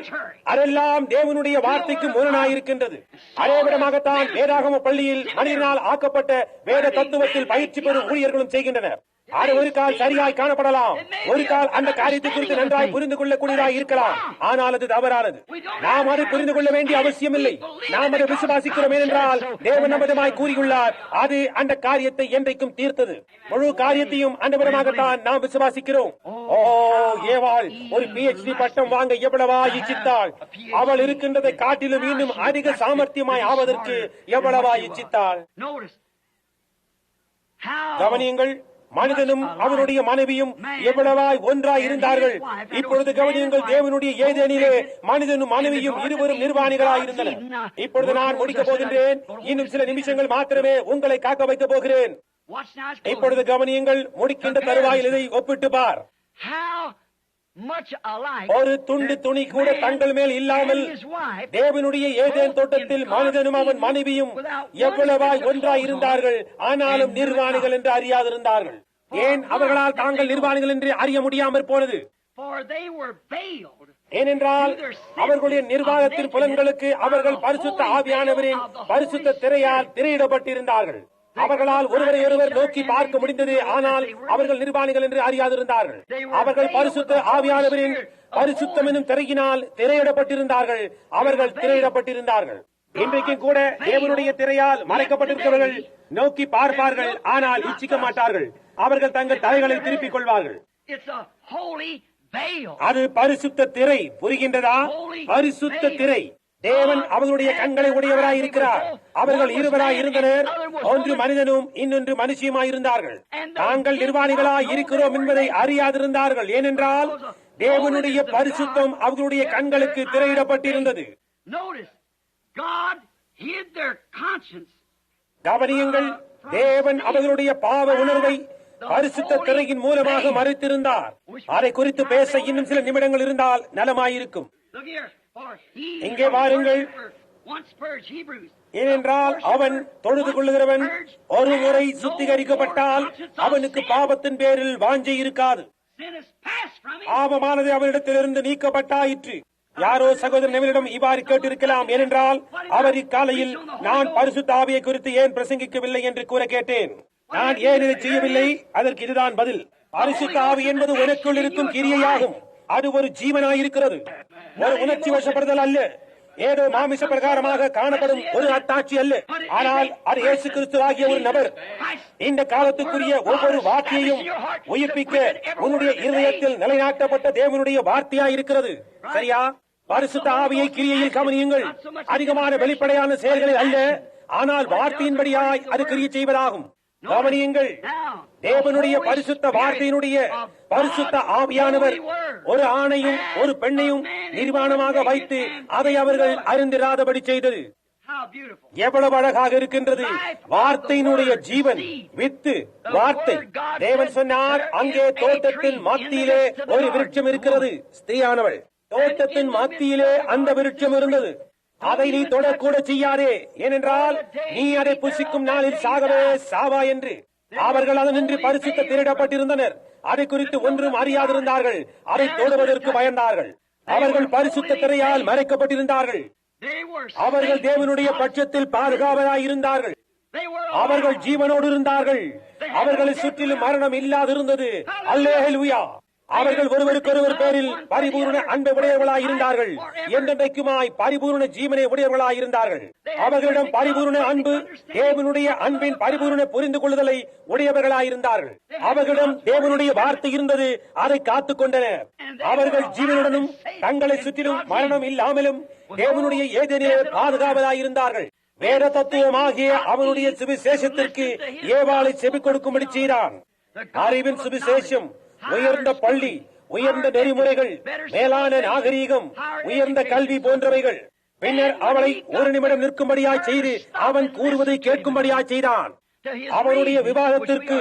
அதெல்லாம் தேவனுடைய வார்த்தைக்கு முரணாயிருக்கின்றது. அதே விதமாகத்தான் வேதாகம பள்ளியில் மனிதனால் ஆக்கப்பட்ட வேத தத்துவத்தில் பயிற்சி பெறும் ஊழியர்களும் செய்கின்றனர். அது ஒரு கால் சரியாய் காணப்படலாம், ஒரு கால் அந்த காரியத்தை குறித்து நன்றாய் புரிந்து கொள்ளக்கூடியதாய் இருக்கலாம், ஆனால் அது தவறானது. நாம் அதை புரிந்து கொள்ள வேண்டிய அவசியம் இல்லை. நாம் அதை விசுவாசிக்கிறோம். ஏனென்றால் தேவன் நம்பதமாய் கூறியுள்ளார், அது அந்த காரியத்தை என்றைக்கும் தீர்த்தது. முழு காரியத்தையும் அந்த விதமாகத்தான் நாம் விசுவாசிக்கிறோம். ஓ, ஏவாள் ஒரு PhD பட்டம் வாங்க எவ்வளவா இச்சித்தாள். அவள் இருக்கின்றதை காட்டிலும் இன்னும் அதிக சாமர்த்தியமாய் ஆவதற்கு எவ்வளவா இச்சித்தாள். கவனியுங்கள், மனிதனும் அவனுடைய மனைவியும் எவ்வளவாய் ஒன்றாய் இருந்தார்கள். இப்பொழுது கவனியுங்கள், தேவனுடைய ஏதேனிலே மனிதனும் மனைவியும் இருவரும் நிர்வாணிகளாய் இருந்தனர். இப்பொழுது நான் முடிக்கப் போகின்றேன். இன்னும் சில நிமிஷங்கள் மாத்திரமே உங்களை காக்க வைக்கப் போகிறேன். இப்பொழுது கவனியுங்கள், முடிக்கின்ற தருவாயில் இதை ஒப்பிட்டு பார். ஒரு துண்டு துணி கூட தங்கள் மேல் இல்லாமல் தேவனுடைய ஏதேன் தோட்டத்தில் மனிதனும் அவன் மனைவியும் எவ்வளவாய் ஒன்றாய் இருந்தார்கள். ஆனாலும் நிர்வாணிகள் என்று அறியாதிருந்தார்கள். ஏன் அவர்களால் தாங்கள் நிர்வாணிகள் என்று அறிய முடியாமற் போனது? ஏனென்றால் அவர்களுடைய நிர்வாகத்தின் புலன்களுக்கு அவர்கள் பரிசுத்த ஆவியானவரின் பரிசுத்த திரையால் திரையிடப்பட்டிருந்தார்கள். அவர்களால் ஒருவரை ஒருவர் நோக்கி பார்க்க முடிந்தது. ஆனால் அவர்கள் நிர்வாணிகள் என்று அறியாதிருந்தார்கள். அவர்கள் பரிசுத்த ஆவியானவரின் பரிசுத்தம் என்னும் திரையினால் திரையிடப்பட்டிருந்தார்கள். அவர்கள் திரையிடப்பட்டிருந்தார்கள். இன்றைக்கும் கூட தேவனுடைய திரையால் மறைக்கப்பட்டிருக்கிறவர்கள் நோக்கி பார்ப்பார்கள், ஆனால் இச்சிக்க மாட்டார்கள். அவர்கள் தங்கள் தலைகளை திருப்பிக் கொள்வார்கள். அது பரிசுத்த திரை. புரிகின்றதா? பரிசுத்த திரை. தேவன் அவர்களுடைய கண்களை உடையவராய் இருக்கிறார். அவர்கள் இருவராய் இருந்தனர். ஒன்று மனிதனும் இன்னொன்று மனுஷியுமாய் இருந்தார்கள். தாங்கள் நிர்வாணிகளாய் இருக்கிறோம் என்பதை அறியாதிருந்தார்கள். ஏனென்றால் தேவனுடைய பரிசுத்தம் அவர்களுடைய கண்களுக்கு திரையிடப்பட்டிருந்தது. கவனியுங்கள், தேவன் அவர்களுடைய பாவ உணர்வை பரிசுத்த திரையின் மூலமாக மறைத்திருந்தார். அதை குறித்து பேச இன்னும் சில நிமிடங்கள் இருந்தால் நலமாயிருக்கும். இங்கே வாருங்கள். ஏனென்றால் அவன் தொழுது கொள்ளுகிறவன் ஒரு முறை சுத்திகரிக்கப்பட்டால் அவனுக்கு பாவத்தின் பேரில் வாஞ்சை இருக்காது. பாவமானது அவனிடத்திலிருந்து நீக்கப்பட்டாயிற்று. யாரோ சகோதரர் நெவிலிடம் இவ்வாறு கேட்டிருக்கலாம். ஏனென்றால் அவர் இக்காலையில் நான் பரிசுத்த ஆவியை குறித்து ஏன் பிரசங்கிக்கவில்லை என்று கூற கேட்டேன். நான் ஏன் இதை செய்யவில்லை? அதற்கு இதுதான் பதில். பரிசுத்த ஆவி என்பது உனக்குள் இருக்கும் கிரியையாகும். அது ஒரு ஜீவனாயிருக்கிறது, ஒரு உணர்ச்சி வசப்படுதல் அல்ல, ஏதோ மாமிச பிரகாரமாக காணப்படும் ஒரு அத்தாட்சி அல்ல. ஆனால் அது இயேசு கிறிஸ்து ஆகிய ஒரு நபர். இந்த காலத்துக்குரிய ஒவ்வொரு வார்த்தையையும் உயிர்ப்பிக்க உன்னுடைய இருதயத்தில் நிலைநாட்டப்பட்ட தேவனுடைய வார்த்தையாயிருக்கிறது. சரியா? பரிசுத்த ஆவியை கிரியையில் கவனியுங்கள். அதிகமான வெளிப்படையான செயல்களில் அல்ல, ஆனால் வார்த்தையின்படியாய் அது கிரியை செய்வதாகும். கவனியுங்கள், தேவனுடைய பரிசுத்த வார்த்தையினுடைய பரிசுத்த ஆவியானவர் ஒரு ஆணையும் ஒரு பெண்ணையும் நிர்வாணமாக வைத்து அதை அவர்கள் அறிந்திராதபடி செய்தது. எவ்வளவு அழகாக இருக்கின்றது! வார்த்தையினுடைய ஜீவன், வித்து, வார்த்தை. தேவன் சொன்னார், அங்கே தோட்டத்தின் மத்தியிலே ஒரு விருட்சம் இருக்கிறது. ஸ்திரீயானவள் தோட்டத்தின் மத்தியிலே அந்த விருட்சம் இருந்தது. அதை நீ தொடக்கூட செய்யாதே, ஏனென்றால் நீ அதை புசிக்கும் நாளில் சாகவே சாவா என்று. அவர்கள் அதனின்று பரிசுத்த திரையிடப்பட்டிருந்தனர். அதை குறித்து ஒன்றும் அறியாதிருந்தார்கள். அதை தொடுவதற்கு பயந்தார்கள். அவர்கள் பரிசுத்த திரையால் மறைக்கப்பட்டிருந்தார்கள். அவர்கள் தேவனுடைய பட்சத்தில் பாதுகாவலாய் இருந்தார்கள். அவர்கள் ஜீவனோடு இருந்தார்கள். அவர்களை சுற்றிலும் மரணம் இல்லாதிருந்தது. அல்லேலூயா! அவர்கள் ஒருவருக்கொருவர் பேரில் பரிபூர்ண அன்பை உடையவர்களாய் இருந்தார்கள். என்றென்றைக்குமாய் பரிபூர்ண ஜீவனை உடையவர்களாய் இருந்தார்கள். அவர்களிடம் பரிபூர்ண அன்பு, தேவனுடைய அன்பின் பரிபூர்ண புரிந்து கொள்ளுதலை உடையவர்களாயிருந்தார்கள். அவர்களிடம் தேவனுடைய வார்த்தை இருந்தது. அதை காத்துக் கொண்டனர். அவர்கள் ஜீவனுடனும் தங்களை சுற்றிலும் மரணம் இல்லாமலும் தேவனுடைய ஏதேனிலே பாதுகாவலாயிருந்தார்கள். வேத தத்துவமாகிய அவனுடைய சுவிசேஷத்திற்கு ஏவாளை செவி கொடுக்கும்படி செய்தான். அறிவின் சுவிசேஷம், உயர்ந்த பள்ளி, உயர்ந்த நெறிமுறைகள், மேலான நாகரீகம், உயர்ந்த கல்வி போன்றவைகள். பின்னர் அவளை ஒரு நிமிடம் நிற்கும்படியாய் செய்து அவன் கூறுவதை கேட்கும்படியாய் செய்தான். அவனுடைய விவாதத்திற்கு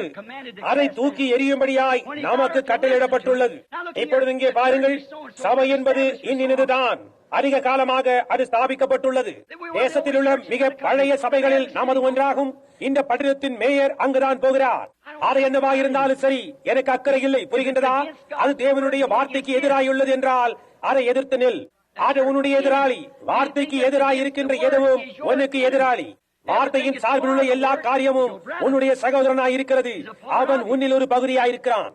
அதை தூக்கி எறியும்படியாய் நமக்கு கட்டளையிடப்பட்டுள்ளது. இப்பொழுது இங்கே பாருங்கள், சபை என்பது இன்னினதுதான். அதிக காலமாக அது ஸ்தாபிக்கப்பட்டுள்ளது. தேசத்தில் உள்ள மிக பழைய சபைகளில் நமது ஒன்றாகும். இந்த பட்டணத்தின் மேயர் அங்குதான் போகிறார். அது என்னவாயிருந்தாலும் சரி, எனக்கு அக்கறை இல்லை. புரிகின்றதா? அது தேவனுடைய வார்த்தைக்கு எதிராயுள்ளது என்றால் அதை எதிர்த்து நில். அது உன்னுடைய எதிராளி. வார்த்தைக்கு எதிராய் இருக்கின்ற எதுவும் உனக்கு எதிராளி. வார்த்தையின் சார்பில் உள்ள எல்லா காரியமும் உன்னுடைய சகோதரனாய் இருக்கிறது. அவன் உன்னில் ஒரு பகுதியாயிருக்கிறான்.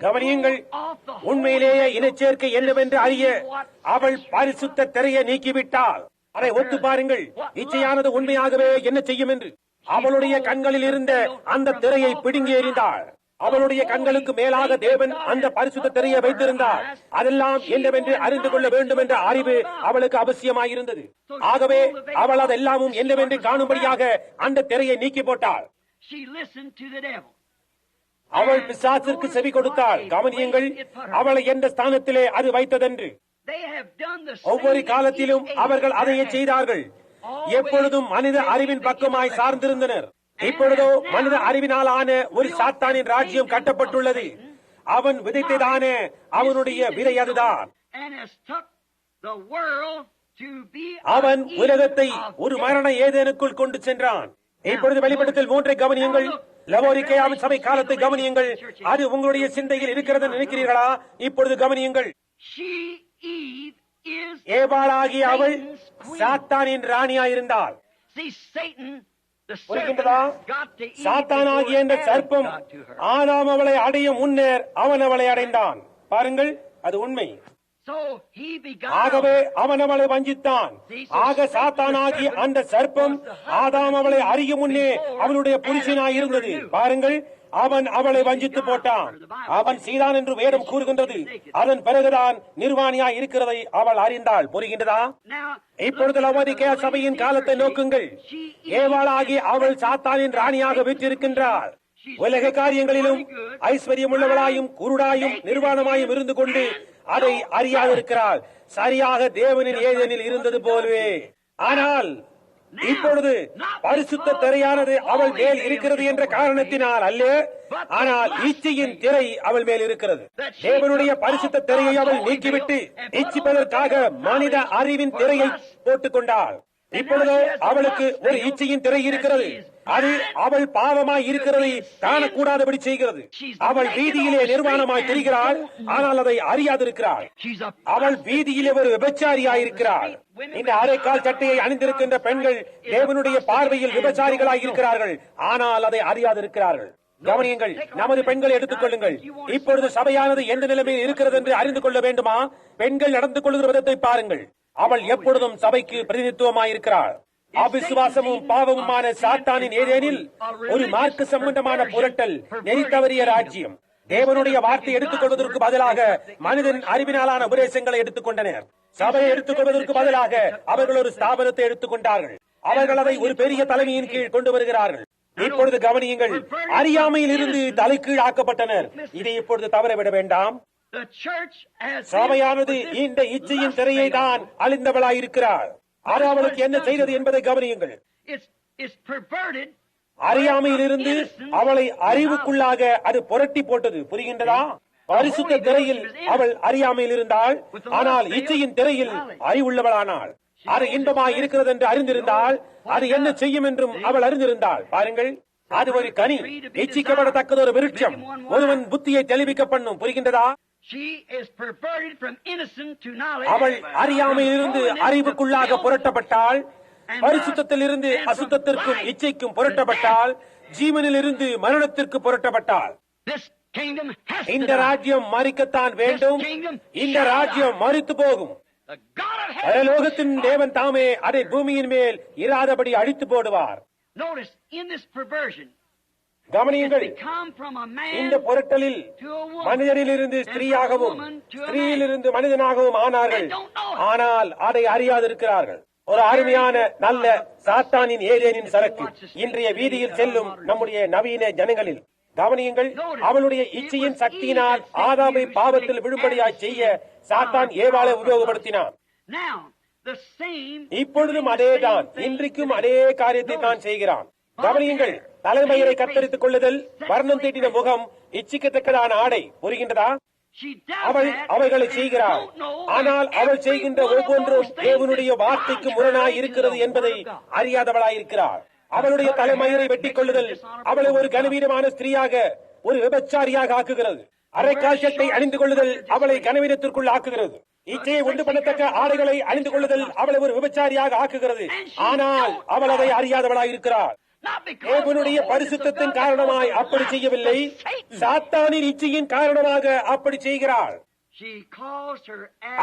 கவனியுங்கள், உண்மையிலேயே இனச்சேர்க்கை என்னவென்று அறிய அவள் பரிசுத்த திரையை நீக்கிவிட்டாள். அதை ஒத்து பாருங்கள், இச்சையானது உண்மையாகவே என்ன செய்யும் என்று. அவளுடைய கண்களில் இருந்த அந்த திரையை பிடுங்கி எறிந்தாள். அவளுடைய கண்களுக்கு மேலாக தேவன் அந்த பரிசுத்த திரையை வைத்திருந்தார். அதெல்லாம் என்னவென்று அறிந்து கொள்ள வேண்டும் என்ற அறிவு அவளுக்கு அவசியமாயிருந்தது. ஆகவே அவள் அதெல்லாமும் என்னவென்று காணும்படியாக அந்த திரையை நீக்கி போட்டாள். அவள் பிசாசிற்கு செவி கொடுத்தாள். கவனியுங்கள், அவளை எந்த ஸ்தானத்திலே அது வைத்ததென்று. ஒவ்வொரு காலத்திலும் அவர்கள் அதையே செய்தார்கள். எப்பொழுதும் மனித அறிவின் பக்கமாய் சார்ந்திருந்தனர். இப்பொழுதோ மனித அறிவினாலான ஒரு சாத்தானின் ராஜ்யம் கட்டப்பட்டுள்ளது. அவன் விதைத்ததான அவனுடைய விதை அதுதான். அவன் உலகத்தை ஒரு மரண ஏதேனுக்குள் கொண்டு சென்றான். இப்பொழுது வெளிப்படுத்தல் 3 கவனியுங்கள். லவோதிக்கேயாவின் சபை காலத்தை கவனியுங்கள். அது உங்களுடைய சிந்தையில் இருக்கிறது நினைக்கிறீர்களா? இப்பொழுது கவனியுங்கள். ஏவாளாகிய அவள் சாத்தானின் ராணியாயிருந்தாள். சாத்தானாகிய இந்த சர்ப்பம் ஆதாம் அவளை அடைய முன்னர் அவன் அவளை அடைந்தான். பாருங்கள், அது உண்மை. So he ஆகவே beguiled. அவன் அவளை வஞ்சித்தான். ஆக சாத்தானாகி அந்த சர்ப்பம் ஆதாம் அவளை அறியும் முன்னே அவளுடைய புருஷனாய் இருந்தது. பாருங்கள், அவன் அவளை வஞ்சித்து போட்டான். அவன் செய்தான் என்று வேதம் கூறுகின்றது. அதன் பிறகுதான் நிர்வாணியாய் இருக்கிறதை அவள் அறிந்தாள். புரிகின்றதா? Now, இப்பொழுது லவோதிக்கேயா சபையின் காலத்தை நோக்குங்கள். ஏவாளாகி அவள் சாத்தானின் ராணியாக வீற்றிருக்கின்றாள். உலக காரியங்களிலும் ஐஸ்வர்யம் உள்ளவளாயும் குருடாயும் நிர்வாணமாயும் இருந்து கொண்டு அதை அறியாதிருக்கிறாள். சரியாக தேவனின் ஏதேனில் இருந்தது போலவே. ஆனால் இப்பொழுது பரிசுத்த திரையானது அவள் மேல் இருக்கிறது என்ற காரணத்தினால் அல்ல, ஆனால் இச்சையின் திரை அவள் மேல் இருக்கிறது. தேவனுடைய பரிசுத்த திரையை அவள் நீக்கிவிட்டு இச்சிப்பதற்காக மனித அறிவின் திரையை போட்டுக் கொண்டாள். இப்பொழுதோ அவளுக்கு ஒரு இச்சையின் திரை இருக்கிறது. அது அவள் பாவமாய் இருக்கிறதை காணக்கூடாதபடி செய்கிறது. அவள் வீதியிலே நிர்வாணமாய் தெரிகிறாள், ஆனால் அதை அறியாதிருக்கிறாள். அவள் வீதியிலே ஒரு விபச்சாரியாயிருக்கிறாள். இந்த அரைக்கால் சட்டையை அணிந்திருக்கின்ற பெண்கள் தேவனுடைய பார்வையில் விபச்சாரிகளாய் இருக்கிறார்கள், ஆனால் அதை அறியாதிருக்கிறார்கள். கவனியுங்கள், நமது பெண்களை எடுத்துக் கொள்ளுங்கள். இப்பொழுது சபையானது எந்த நிலைமையில் இருக்கிறது என்று அறிந்து கொள்ள வேண்டுமா? பெண்கள் நடந்து கொள்கிற விதத்தை பாருங்கள். அவள் எப்பொழுதும் சபைக்கு பிரதிநிதித்துவமாயிருக்கிறாள். அவிசுவாசமும் பாவமுமான சாத்தானின் ஏதேனில் ஒரு மார்க்க சம்பந்தமான புரட்டல், நெறித்தவறிய ராஜ்யம். தேவனுடைய வார்த்தை எடுத்துக் கொள்வதற்கு பதிலாக மனிதன் அறிவினாலான உபதேசங்களை எடுத்துக் கொண்டனர். சபையை எடுத்துக் கொள்வதற்கு பதிலாக அவர்கள் ஒரு ஸ்தாபனத்தை எடுத்துக் கொண்டார்கள். அவர்கள் அதை ஒரு பெரிய தலைமையின் கீழ் கொண்டு வருகிறார்கள். இப்பொழுது கவனியுங்கள், அறியாமையில் இருந்து தலைக்கீழ் ஆக்கப்பட்டனர். இதை இப்பொழுது தவறவிட வேண்டாம். சபையானது இந்த இச்சையின் திரையை தான் அழிந்தவளாயிருக்கிறார். அது அவளுக்கு என்ன செய்தது என்பதை கவனியுங்கள். அறியாமையில் இருந்து அவளை அறிவுக்குள்ளாக அது புரட்டி போட்டது. புரிகின்றதா? பரிசுத்த திரையில் அவள் அறியாமையில் இருந்தாள், ஆனால் இச்சையின் திரையில் அறிவுள்ளவளானாள். அது இன்பமாய் இருக்கிறது என்று அறிந்திருந்தால் அது என்ன செய்யும் என்றும் அவள் அறிந்திருந்தாள். பாருங்கள், அது ஒரு கனி, இச்சிக்கப்படத்தக்கது ஒரு விருட்சம், ஒருவன் புத்தியை தெளிவிக்க பண்ணும். புரிகின்றதா? அவள் அறியாமையிலிருந்து அறிவுக்குள்ளாக புரட்டப்பட்டாள். பரிசுத்தத்தில் இருந்து அசுத்தத்திற்கும் இச்சைக்கும் புரட்டப்பட்டால், ஜீவனில் இருந்து மரணத்திற்கு புரட்டப்பட்டால். இந்த ராஜ்யம் மறிக்கத்தான் வேண்டும். இந்த ராஜ்யம் மறித்து போகும். பரலோகத்தின் தேவன் தாமே அதை பூமியின் மேல் இராதபடி அழித்து போடுவார். கவனியுங்கள், இந்த புரட்டலில் மனிதனிலிருந்து ஸ்திரீயாகவும் ஸ்திரீயிலிருந்து மனிதனாகவும் ஆனார்கள், ஆனால் அதை அறியாதிருக்கிறார்கள். ஒரு அருமையான நல்ல சாத்தானின் ஏதேனின் சரக்கு இன்றைய வீதியில் செல்லும் நம்முடைய நவீன ஜனங்களில். கவனியுங்கள், அவளுடைய இச்சையின் சக்தியினால் ஆதாமை பாவத்தில் விழும்படியாய் செய்ய சாத்தான் ஏவாளை உபயோகப்படுத்தினான். இப்பொழுதும் அதேதான், இன்றைக்கும் அதே காரியத்தை தான் செய்கிறான். கவனியுங்கள், தலைமயிரை கத்தரித்துக் கொள்ளுதல், வர்ணம் தீட்டின முகம், இச்சிக்கத்தக்கதான ஆடை. புரிகின்றதா? அவள் அவைகளை செய்கிறாள், ஆனால் அவள் செய்கின்ற ஒவ்வொன்றும் தேவனுடைய வார்த்தைக்கு முரணாய் இருக்கிறது என்பதை அறியாதவளாயிருக்கிறாள். அவளுடைய தலைமயிரை வெட்டிக் கொள்ளுதல் அவளை ஒரு கனவீனமான ஸ்திரீயாக, ஒரு விபச்சாரியாக ஆக்குகிறது. அரைக்காசத்தை அணிந்து கொள்ளுதல் அவளை கனவீனத்திற்குள் ஆக்குகிறது. இச்சையை உண்டு பண்ணத்தக்க ஆடைகளை அணிந்து கொள்ளுதல் அவளை ஒரு விபச்சாரியாக ஆக்குகிறது, ஆனால் அவள் அதை அறியாதவளாயிருக்கிறாள். தேவனுடைய பரிசுத்தத்தின் காரணமாய் அப்படி செய்யவில்லை, சாத்தானின் இச்சையின் காரணமாக அப்படி செய்கிறாள்.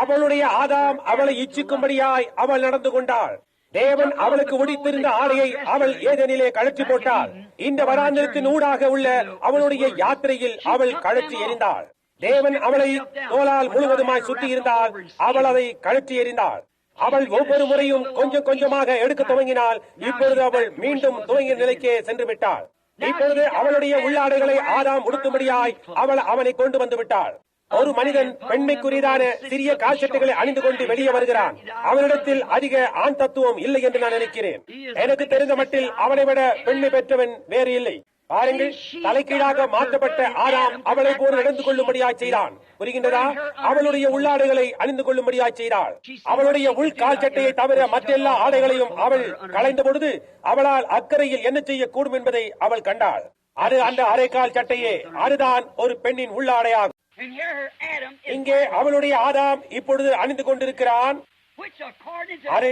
அவளுடைய ஆதாம் அவளை இச்சிக்கும்படியாய் அவள் நடந்து கொண்டாள். தேவன் அவளுக்கு உடித்திருந்த ஆடையை அவள் ஏதேனிலே கழற்றி போட்டாள். இந்த வராந்திரத்தின் ஊடாக உள்ள அவளுடைய யாத்திரையில் அவள் கழற்றி எறிந்தாள். தேவன் அவளை தோளால் முழுவதுமாய் சுற்றி இருந்தால் அவள் அதை கழற்றி எறிந்தாள். அவள் ஒவ்வொரு முறையும் கொஞ்சம் கொஞ்சமாக எடுக்க துவங்கினாள். இப்பொழுது அவள் மீண்டும் துவங்கிய நிலைக்கே சென்று விட்டாள். இப்பொழுது அவளுடைய உள்ளாடைகளை ஆதாம் உடுத்தும்படியாய் அவள் அவனை கொண்டு வந்து விட்டாள். ஒரு மனிதன் பெண்மைக்குரியதான சிறிய கால்சட்டைகளை அணிந்து கொண்டு வெளியே வருகிறான். அவனிடத்தில் அதிக ஆண் தத்துவம் இல்லை என்று நான் நினைக்கிறேன். எனக்கு தெரிந்த மட்டில் அவனை விட பெண்மை பெற்றவன் வேறு இல்லை. பாருங்கள், தலைக்கீழாக மாற்றப்பட்ட ஆதாம் அவளை போல் நடந்து கொள்ளும்படியாய் செய்தான். புரிகின்றதா? அவளுடைய உள்ளாடைகளை அணிந்து கொள்ளும்படியாய் செய்தாள். அவளுடைய உள்கால் சட்டையை தவிர மற்றெல்லா ஆடைகளையும் அவள் களைந்த பொழுது அவளால் அக்கறையில் என்ன செய்யக்கூடும் என்பதை அவள் கண்டாள். அது அந்த அரைக்கால் சட்டையே, அதுதான் ஒரு பெண்ணின் உள்ளாடையாகும். இங்கே அவளுடைய ஆதாம் இப்பொழுது அணிந்து கொண்டிருக்கிறான். அது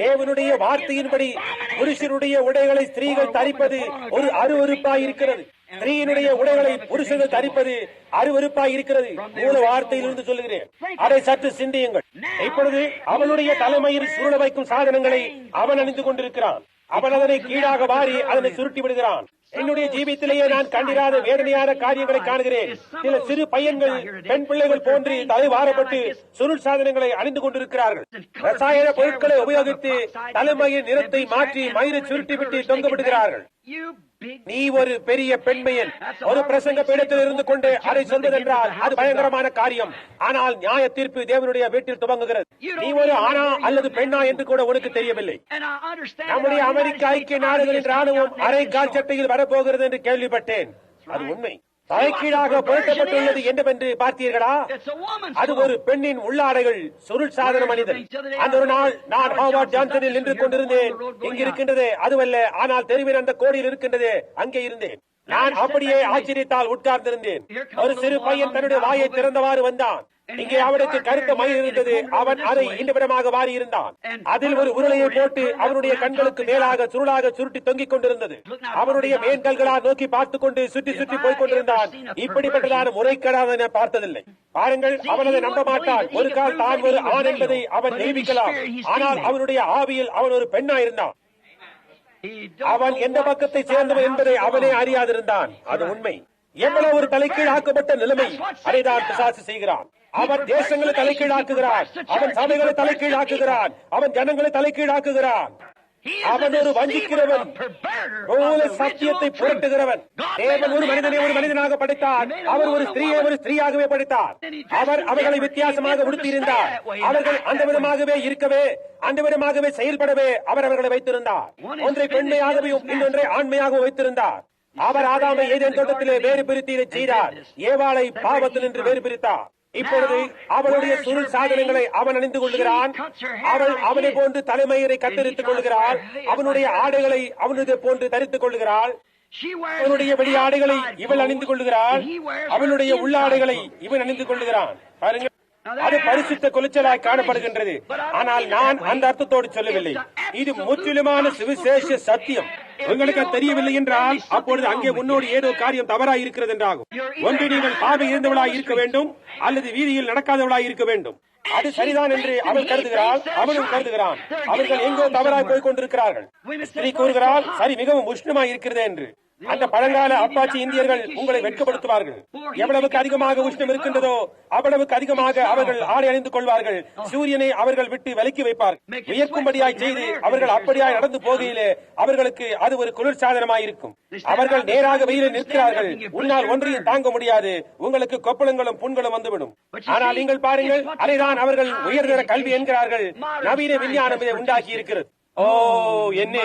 தேவனுடைய வார்த்தையின்படி புருஷனுடைய உடைகளை ஸ்திரீகள் தரிப்பது ஒரு அருவருப்பாய் இருக்கிறது. ஸ்திரீயினுடைய உடைகளை புருஷர்கள் தரிப்பது அருவருப்பாய் இருக்கிறது. மூல வார்த்தையிலிருந்து சொல்லுகிறேன். அதை சற்று சிந்தியுங்கள். இப்பொழுது அவளுடைய தலைமையில் சுருள வைக்கும் சாதனங்களை அவன் அணிந்து கொண்டிருக்கிறான். அவன் அதனை கீழாக வாரி அதனை சுருட்டி விடுகிறான். என்னுடைய ஜீவித்திலேயே நான் கண்டிராத வேதனையான காரியங்களை காணுகிறேன். சில சிறு பையன்கள் பெண் பிள்ளைகள் போன்று தலை வாரப்பட்டு சுருள் சாதனங்களை அணிந்து கொண்டிருக்கிறார்கள். ரசாயன பொருட்களை உபயோகித்து தலைமையின் நிறத்தை மாற்றி மயிரை சுருட்டி விட்டு தொங்க விடுகிறார்கள். நீ ஒரு பெரிய பெண்மையன் ஒரு பிரசங்க பீடத்தில் இருந்து கொண்டு அதை சொல்வதென்றால் அது பயங்கரமான காரியம். ஆனால் நியாய தீர்ப்பு தேவனுடைய வீட்டில் துவங்குகிறது. நீ ஒரு ஆணா அல்லது பெண்ணா என்று கூட உனக்கு தெரியவில்லை. நம்முடைய அமெரிக்க ஐக்கிய நாடுகளின் ராணுவம் அரை கால் சட்டையில் வரப்போகிறது என்று கேள்விப்பட்டேன். அது உண்மை. தலைக்கீழாக புரட்டப்பட்டுள்ளது என்னவென்று பார்த்தீர்களா? அது ஒரு பெண்ணின் உள்ளாடைகள் சுருள் சாதன மனிதன். அந்த ஒரு நாள் நான் ஹாவார்ட் ஜான்சனில் நின்று கொண்டிருந்தேன். இங்கு இருக்கின்றது அதுவல்ல, ஆனால் தெருவில் அந்த கோடியில் இருக்கின்றது அங்கே இருந்தேன். நான் அப்படியே ஆச்சரியத்தால் உட்கார்ந்திருந்தேன். ஒரு சிறு பையன் தன்னுடைய வாயை திறந்தவாறு வந்தான். இங்கே அவனுக்கு கருத்த மயில் இருந்தது. அவன் அதை இந்தவிடமாக வாரி இருந்தான். அதில் ஒரு உருளையை போட்டு அவனுடைய கண்களுக்கு மேலாக சுருளாக சுருட்டி தொங்கிக் கொண்டிருந்தது. அவனுடைய மேன்கல்களால் நோக்கி பார்த்துக் கொண்டு சுற்றி சுற்றி போய்க் கொண்டிருந்தான். இப்படிப்பட்டதான முறைகேடாக பார்த்ததில்லை. பாருங்கள், அவன் அதை நம்ப மாட்டான். ஒரு கால் தான் ஒரு ஆண் என்பதை அவன் நிரூபிக்கலாம். ஆனால் அவனுடைய ஆவியில் அவன் ஒரு பெண்ணா இருந்தான். அவன் எந்த பக்கத்தை சேர்ந்தவன் என்பதை அவனே அறியாதிருந்தான். அது உண்மை. எவ்வளவு ஒரு தலைக்கீழ் ஆக்கப்பட்ட நிலைமை. அதைதான் பிசாசு செய்கிறான். அவன் தேசங்களை தலைக்கீழாக்குகிறான். அவன் சபைகளை தலைக்கீழாக்குகிறான். அவன் ஜனங்களை தலைக்கீழாக்குகிறான். அவன் ஒரு வஞ்சிக்கிறவன், சத்தியத்தை புரட்டுகிறவன். தேவன் ஒரு மனிதனை ஒரு மனிதனாக படைத்தார். அவர் ஒரு ஸ்திரீயை ஒரு ஸ்திரீயாகவே படைத்தார். அவர் அவர்களை வித்தியாசமாக உடுத்தியிருந்தார். அவர்கள் அந்த விதமாகவே இருக்கவே அந்த விதமாகவே செயல்படவே அவர் அவர்களை வைத்திருந்தார். ஒன்றை பெண்மையாகவும் இன்னொன்றை ஆண்மையாகவும் வைத்திருந்தார். அவர் ஆதாமை ஏதேன் தோட்டத்திலே வேறு பிரித்து இதை செய்தார். ஏவாளை பாவத்தில் நின்று வேறு பிரித்தார். இப்பொழுது அவளுடைய சுருள் சாதனங்களை அவன் அணிந்து கொள்கிறான். அவள் அவனை போன்று தலைமயிரை கத்தரித்துக் கொள்கிறாள். அவனுடைய ஆடைகளை அவனுடைய போன்று தரித்துக் கொள்கிறாள். அவனுடைய வெளி ஆடைகளை இவள் அணிந்து கொள்கிறாள். அவளுடைய உள்ளாடைகளை இவன் அணிந்து கொள்கிறான். பாருங்கள், அது பரிசுத்த கொலைச்சலாய் காணப்படுகின்றது. ஆனால் நான் அந்த அர்த்தத்தோடு சொல்லவில்லை. இது முற்றிலுமான சுவிசேஷ சத்தியம். உங்களுக்கு தெரியவில்லை என்றால் அப்பொழுது அங்கே முன்னோடு ஏதோ காரியம் தவறாய் இருக்கிறது என்றாகும். ஒன்று நீங்கள் பார்வை இருந்தவளாய் இருக்க வேண்டும் அல்லது வீதியில் நடக்காதவளாய் இருக்க வேண்டும். அது சரிதான் என்று அவள் கருதுகிறாள், அவனும் கருதுகிறான். அவர்கள் எங்கோ தவறாய் போய் கொண்டிருக்கிறார்கள். ஸ்திரீ கூறுகிறாள், சரி, மிகவும் உஷ்ணமாய் இருக்கிறது என்று. அந்த பழங்கால அப்பாச்சி இந்தியர்கள் உங்களை வெட்கப்படுத்துவார்கள். எவ்வளவுக்கு அதிகமாக உஷ்ணம் இருக்கின்றதோ அவ்வளவுக்கு அதிகமாக அவர்கள் ஆடை அணிந்து கொள்வார்கள். சூரியனை அவர்கள் விட்டு விலக்கி வைப்பார்கள். வியர்க்கும்படியாய் செய்து அவர்கள் அப்படியாய் நடந்து போகையிலே அவர்களுக்கு அது ஒரு குளிர்சாதனமாயிருக்கும். அவர்கள் நேராக வெயிலில் நிற்கிறார்கள். உன்னால் ஒன்றையும் தாங்க முடியாது. உங்களுக்கு கொப்பளங்களும் புண்களும் வந்துவிடும். ஆனால் நீங்கள் பாருங்கள், அதைதான் அவர்கள் உயர்தர கல்வி என்கிறார்கள். நவீன விஞ்ஞானம் இதை உண்டாக்கி இருக்கிறது. ஓ என்ன,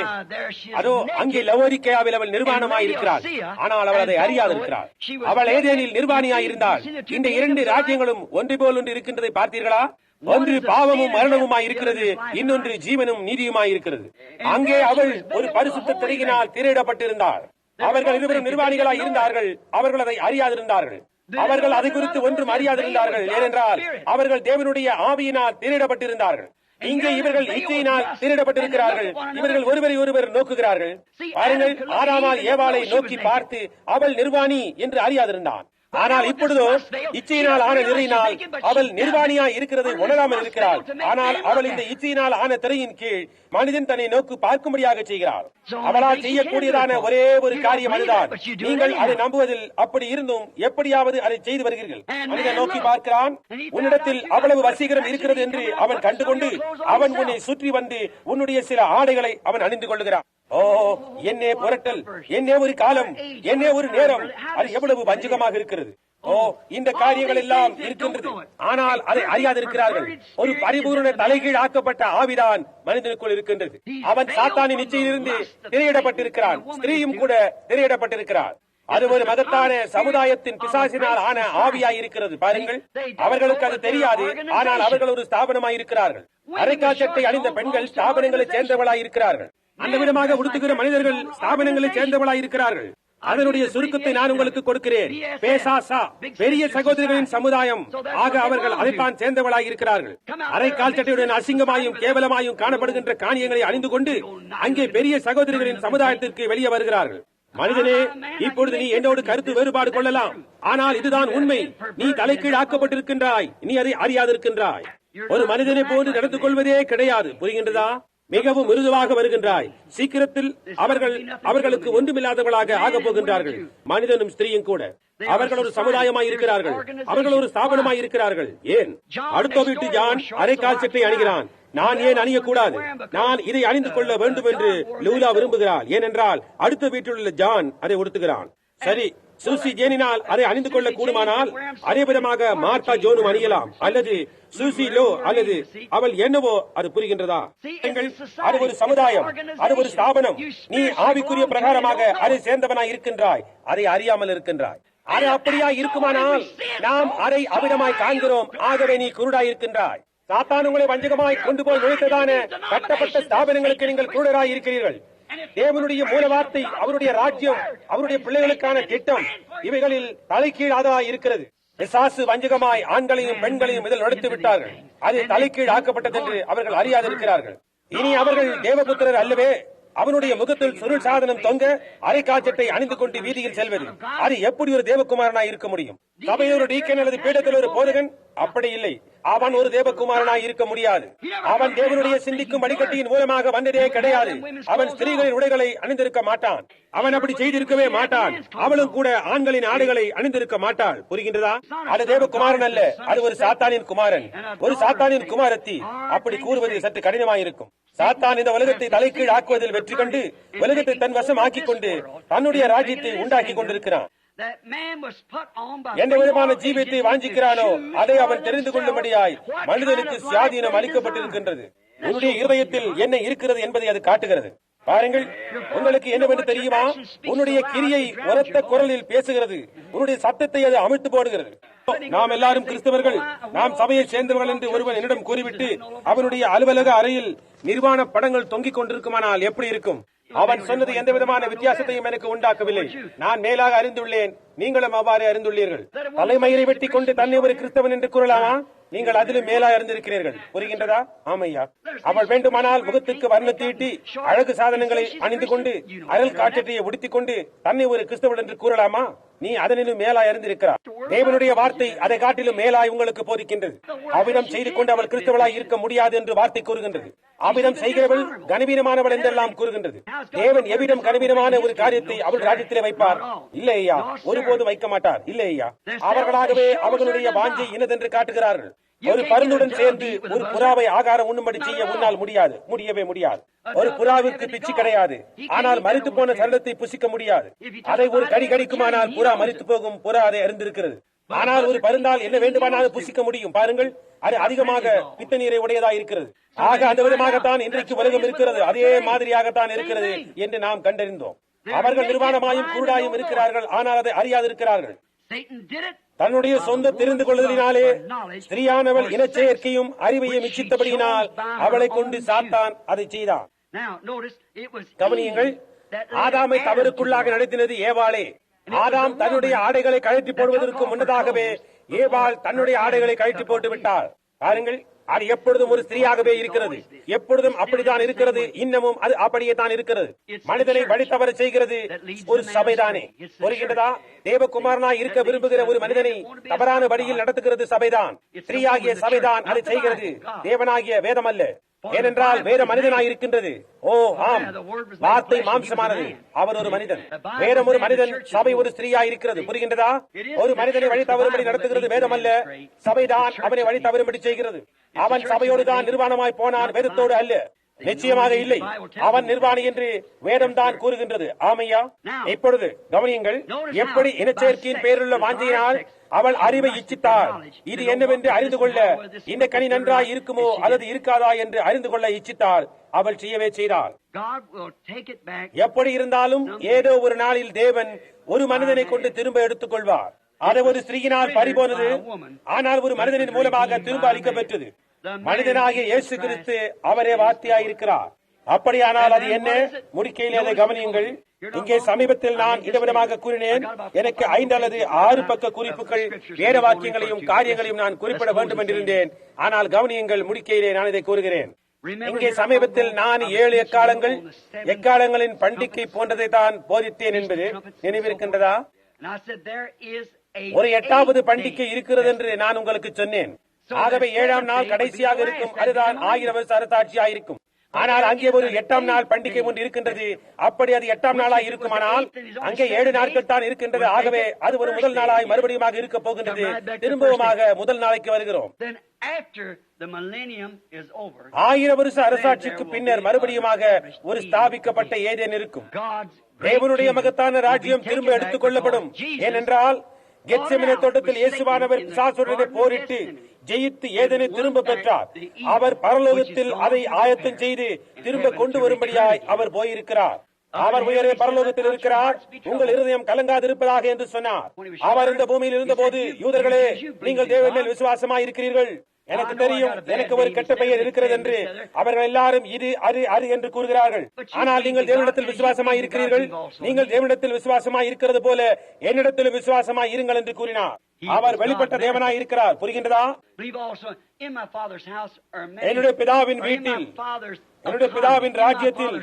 அதோ அங்கே லவோரிக்கையாவில் அவள் நிர்வாணமாயிருக்கிறாள். ஆனால் அவள் அதை அறியாதிருக்கிறாள். அவள் ஏதேனில் நிர்வாணியாயிருந்தாள். இந்த இரண்டு ராஜ்யங்களும் ஒன்று போல் ஒன்று இருக்கின்றதை பார்த்தீர்களா? ஒன்று பாவமும் மரணமுமாய் இருக்கிறது, இன்னொன்று ஜீவனும் நீதியுமாய் இருக்கிறது. அங்கே அவள் ஒரு பரிசுத்த திரையினால் திரையிடப்பட்டிருந்தாள். அவர்கள் இருவரும் நிர்வாணிகளாய் இருந்தார்கள். அவர்கள் அதை அறியாதிருந்தார்கள். அவர்கள் அதை குறித்து ஒன்றும் அறியாதிருந்தார்கள். ஏனென்றால் அவர்கள் தேவனுடைய ஆவியினால் திரையிடப்பட்டிருந்தார்கள். இங்கே இவர்கள் இச்சையினால் திரையிடப்பட்டிருக்கிறார்கள். இவர்கள் ஒருவரை ஒருவர் நோக்குகிறார்கள். பாருங்கள், ஆதாமால் ஏவாளை நோக்கி பார்த்து அவள் நிர்வாணி என்று அறியாதிருந்தான். ஆனால் இப்பொழுதோ இச்சையினால் ஆன நிறையினால் அவள் நிர்வாணியா இருக்கிறதை உணராமல் இருக்கிறாள். ஆனால் அவள் இந்த இச்சையினால் ஆன திரையின் கீழ் மனிதன் தன்னை நோக்கு பார்க்கும்படியாக செய்கிறாள். அவளால் செய்யக்கூடியதான ஒரே ஒரு காரியம் அதுதான். நீங்கள் அதை நம்புவதில் அப்படி இருந்தும் எப்படியாவது அதை செய்து வருகிறீர்கள். மனிதன் நோக்கி பார்க்கிறான். உன்னிடத்தில் அவ்வளவு வசீகரம் இருக்கிறது என்று அவன் கண்டுகொண்டு அவன் உன்னை சுற்றி வந்து உன்னுடைய சில ஆடைகளை அவன் அணிந்து கொள்ளுகிறான். ஓ, என்னே புரட்டல், என்னே ஒரு காலம், என்னே ஒரு நேரம். அது எவ்வளவு வஞ்சகமாக இருக்கிறது. ஓ, இந்த காரியங்கள் எல்லாம் இருக்கின்றது. ஆனால் அதை அறியாதிருக்கிறார்கள். ஒரு பரிபூர்ண தலைகீழ் ஆக்கப்பட்ட ஆவிதான் மனிதனுக்குள் இருக்கின்றது. அவன் சாத்தானின் நிச்சயிலிருந்து திரையிடப்பட்டிருக்கிறான். ஸ்திரீயும் கூட திரையிடப்பட்டிருக்கிறார். அது ஒரு மகத்தான சமுதாயத்தின் பிசாசினால் ஆன ஆவியாய் இருக்கிறது. பாருங்கள், அவர்களுக்கு அது தெரியாது. ஆனால் அவர்கள் ஒரு ஸ்தாபனமாய் இருக்கிறார்கள். அரைக்காச்சட்டை அணிந்த பெண்கள் ஸ்தாபனங்களை சேர்ந்தவர்களாய் இருக்கிறார்கள். அந்த விதமாக உடுத்துகிற மனிதர்கள் ஸ்தாபனங்களை சேர்ந்தவர்களாய் இருக்கிறார்கள். அதனுடைய சுருக்கத்தை நான் உங்களுக்கு கொடுக்கிறேன். பேசாசா, பெரிய சகோதரிகளின் சமுதாயம். ஆக அவர்கள் அதைத்தான் சேர்ந்தவர்களாக இருக்கிறார்கள். அரை கால் சட்டையுடன் அசிங்கமாயும் கேவலமாயும் காணப்படுகின்ற காணியங்களை அணிந்து கொண்டு அங்கே பெரிய சகோதரிகளின் சமுதாயத்திற்கு வெளியே வருகிறார்கள். மனிதனே, இப்பொழுது நீ என்னோடு கருத்து வேறுபாடு கொள்ளலாம், ஆனால் இதுதான் உண்மை. நீ தலைக்கீழ் ஆக்கப்பட்டிருக்கின்றாய், நீ அதை அறியாதிருக்கின்றாய். ஒரு மனிதனை போன்று நடந்து கொள்வதே கிடையாது. புரிகின்றதா? மிகவும் மிருதுவாக வருகின்றாய். சீக்கிரத்தில் அவர்களுக்கு ஒன்றுமில்லாதவர்களாக ஆகப் போகின்றார்கள். மனிதனும் ஸ்திரீயும் கூட. அவர்கள் ஒரு சமுதாயமாய் இருக்கிறார்கள். அவர்கள் ஒரு ஸ்தாபனமாய் இருக்கிறார்கள். ஏன் அடுத்த வீட்டு ஜான் அரை கால் சட்டை அணிகிறான்? நான் ஏன் அணியக்கூடாது? நான் இதை அணிந்து கொள்ள வேண்டும் என்று லூலா விரும்புகிறாள். ஏனென்றால் அடுத்த வீட்டில் உள்ள ஜான் அதை உடுத்துகிறான். சரி, சூசி ஜேனினால் அதை அணிந்து கொள்ள கூடுமானால் அதே விதமாக மார்த்தா ஜோனும் அணியலாம், அல்லது சூசி லோ, அல்லது அவள் என்னவோ. அது புரிகின்றதா? அது ஒரு சமுதாயம், அது ஒரு ஸ்தாபனம். நீ ஆவிக்குரிய பிரகாரமாக அதை சேர்ந்தவனாய் இருக்கின்றாய், அதை அறியாமல் இருக்கின்றாய். அது அப்படியா இருக்குமானால் நாம் அதை அவிடமாய் காண்கிறோம். ஆகவே நீ குருடாய் இருக்கின்றாய். சாத்தான் உங்களை வஞ்சகமாய் கொண்டு போய் நுழைத்ததான கட்டப்பட்ட ஸ்தாபனங்களுக்கு நீங்கள் குருடராய் இருக்கிறீர்கள். தேவனுடைய மூல வார்த்தை, அவருடைய ராஜ்யம், அவருடைய பிள்ளைகளுக்கான திட்டம், இவைகளில் தலைக்கீழாததாய் இருக்கிறது. பிசாசு வஞ்சகமாய் ஆண்களையும் பெண்களையும் இதில் நுழைத்து விட்டார்கள். அது தலைக்கீழ் ஆக்கப்பட்டது என்று அவர்கள் அறியாதிருக்கிறார்கள். இனி அவர்கள் தேவபுத்திரர் அல்லவே. அவனுடைய முகத்தில் சுருள் சாதனம் தொங்க அரை காய்ச்சட்டை அணிந்து கொண்டு வீதியில் செல்வது, அது எப்படி ஒரு தேவகுமாரனாய் இருக்க முடியும்? சபையில் ஒரு டீக்கன் அல்லது பீடத்தில் ஒரு போதகன் அப்படி இல்லை. அவன் ஒரு தேவகுமாரனாய் இருக்க முடியாது. அவன் தேவனுடைய சிந்திக்கும் அடிக்கட்டியின் மூலமாக வந்ததே கிடையாது. அவன் ஸ்திரீகளின் உடைகளை அணிந்திருக்க மாட்டான். அவன் அப்படி செய்திருக்கவே மாட்டான். அவளும் கூட ஆண்களின் ஆடைகளை அணிந்திருக்க மாட்டாள். புரிகின்றதா? அது தேவகுமாரன் அல்ல, அது ஒரு சாத்தானின் குமாரன், ஒரு சாத்தானின் குமாரத்தி. அப்படி கூறுவது சற்று கடினமாயிருக்கும். சாத்தான் இந்த உலகத்தை தலைக்கீழ் ஆக்குவதில் வெற்றி கண்டு உலகத்தை தன் வசம் ஆக்கிக் கொண்டு தன்னுடைய ராஜ்யத்தை உண்டாக்கி கொண்டிருக்கிறான். எந்த விதமான ஜீவியத்தை வாஞ்சிக்கிறானோ அதை அவன் தெரிந்து கொள்ளும்படியாய் மனிதனுக்கு சுயாதீனம் அளிக்கப்பட்டிருக்கின்றது. உன்னுடைய இருதயத்தில் என்ன இருக்கிறது என்பதை அது காட்டுகிறது. பாருங்கள், உங்களுக்கு என்னவென்று தெரியுமா? உன்னுடைய கிரியை உரத்த குரலில் பேசுகிறது. உன்னுடைய சத்தத்தை அது அமிழ்த்து போடுகிறது. நாம் எல்லாரும் கிறிஸ்தவர்கள், நாம் சபையை சேர்ந்தவர்கள் என்று ஒருவன் என்னிடம் கூறிவிட்டு அவனுடைய அலுவலக அறையில் நிர்வாண படங்கள் தொங்கிக் கொண்டிருக்குமானால் எப்படி இருக்கும்? அவன் சொன்னது எந்த விதமான வித்தியாசத்தையும் எனக்கு உண்டாக்கவில்லை. நான் மேலாக அறிந்துள்ளேன், நீங்களும் அவ்வாறு அறிந்துள்ளீர்கள். தலைமயிரை வெட்டி கொண்டு தன்னை ஒரு கிறிஸ்தவன் என்று கூறலாமா? நீங்கள் அதிலும் மேலா இருந்திருக்கிறீர்கள். புரிகின்றதா? ஆமையா. அவள் வேண்டுமானால் முகத்துக்கு வர்ண தீட்டி அழகு சாதனங்களை அணிந்து கொண்டு அருள் காற்றத்தையை உடுத்திக் கொண்டு தன்னை ஒரு கிறிஸ்தவன் என்று கூறலாமா? நீ அதனிலும் மேலாய் இருந்திருக்கிறார். தேவனுடைய வார்த்தை அதை காட்டிலும் மேலாய் உங்களுக்கு போதிக்கின்றது. அவ்விதம் செய்து கொண்டு அவள் கிறிஸ்தவளாய் இருக்க முடியாது என்று வார்த்தை கூறுகின்றது. அவ்விதம் செய்கிறவள் கனவீனமானவள் என்றெல்லாம் கூறுகின்றது. தேவன் எவ்விடம் கனவீனமான ஒரு காரியத்தை அவள் ராஜ்யத்திலே வைப்பார்? இல்லை ஐயா, ஒருபோதும் வைக்க மாட்டார். இல்லை ஐயா, அவர்களாகவே அவர்களுடைய வாஞ்சை இனதென்று காட்டுகிறார்கள். ஒரு பருந்துடன் சேர்ந்து ஒரு புறாவை ஆகாரம் உண்ணும்படி செய்ய உன்னால் முடியாது, முடியவே முடியாது. ஒரு புறாவிற்கு பிச்சு கிடையாது, ஆனால் மரித்து போன சரீரத்தை புசிக்க முடியாது. அதை ஒரு கடி கடிக்குமானால் புறா மரித்து போகும். புறா அதை அறிந்திருக்கிறது. ஆனால் ஒரு பருந்தால் என்ன வேண்டுமானாலும் புசிக்க முடியும். பாருங்கள், அது அதிகமாக பித்த நீரை உடையதாக இருக்கிறது. ஆக அந்த விதமாகத்தான் இன்றைக்கு உலகம் இருக்கிறது. அதே மாதிரியாகத்தான் இருக்கிறது என்று நாம் கண்டறிந்தோம். அவர்கள் நிர்வாணமாயும் குருடாயும் இருக்கிறார்கள், ஆனால் அதை அறியாதிருக்கிறார்கள். தன்னுடைய சொந்த தெரிந்து கொள்ளுதலினாலே ஸ்திரீயானவள் இனச்சேர்க்கையும் அறிவையும் இச்சித்தபடியினால் அவளை கொண்டு சாத்தான் அதை செய்தான். கவனியுங்கள், ஆதாமை தவறுக்குள்ளாக நடத்தினது ஏவாளே. ஆதாம் தன்னுடைய ஆடைகளை கழற்றி போடுவதற்கு முன்னதாகவே ஏவாள் தன்னுடைய ஆடைகளை கழற்றி போட்டு விட்டாள். பாருங்கள், அது எப்பொழுதும் ஒரு ஸ்திரீயாகவே இருக்கிறது. எப்பொழுதும் அப்படித்தான் இருக்கிறது. இன்னமும் அது அப்படியே தான் இருக்கிறது. மனிதனை வழித்தவர செய்கிறது ஒரு சபைதானே. புரிகின்றதா? தேவகுமாரனாய் இருக்க விரும்புகிற ஒரு மனிதனை தவறான வழியில் நடத்துகிறது சபைதான். ஸ்திரீயாகிய சபைதான் அதை செய்கிறது, தேவனாகிய வேதம் அல்ல. ஏனென்றால் வேற மனிதனாய் இருக்கின்றது. ஓ ஆம், வார்த்தை மாம்சமானது. அவர் ஒரு மனிதன், வேதம் ஒரு மனிதன், சபை ஒரு ஸ்திரீயாய் இருக்கிறது. புரிகின்றதா? ஒரு மனிதனை வழி தவறும்படி நடத்துகிறது வேதம் அல்ல, சபைதான் அவனை வழி தவறும்படி செய்கிறது. அவன் சபையோடு தான் நிர்வாணமாய் போனான், வேதத்தோடு அல்ல. நிச்சயமாக இல்லை, அவன் நிர்வாணி என்று வேதம் தான் கூறுகின்றது. ஆமையா. இப்பொழுது கவனியுங்கள், எப்படி இனச்சேர்க்கையின் பேருள்ள வாஞ்சையினால் அவள் அறிவை இச்சித்தாள். இது என்னவென்று அறிந்து கொள்ள, இந்த கனி நன்றாய் இருக்குமோ அல்லது இருக்காதா என்று அறிந்து கொள்ள இச்சித்தாள். அவள் செய்யவே செய்தாள். எப்படி இருந்தாலும் ஏதோ ஒரு நாளில் தேவன் ஒரு மனிதனை கொண்டு திரும்ப எடுத்துக் கொள்வார். அது ஒரு ஸ்திரீயினால் பறிபோனது, ஆனால் ஒரு மனிதனின் மூலமாக திரும்ப அளிக்கப்பெற்றது. மனிதனாகிய இயேசு கிறிஸ்து அவரே வார்த்தையாயிருக்கிறார். அப்படியானால் அது என்ன? முடிக்கையில் அதை கவனியுங்கள். இங்கே சமீபத்தில் நான் இடவிடமாக கூறினேன், எனக்கு 5 அல்லது 6 பக்க குறிப்புகள், வேத வாக்கியங்களையும் காரியங்களையும் நான் குறிப்பிட வேண்டும் என்றிருந்தேன். ஆனால் கவனியுங்கள், முடிக்கையிலே நான் இதை கூறுகிறேன். இங்கே சமீபத்தில் நான் 7 எக்காலங்களின் பண்டிகை போன்றதை தான் போதித்தேன் என்பது நினைவிருக்கின்றதா? ஒரு 8வது பண்டிகை இருக்கிறது என்று நான் உங்களுக்கு சொன்னேன். ஆகவே 7ஆம் நாள் கடைசியாக இருக்கும். அதுதான் 1000 வருஷ அரசாட்சியாக இருக்கும். ஆனால் அங்கே ஒரு 8ஆம் நாள் பண்டிகை ஒன்று இருக்கின்றது. அப்படி அது 8ஆம் நாளாய் இருக்குமானால் அங்கே 7 நாட்கள் தான் இருக்கின்றது. ஆகவே அது ஒரு முதல் நாளாய் மறுபடியும் இருக்க போகின்றது. திரும்பவுமாக முதல் நாளைக்கு வருகிறோம். 1000 வருஷ அரசாட்சிக்கு பின்னர் மறுபடியும் ஒரு ஸ்தாபிக்கப்பட்ட ஏதேன் இருக்கும். தேவனுடைய மகத்தான ராஜ்யம் திரும்ப எடுத்துக் கொள்ளப்படும். ஏனென்றால் கெத்செமனே தோட்டத்தில் இயேசுவானவர் பிசாசுடனே போரிட்டு ஜெயித்து ஏதேனை திரும்ப பெற்றார். அவர் பரலோகத்தில் அதை ஆயத்தம் செய்து திரும்ப கொண்டு வரும்படியாய் அவர் போயிருக்கிறார். அவர் உயரே பரலோகத்தில் இருக்கிறார். உங்கள் இருதயம் கலங்காதிருப்பதாக என்று சொன்னார். அவர் இந்த பூமியில் இருந்தபோது, யூதர்களே, நீங்கள் தேவன் மேல் விசுவாசமாய் இருக்கிறீர்கள். எனக்கு தெரியும், எனக்கு ஒரு கெட்ட பெயர் இருக்கிறது என்று அவர்கள் எல்லாரும் இது அது என்று கூறுகிறார்கள். ஆனால் நீங்கள் தேவனிடத்தில் விசுவாசமாய் இருக்கிறீர்கள். நீங்கள் தேவனிடத்தில் விசுவாசமாய் இருக்கிறது போல என்னிடத்திலும் விசுவாசமாய் இருங்கள் என்று கூறினார். அவர் வெளிப்பட்ட தேவனாய் இருக்கிறார். புரிகின்றதா? என்னுடைய பிதாவின் வீட்டில், என்னுடைய பிதாவின் ராஜ்யத்தில்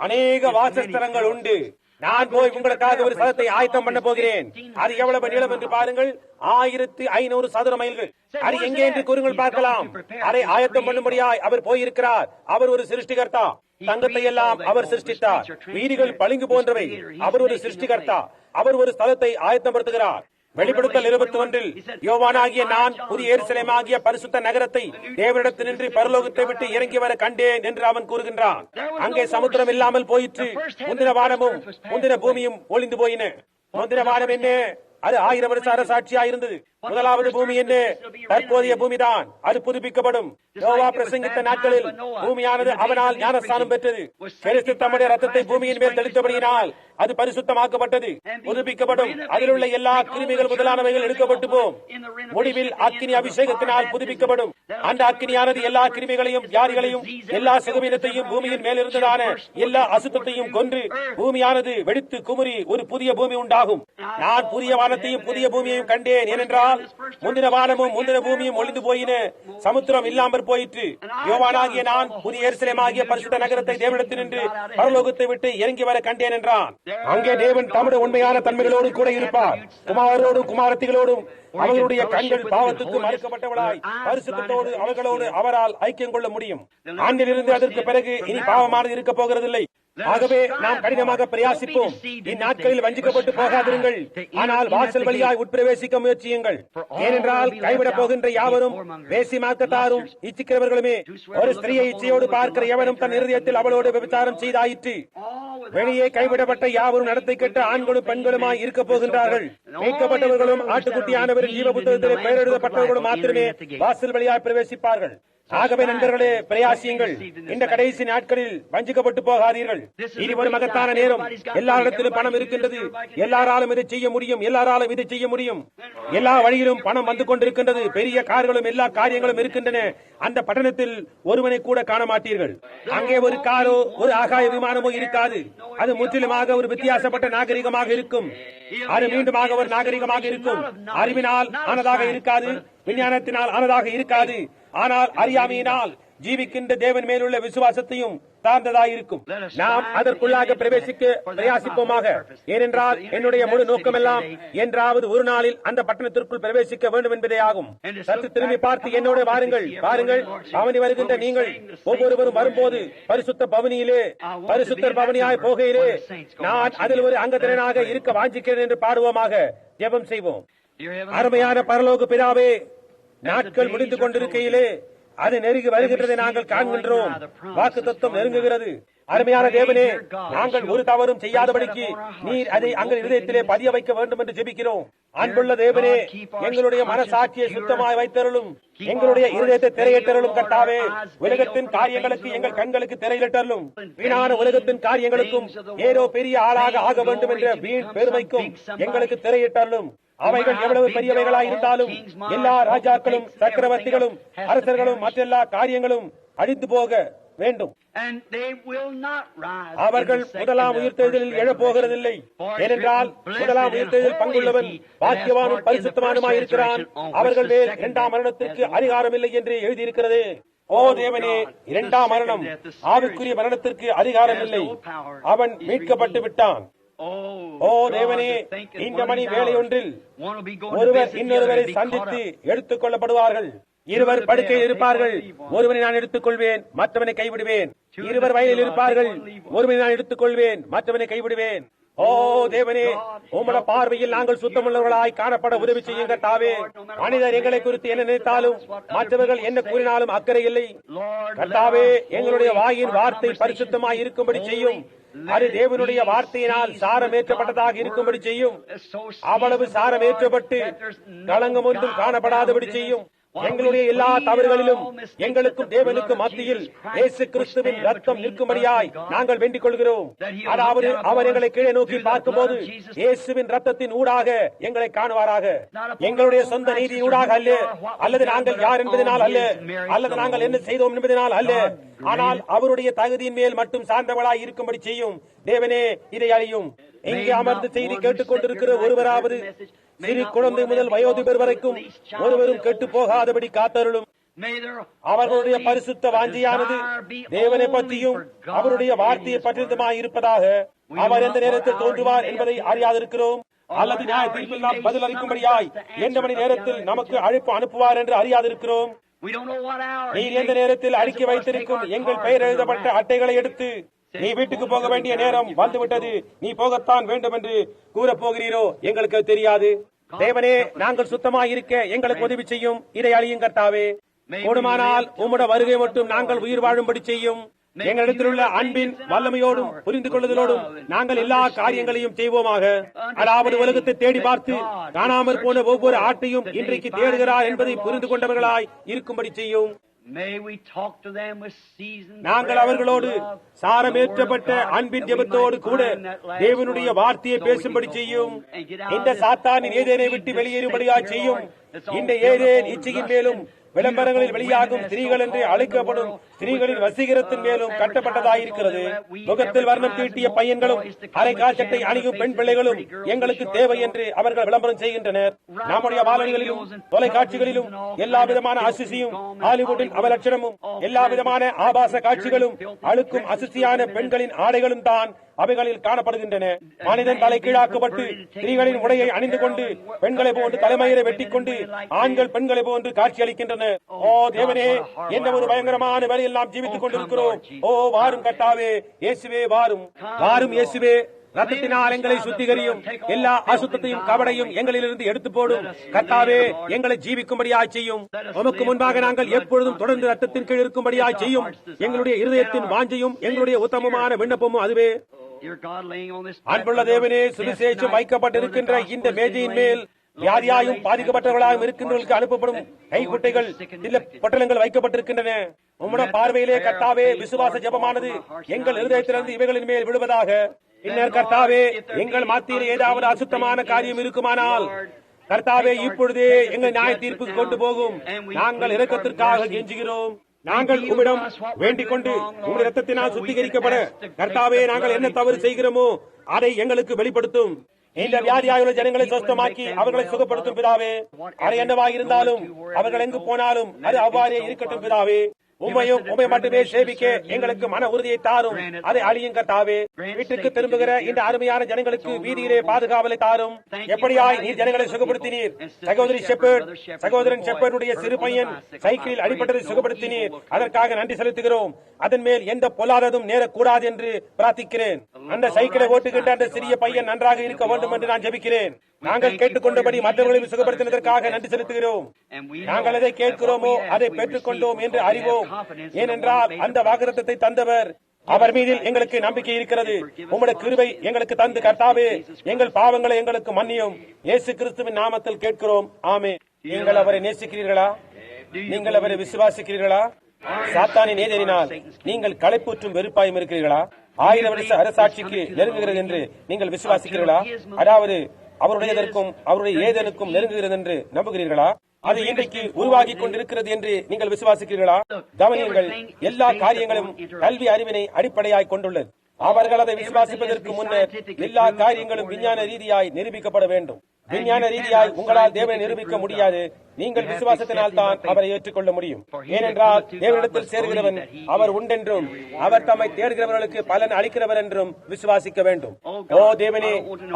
அநேக வாசஸ்தலங்கள் உண்டு. நான் போய் உங்களுக்காக ஒரு ஸ்தலத்தை ஆயத்தம் பண்ண போகிறேன். அது எவ்வளவு நீளம் என்று பாருங்கள். 1500 சதுர மைல்கள். அது எங்கே என்று கூறுங்கள் பார்க்கலாம். அதை ஆயத்தம் பண்ணும்படியாய் அவர் போயிருக்கிறார். அவர் ஒரு சிருஷ்டிகர்த்தா. தங்கத்தை எல்லாம் அவர் சிருஷ்டித்தார். வீதிகள் பளிங்கு போன்றவை. அவர் ஒரு சிருஷ்டிகர்த்தா. அவர் ஒரு ஸ்தலத்தை ஆயத்தப்படுத்துகிறார். வெளிப்படுத்தல் 21 யோவானாகிய நான் புதிய எருசலேம் ஆகிய பரிசுத்த நகரத்தை தேவனிடத்தினின்று பரலோகத்தை விட்டு இறங்கி வர கண்டேன் என்று அவன் கூறுகின்றான். அங்கே சமுத்திரம் இல்லாமல் போயிற்று. முந்தின வானமும் முந்தின பூமியும் ஒளிந்து போயின. முந்தின வானம் என்ன? அது 1000 வருஷ அரசாட்சியா இருந்தது. முதலாவது பூமி என்ன? தற்போதைய பூமிதான். அது புதுப்பிக்கப்படும். யோவா பிரசங்கித்த நாட்களில் பூமியானது அவனால் ஞானஸ்தானம் பெற்றது. கிறிஸ்து தம்முடைய ரத்தத்தை பூமியின் மேல் தெளித்தபடியினால் அது பரிசுத்தமாக்கப்பட்டது, புதுப்பிக்கப்படும். அதில் உள்ள எல்லா கிருமிகள் முதலானவைகள் எடுக்கப்பட்டு போம். முடிவில் அக்கினி அபிஷேகத்தினால் புதுப்பிக்கப்படும். அந்த அக்கினியானது எல்லா கிருமிகளையும், வியாதிகளையும், எல்லா சுகவீனத்தையும், பூமியின் மேல் இருந்ததான எல்லா அசுத்தத்தையும் கொன்று பூமியானது வெடித்து குமுறி ஒரு புதிய பூமி உண்டாகும். நான் புதிய வானத்தையும் புதிய பூமியையும் கண்டேன். ஏனென்றால் முந்தின வானமும் முந்தின பூமியும் ஒளிந்து போயின, சமுத்திரம் இல்லாமற் போயிற்று. யோவானாகிய நான் புதிய எருசலேம் ஆகிய பரிசுத்த நகரத்தை தேவனிடத்தினின்று பரலோகத்தை விட்டு இறங்கி வர கண்டேன் என்றான். அங்கே தேவன் தம்முடைய உண்மையான தன்மைகளோடு கூட இருப்பார். குமாரரோடும் குமாரத்திகளோடும் அவர்களுடைய கண்கள் பாவத்துக்கு மறுக்கப்பட்டவளாய் பரிசுத்தத்தோடு அவர்களோடு அவரால் ஐக்கியம் கொள்ள முடியும். ஆண்டிலிருந்து அதற்கு பிறகு இனி பாவமானது இருக்க போகிறதில்லை. ஆகவே நாம் கடினமாக பிரயாசிப்போம். இந்நாட்களில் வஞ்சிக்கப்பட்டு போகாதிருங்கள். ஆனால் வாசல் வழியாய் உட்பிரவேசிக்க முயற்சியுங்கள். ஏனென்றால் கைவிடப் போகின்ற யாவரும் வேசி மார்க்கத்தாரும் இச்சிக்கிறவர்களுமே. ஒரு ஸ்திரீயை இச்சையோடு பார்க்கிற எவனும் தன் இருதயத்தில் அவளோடு விபச்சாரம் செய்தாயிற்று. வெளியே கைவிடப்பட்ட யாவரும் நடத்தை கெட்ட ஆண்களும் பெண்களுமாய் இருக்க போகின்றார்கள். மீட்கப்பட்டவர்களும் ஆட்டுக்குட்டியானவரின் ஜீவ புத்தகத்தில் பெயர் எழுதப்பட்டவர்களும் மாத்திரமே வாசல் வழியாய் பிரவேசிப்பார்கள். ஆகவே நண்பர்களே, பிரயாசியுங்கள். இந்த கடைசி நாட்களில் வஞ்சிக்கப்பட்டு போகாதீர்கள். இது ஒரு மகத்தான நேரம். எல்லாரிடத்திலும் பணம் இருக்கின்றது. எல்லாராலும் இதை செய்ய முடியும். எல்லாராலும் இதை செய்ய முடியும். எல்லா வழியிலும் பணம் வந்து கொண்டிருக்கின்றது. பெரிய கார்களும் எல்லா காரியங்களும் இருக்கின்றன. அந்த பட்டணத்தில் ஒருவனை கூட காண மாட்டீர்கள். அங்கே ஒரு காரோ ஒரு ஆகாய விமானமோ இருக்காது. அது முற்றிலுமாக ஒரு வித்தியாசப்பட்ட நாகரிகமாக இருக்கும். அது மீண்டுமாக ஒரு நாகரிகமாக இருக்கும். அறிவினால் ஆனதாக இருக்காது, விஞ்ஞானத்தினால் ஆனதாக இருக்காது. ஆனால் அறியாமையினால் ஜீவிக்கின்ற தேவன் மேலுள்ள விசுவாசத்தையும் சார்ந்ததாயிருக்கும். நாம் அதற்குள்ளாக பிரவேசிக்க பிரயாசிப்போமாக. ஏனென்றால் என்னுடைய முழு நோக்கமெல்லாம் என்றாவது ஒரு நாளில் அந்த பட்டணத்திற்குள் பிரவேசிக்க வேண்டும் என்பதே ஆகும். சற்று திரும்பி பார்த்து என்னோட வாருங்கள். பாருங்கள், பவனி வருகின்ற நீங்கள் ஒவ்வொருவரும் வரும்போது பரிசுத்த பவனியிலே, பரிசுத்தர் பவனியாய் போகையிலே நான் அதில் ஒரு அங்கத்தினராக இருக்க வாஞ்சிக்கிறேன் என்று பாடுவோமாக. ஜெபம் செய்வோம். அருமையான பரலோக பிதாவே, நாட்கள் முடிந்து கொண்டிருக்கையிலே அது நெருங்கி வருகின்றதை நாங்கள் காண்கின்றோம். வாக்குத்தத்தம் நெருங்குகிறது. அருமையான தேவனே, நாங்கள் ஒரு தவறும் செய்யாதபடிக்கு நீர் அதை எங்கள் இதயத்திலே பதிய வைக்க வேண்டும் என்று ஜெபிக்கிறோம். அன்புள்ள தேவனே, எங்களுடைய மனசாட்சியை சுத்தமாய் வைத்தருளும். எங்களுடைய இருதயத்தை திரையிட்டருளும். கர்த்தாவே, உலகத்தின் காரியங்களுக்கு எங்கள் கண்களுக்கு திரையிட்டருளும். வீணான உலகத்தின் காரியங்களுக்கும் ஏதோ பெரிய ஆளாக ஆக வேண்டும் என்ற வீண் பெருமைக்கும் எங்களுக்கு திரையிட்டருளும். அவைகள் எவ்வளவு பெரியவைகளாய் இருந்தாலும் எல்லா ராஜாக்களும் சக்கரவர்த்திகளும் அரசர்களும் மற்றெல்லா காரியங்களும் அழிந்து போக வேண்டும். And they will not rise. அவர்கள் முதலாம் உயிர்த்தெழுதலில் எழப்போகிறதில்லை. ஏனென்றால் முதலாம் உயிர்த்தெழுதல் பங்குள்ளவன் பாக்கியவானும் பரிசுத்தவானுமாய் இருக்கிறான். அவர்கள் மேல் இரண்டாம் மரணத்திற்கு அதிகாரம் இல்லை என்று எழுதியிருக்கிறது. ஓ தேவனே, இரண்டாம் மரணம், ஆவிக்குரிய மரணத்திற்கு அதிகாரம் இல்லை. அவன் மீட்கப்பட்டு விட்டான். ஓ தேவனே, இந்த மணி வேலை ஒன்றில் ஒருவர் இன்னொருவரை சந்தித்து எடுத்துக் கொள்ளப்படுவார்கள். இருவர் படுக்கையில் இருப்பார்கள். ஒருவனை நான் எடுத்துக் கொள்வேன், மற்றவனை கைவிடுவேன். இருவர் வயலில் இருப்பார்கள். ஒருவனை நான் எடுத்துக் கொள்வேன், மற்றவனை கைவிடுவேன். ஓ தேவனே, உம்முடைய பார்வையில் நாங்கள் சுத்தமுள்ளவர்களாய் காணப்பட உதவி செய்யுங்க கர்த்தாவே. மனிதர் எங்களை குறித்து என்ன நினைத்தாலும், மற்றவர்கள் என்ன கூறினாலும் அக்கறை இல்லை கர்த்தாவே. எங்களுடைய வாயின் வார்த்தை பரிசுத்தமாய் இருக்கும்படி செய்யும். அது தேவனுடைய வார்த்தையினால் சாரமேற்றப்பட்டதாக இருக்கும்படி செய்யும். அவ்வளவு சாரமேற்றப்பட்டு களங்கம் ஒன்றும் காணப்படாதபடி செய்யும். எங்களுடைய எல்லா தவறுகளிலும் எங்களுக்கும் தேவனுக்கும் மத்தியில் இயேசு கிறிஸ்துவின் ரத்தம் நிற்கும்படியாய் நாங்கள் வேண்டிக் கொள்கிறோம். அதாவது அவர் எங்களை கீழே நோக்கி பார்க்கும்போது இயேசுவின் ரத்தத்தின் ஊடாக எங்களை காணுவாராக. எங்களுடைய சொந்த நீதியின் ஊடாக அல்ல, அல்லது நாங்கள் யார் என்பதனால் அல்ல, அல்லது நாங்கள் என்ன செய்தோம் என்பதனால் அல்ல, ஆனால் அவருடைய தகுதியின் மேல் மட்டும் சார்ந்தவளாய் இருக்கும்படி செய்யும். தேவனே, இதை அழியும். இங்கே அமர்ந்து செய்தி கேட்டுக் கொண்டிருக்கிற ஒருவராவது சிறு குழந்தை முதல் வயோதிபர் வரைக்கும் ஒருவரும் கெட்டு போகாதபடி காத்தருளும். அவர்களுடைய பரிசுத்த வாஞ்சியானது தேவனை பற்றியும் அவருடைய வார்த்தையை பற்றியதுமாய் இருப்பதாக. அவர் எந்த நேரத்தில் தோன்றுவார் என்பதை அறியாதிருக்கிறோம். அல்லது நியாய தீர்ப்பில் நாம் பதில் அளிக்கும்படியாய் எந்த மணி நேரத்தில் நமக்கு அழைப்பு அனுப்புவார் என்று அறியாதிருக்கிறோம். நீர் எந்த நேரத்தில் அடுக்கி வைத்திருக்கும் எங்கள் பெயர் எழுதப்பட்ட அட்டைகளை எடுத்து நீ வீட்டுக்கு போக வேண்டிய நேரம் வந்துவிட்டது, நீ போகத்தான் வேண்டும் என்று கூறப் போகிறீரோ எங்களுக்கு தெரியாது. தேவனே, நாங்கள் சுத்தமாய் இருக்க எங்களுக்கு உதவி செய்யும். இதை அழியும் கர்த்தாவே. கூடுமானால் உம்முடைய வருகை மட்டும் நாங்கள் உயிர் வாழும்படி செய்யும். எங்களிடத்தில் உள்ள அன்பின் வல்லமையோடும் புரிந்து கொள்ளுதலோடும் நாங்கள் எல்லா காரியங்களையும் செய்வோமாக. அதாவது உலகத்தை தேடி பார்த்து காணாமற் போன ஒவ்வொரு ஆட்டையும் இன்றைக்கு தேடுகிறார் என்பதை புரிந்து கொண்டவர்களாய் இருக்கும்படி செய்யும். நாங்கள் அவர்களோடு சாரமேற்றப்பட்ட அன்பின் ஜெபத்தோடு கூட தேவனுடைய வார்த்தையை பேசும்படி செய்யும். இந்த சாத்தானின் ஏதேனை விட்டு வெளியேறும்படியா செய்யும். இந்த ஏதேன் இச்சையின் மேலும் விளம்பரங்களில் வெளியாகும் ஸ்திரீகள் என்று அழைக்கப்படும் ஸ்திரீகளின் வசீகரத்தின் மேலும் கட்டப்பட்டதாயிருக்கிறது. முகத்தில் வர்ணம் தீட்டிய பையன்களும் அரை காசட்டை அணியும் பெண் பிள்ளைகளும் எங்களுக்கு தேவை என்று அவர்கள் விளம்பரம் செய்கின்றனர். நம்முடைய வானொலிகளிலும் தொலைக்காட்சிகளிலும் எல்லா விதமான அசிசியும் ஹாலிவுட்டின் அவலட்சணமும் எல்லா விதமான ஆபாச காட்சிகளும் அழுக்கும் அசிசியான பெண்களின் ஆடைகளும் தான் அவைகளில் காணப்படுகின்றன. மனிதன் தலை கீழாக்கப்பட்டு ஸ்திரீகளின் உடையை அணிந்து கொண்டு பெண்களை போன்று தலைமயிரை வெட்டிக் கொண்டு ஆண்கள் பெண்களை போன்று காட்சி அளிக்கின்றனர். ஓ தேவனே, என்ன ஒரு பயங்கரமான வேலையில் நாம் ஜீவித்துக் கொண்டிருக்கிறோம். ஓ வாரும் கர்த்தாவே, இயேசுவே வாரும். வாரும் இயேசுவே, ரத்தத்தினால் எங்களை சுத்திகரியும். எல்லா அசுத்தத்தையும் கவடையும் எங்களிலிருந்து எடுத்து போடும். கர்த்தாவே, எங்களை ஜீவிக்கும்படியாய் செய்யும். உமக்கு முன்பாக நாங்கள் எப்பொழுதும் தொடர்ந்து ரத்தத்தின் கீழ் இருக்கும்படியாய் செய்யும். எங்களுடைய இருதயத்தின் வாஞ்சையும் எங்களுடைய உத்தமமான விண்ணப்பமும் அதுவே. அன்புள்ள தேவனே, சுவிசேஷம் வைக்கப்பட்டிருக்கின்ற இந்த மேஜையின் மேல் வியாதியாயும் பாதிக்கப்பட்டவர்களாகவும் இருக்கின்றவர்களுக்கு அனுப்பப்படும் கைக்குட்டைகள் சில பொட்டலங்கள் வைக்கப்பட்டிருக்கின்றன. உம்முடைய பார்வையிலே கர்த்தாவே, விசுவாச ஜெபமானது எங்கள் இருதயத்திலிருந்து இவைகளின் மேல் விழுவதாக. பின்னர் கர்த்தாவே, எங்கள் மத்தியில் ஏதாவது அசுத்தமான காரியம் இருக்குமானால் கர்த்தாவே, இப்பொழுதே எங்கள் நியாய தீர்ப்புக்கு கொண்டு போகும். நாங்கள் இரக்கத்திற்காக கெஞ்சுகிறோம். நாங்கள் உம்மிடம் வேண்டிக் கொண்டு உங்கள் இரத்தத்தினால் சுத்திகரிக்கப்பட கர்த்தாவே, நாங்கள் என்ன தவறு செய்கிறோமோ அதை எங்களுக்கு வெளிப்படுத்தும். இந்த வியாதியாயுள்ள ஜனங்களை சொஸ்தமாக்கி அவர்களை சுகப்படுத்தும் பிதாவே. அது என்னவாக இருந்தாலும் அவர்கள் எங்கு போனாலும் அது அவ்வாறே இருக்கட்டும் பிதாவே. உம்மையும் உம்மை மட்டுமே சேவிக்க எங்களுக்கு மன உறுதியை தாரும். அதை அழியும் கர்த்தாவே. வீட்டுக்கு திரும்புகிற இந்த அருமையான ஜனங்களுக்கு வீதியிலே பாதுகாவலை தாரும். எப்படியாய் நீர் ஜனங்களை சுகப்படுத்தினீர். சகோதரன் ஷெப்பர்டுடைய சிறு பையன் சைக்கிளில் அடிபட்டதை சுகப்படுத்தினீர். அதற்காக நன்றி செலுத்துகிறோம். அதன் மேல் எந்த பொல்லாததும் நேரக்கூடாது என்று பிரார்த்திக்கிறேன். அந்த சைக்கிளை ஓட்டுகின்ற அந்த சிறிய பையன் நன்றாக இருக்க வேண்டும் என்று நான் ஜெபிக்கிறேன். நாங்கள் கேட்டுக்கொண்டபடி மற்றவர்களையும் சுகப்படுத்தினதற்காக நன்றி செலுத்துகிறோம். நாங்கள் எதை கேட்கிறோமோ அதை பெற்றுக் கொண்டோம் என்று அறிவோம். ஏனென்றால் அந்த வாக்குத்தத்தத்தை தந்தவர், அவர் மீதில் எங்களுக்கு நம்பிக்கை இருக்கிறது. உம்முடைய கிருபை எங்களுக்கு தந்து கர்த்தாவே, எங்கள் பாவங்களை எங்களுக்கு மன்னியும். இயேசு கிறிஸ்துவின் நாமத்தில் கேட்கிறோம். ஆமென். நீங்கள் அவரை நேசிக்கிறீர்களா? நீங்கள் அவரை விசுவாசிக்கிறீர்களா? சாத்தானின் ஏதேனினால் நீங்கள் களைப்புற்றும் வெறுப்பாயும் இருக்கிறீர்களா? 1000 வருஷ அரசாட்சிக்கு நெருங்குகிறது என்று நீங்கள் விசுவாசிக்கிறீர்களா? அதாவது அவருடையதற்கும் அவருடைய ஏதனுக்கும் நெருங்குகிறது என்று நம்புகிறீர்களா? அது இன்றைக்கு உருவாகி கொண்டிருக்கிறது என்று நீங்கள் விசுவாசிக்கிறீர்களா? கவனியுங்கள், எல்லா காரியங்களும் கல்வி அறிவினை அடிப்படையாய் கொண்டுள்ளது. அவர்கள் அதை விசுவாசிப்பதற்கு முன்னர் எல்லா காரியங்களும் விஞ்ஞான ரீதியாய் நிரூபிக்கப்பட வேண்டும். விஞ்ஞான ரீதியாய் உங்களால் தேவனை நிரூபிக்க முடியாது. நீங்கள் விசுவாசத்தினால் தான் அவரை ஏற்றுக்கொள்ள முடியும். ஏனென்றால் தேவனிடத்தில் சேர்கிறவன் அவர் உண்டென்றும் அவர் தம்மை தேடுகிறவர்களுக்கு பலன் அளிக்கிறவர் என்றும் விசுவாசிக்க வேண்டும். ஓ தேவனே,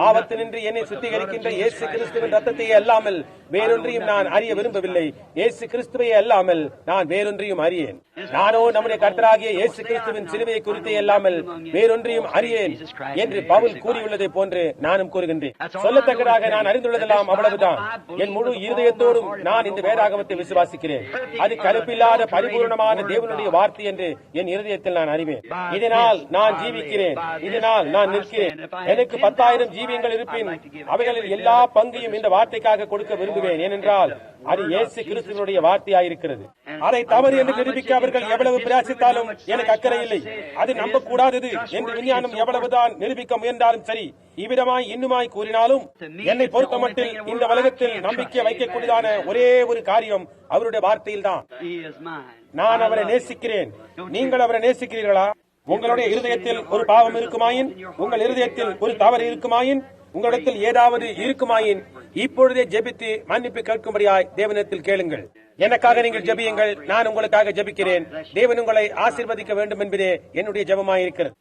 ஆபத்து நின்று என்னை சுத்திகரிக்கின்ற இயேசு கிறிஸ்துவின் ரத்தத்தையே அல்லாமல் வேறொன்றையும் நான் அறிய விரும்பவில்லை. இயேசு கிறிஸ்துவையே அல்லாமல் நான் வேறொன்றையும் அறியேன். நானோ நம்முடைய கர்த்தராகிய இயேசு கிறிஸ்துவின் சிலுவையை குறித்தே அல்லாமல் வேறொன்றையும் அறியேன் என்று பவுல் கூறியுள்ளதை போன்று நானும் கூறுகின்றேன். சொல்லத்தக்கதாக நான் அறிந்துள்ளதெல்லாம் அவ்வளவுதான். என் முழு இருதயத்தோடும் நான் இந்த வேதாகமத்தை விசுவாசிக்கிறேன். அது கலப்பில்லாத பரிபூர்ணமான தேவனுடைய வார்த்தை என்று என் இருதயத்தில் நான் அறிவேன். இதனால் நான் ஜீவிக்கிறேன், இதனால் நான் நிற்கிறேன். எனக்கு 10,000 ஜீவியங்கள் இருப்பின் அவைகளில் எல்லா பங்கையும் இந்த வார்த்தைக்காக கொடுக்க விரும்புவேன். ஏனென்றால் அது இயேசு கிறிஸ்துவினுடைய வார்த்தையாயிருக்கிறது. அதை தவறு என்று நிரூபிக்க அவர்கள் எவ்வளவு பிரயாசித்தாலும் எனக்கு அக்கறை இல்லை. அது நம்பக்கூடாதது என்று விஞ்ஞானம் எவ்வளவுதான் நிரூபிக்க முயன்றாலும் சரி, இவ்விதமாய் இன்னுமாய் கூறினாலும் என்னை பொறுத்த மட்டில் இந்த உலகத்தில் நம்பிக்கை வைக்கக்கூடியதான ஒரே ஒரு காரியம் அவருடைய வார்த்தையில் தான். நான் அவரை நேசிக்கிறேன். நீங்கள் அவரை நேசிக்கிறீர்களா? உங்களுடைய இருதயத்தில் ஒரு பாவம் இருக்குமாயின், உங்கள் இருதயத்தில் ஒரு தவறு இருக்குமாயின், உங்களிடத்தில் ஏதாவது இருக்குமாயின் இப்பொழுதே ஜெபித்து மன்னிப்பு கேட்கும்படியாய் தேவனிடத்தில் கேளுங்கள். எனக்காக நீங்கள் ஜெபியுங்கள், நான் உங்களுக்காக ஜெபிக்கிறேன். தேவன் உங்களை ஆசீர்வதிக்க வேண்டும் என்பதே என்னுடைய ஜெபமாயிருக்கிறது.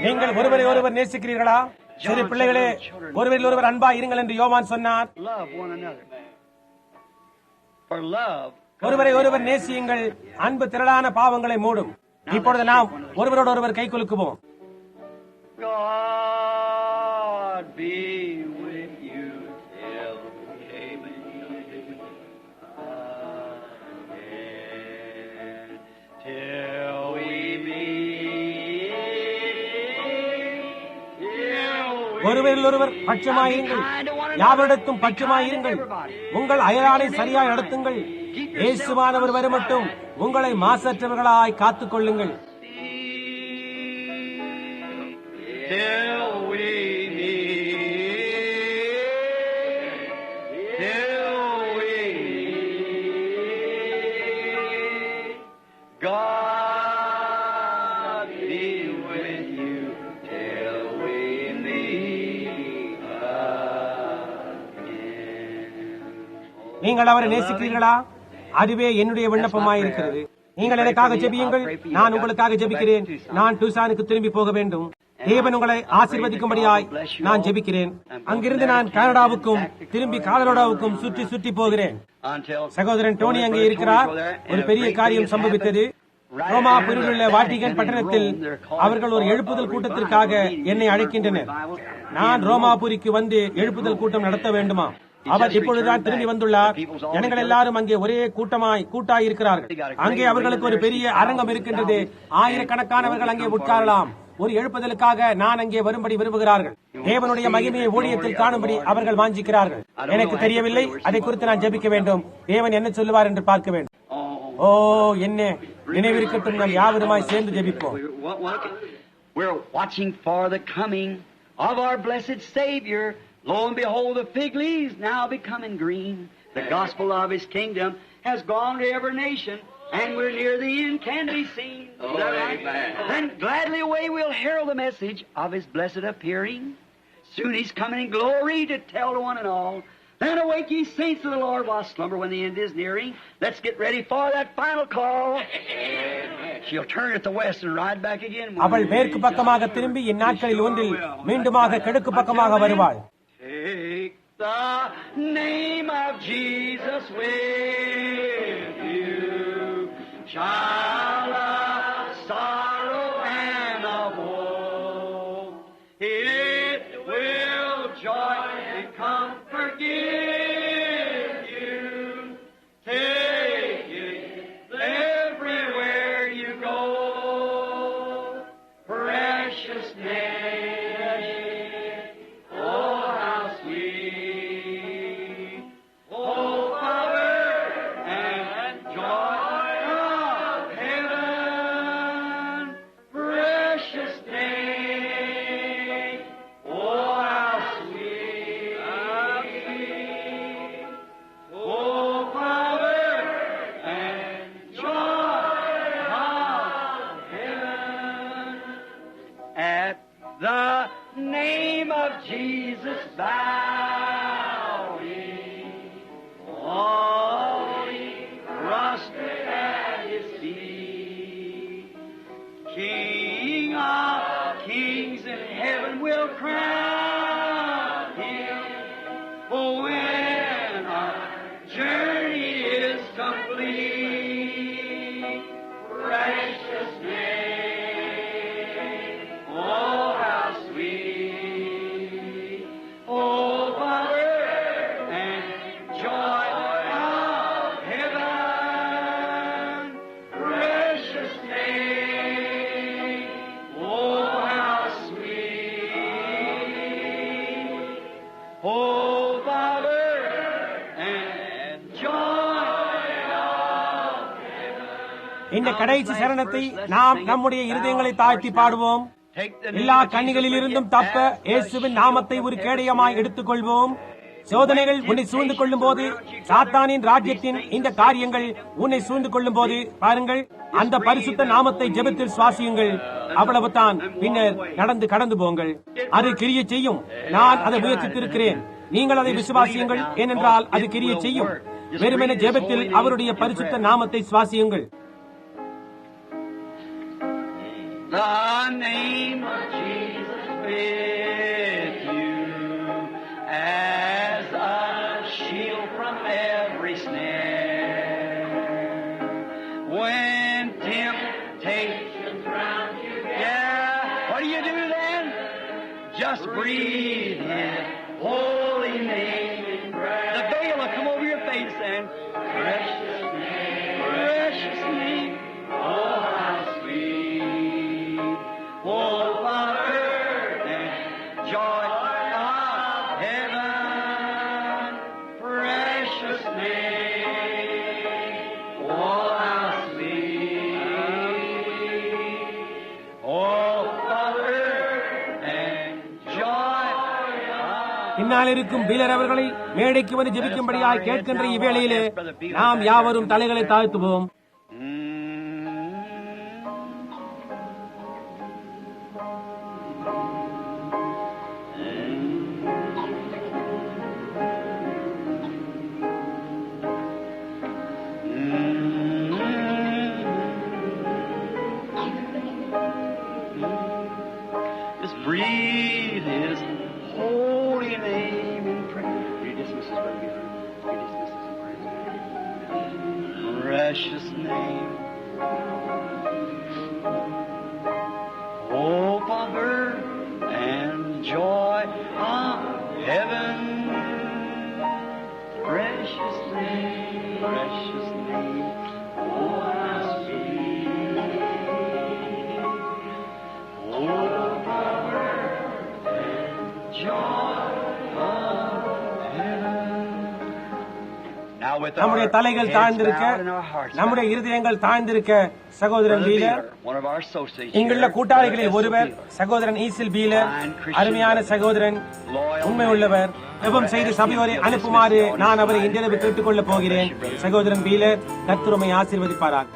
நீங்கள் ஒருவரை ஒருவர் நேசிக்கிறீர்களா? சிறு பிள்ளைகளே, ஒருவரில் ஒருவர் அன்பா இருங்கள் என்று யோவான் சொன்னார். ஒருவரை ஒருவர் நேசியுங்கள், அன்பு திரளான பாவங்களை மூடும். இப்பொழுது நாம் ஒருவரோடு ஒருவர் கை குலுக்குவோம். ஒருவரில் ஒருவர் பட்சமாயிருங்கள், யாவரிடத்தும் பட்சமாயிருங்கள். உங்கள் அயலானை சரியாய் நடத்துங்கள். இயேசுவானவர் வருமட்டும் உங்களை மாசற்றவர்களாய் காத்துக் கொள்ளுங்கள். நீங்கள் அவரை நேசிக்கிறீர்களா? அதுவே என்னுடைய விண்ணப்பமாயிருக்கிறது. நீங்கள் எனக்காக ஜெபியுங்கள், நான் உங்களுக்காக ஜெபிக்கிறேன். நான் டூசானுக்கு திரும்பி போக வேண்டும். தேவன் உங்களை ஆசீர்வதிக்கும்படியாய் நான் ஜெபிக்கிறேன். அங்கிருந்து நான் கனடாவுக்கும் திரும்பி காலரோடாவுக்கும் சுற்றி சுற்றி போகிறேன். சகோதரன் டோனி அங்கே இருக்கிறார். ஒரு பெரிய காரியம் சம்பவித்தது. ரோமாபுரியில் உள்ள வாட்டிகன் பட்டணத்தில் அவர்கள் ஒரு எழுப்புதல் கூட்டத்திற்காக என்னை அழைக்கின்றனர். நான் ரோமாபுரிக்கு வந்து எழுப்புதல் கூட்டம் நடத்த வேண்டுமா? அவர் இப்பொழுதுதான் திரும்பி வந்துள்ளார். ஜனங்கள் எல்லாரும் அங்கே ஒரே கூட்டாயிருக்கிறார்கள். அங்கே அவர்களுக்கு ஒரு பெரிய அரங்கம் இருக்கின்றது. ஆயிரக்கணக்கானவர்கள் அங்கே உட்காரலாம். ஒரு எழுப்புதலுக்காக நான் அங்கே வரும்படி விரும்புகிறார்கள். தேவனுடைய மகிமையை ஊழியத்தில் காணும்படி அவர்கள் வாஞ்சிக்கிறார்கள். எனக்கு தெரியவில்லை, அதை குறித்து நான் ஜெபிக்க வேண்டும். தேவன் என்ன சொல்லுவார் என்று பார்க்க வேண்டும். ஓ என்ன நினைவிருக்கட்டும், நாம் யாவருமாய் சேர்ந்து ஜெபிப்போம். We're watching for the coming of our blessed Savior. Lo and behold, the fig leaves now becoming green. The gospel of His kingdom has gone to every nation, and we're near the end, can be seen. Is that right? Then gladly away we'll herald the message of His blessed appearing. Soon He's coming in glory to tell to one and all. Then awake ye saints of the Lord while slumber when the end is nearing. Let's get ready for that final call. She'll turn at the west and ride back again. அவள் மேற்கு பக்கமாக திரும்பி இந்நாட்களில் ஒன்றில் மீண்டுமாக கிழக்கு பக்கமாக வருவாள். Take the name of Jesus with you, child of sorrow and of woe. It will joy and comfort give you. Take it everywhere you go. Precious name. இந்த கடைசி சரணத்தை நாம் நம்முடைய இருதயங்களை தாழ்த்தி பாடுவோம். எல்லா கண்ணிகளில் இருந்தும் தப்ப இயேசுவின் நாமத்தை ஒரு கேடயமாய் எடுத்துக் கொள்வோம். சோதனைகள் உன்னை சூழ்ந்து கொள்ளும் போது, சாத்தானின் ராஜ்யத்தின் இந்த காரியங்கள் உன்னை சூழ்ந்து கொள்ளும் போது பாருங்கள், அந்த பரிசுத்த நாமத்தை ஜெபத்தில் சுவாசியுங்கள். அவ்வளவுதான். பின்னர் நடந்து கடந்து போங்கள். அது கிரியை செய்யும். நான் அதை முயற்சித்திருக்கிறேன். நீங்கள் அதை விசுவாசியுங்கள். ஏனென்றால் அது கிரியை செய்யும். வெறுமென ஜெபத்தில் அவருடைய பரிசுத்த நாமத்தை சுவாசியுங்கள். The name of Jesus with you as a shield from every snare. When temptations round you, what do you do then? Just breathe His holy name. The veil will come over your face and precious name, precious name. Oh, how sweet, oh, Father, and joy of heaven, precious name. Oh, how sweet, oh, Father, and joy of பின்னால் இருக்கும் peeler அவர்களை மேடைக்கு வந்து ஜெபிக்கும்படியாய் கேட்கின்ற இவ்வேளையிலே நாம் யாவரும் தலைகளை தாழ்த்துவோம். Just breathe His holy name in prayer. Redismiss us, Brother Beaver. Redismiss us in prayer. Precious name. Hope of earth and joy of heaven. Precious name, precious name. Oh, how sweet. Hope of earth and joy of heaven. Now with நம்முடைய தலைகள் heads தாழ்ந்திருக்க, bowed and our hearts நம்முடைய இருதயங்கள் தாழ்ந்திருக்க, சகோதரன் Brother peeler, Beeler, one of our associates இங்குள்ள here, கூட்டாளிகளில் Brother ஒருவர், S.O. Beeler. சகோதரன் ஈசில் peeler, அருமையான சகோதரன், உண்மை உள்ளவர், ஜெபம் செய்து சபையோரை அனுப்புமாறு நான் அவரை இன்றிரவு கேட்டுக் கொள்ளப் போகிறேன். சகோதரன் பீலர், கர்த்தர் உம்மை ஆசீர்வதிப்பாராக.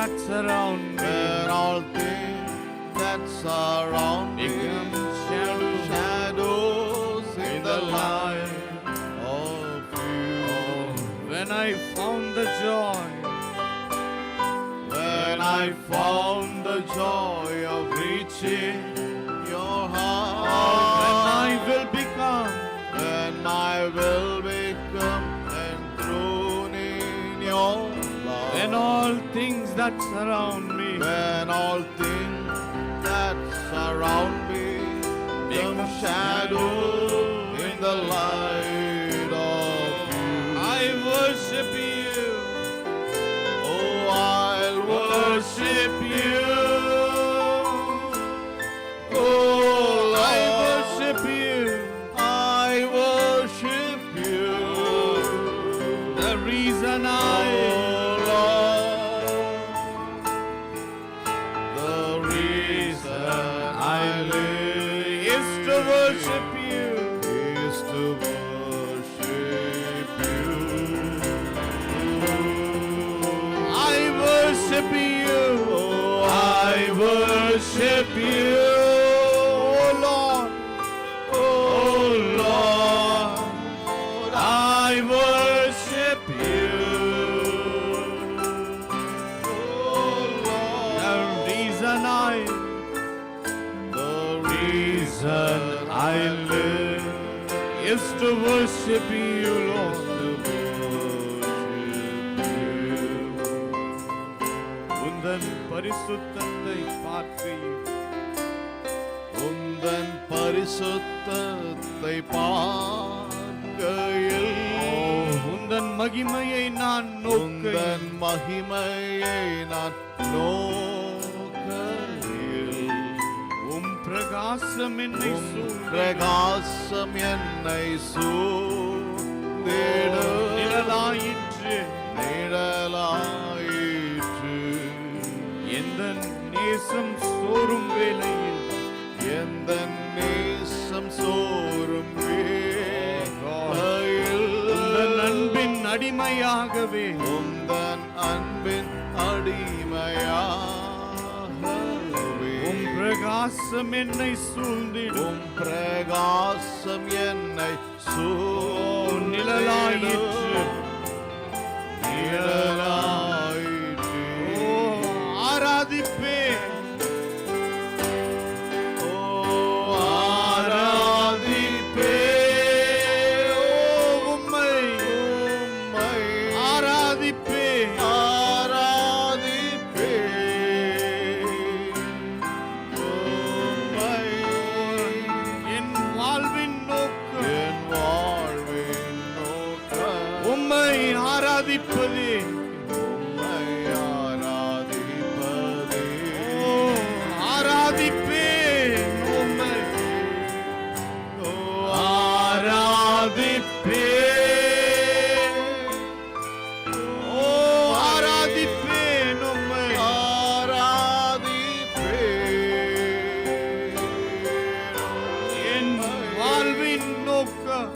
that surround me when all things that surround me become shadows in the light of you. when I found the joy, When I found the joy of reaching your heart, when I will become when I will become enthroned in your love, when all things that surround me when all things that surround me become shadows in the light of you. I worship you, Oh, I'll worship you. Oh, I Lord, worship you. I worship you. The reason Oh, Lord, the reason I live is to worship you. is to worship you. I worship you. I worship you, oh Lord, oh Lord, I worship you, oh Lord. The reason I live is to worship you, Lord. உந்தன் பரிசுத்தத்தை பார்க்கையில் உந்தன் பரிசுத்தத்தை பார்க்கையில் உந்தன் மகிமையை நான் நோக்கையில் உந்தன் மகிமையை நான் நோக்கையில் உம் பிரகாசம் என்னை உம் சூழ்ந்து பிரகாசம் என்னை சூழ்ந்திடும் நிழலாயிற்று. நிழலாயிற்று. எந்த நேசம் சோறும் வேளையில் எந்த நேசம் சோறும் வேளையில் உந்தன் அன்பின் அடிமையாகவே உந்தன் அன்பின் அடிமையாகவே உம் பிரகாசம் என்னை சூழ்ந்திடும். உம் பிரகாசம் என்னை நிழலாயிற்று. நிழலாயிற்று. ஓ ஆராதிப்பேன், ஓ ஆராதிப்பே உம்மை உம்மை ஆராதிப்பேன். ஆராதிப்பே உம்மை என் வாழ்வின் நோக்கம் என் வாழ்வின் நோக்கம் உம்மை ஆராதிப்பதே. உம்மை ஆராதிப்பதே. ஓ ஆராதிப்பேன் உம்மை, ஓ ஆராதிப்பேன். ஓ ஆராதிப்பேன் உம்மை. ஆராதிப்பேன். என் வாழ்வின் நோக்கம்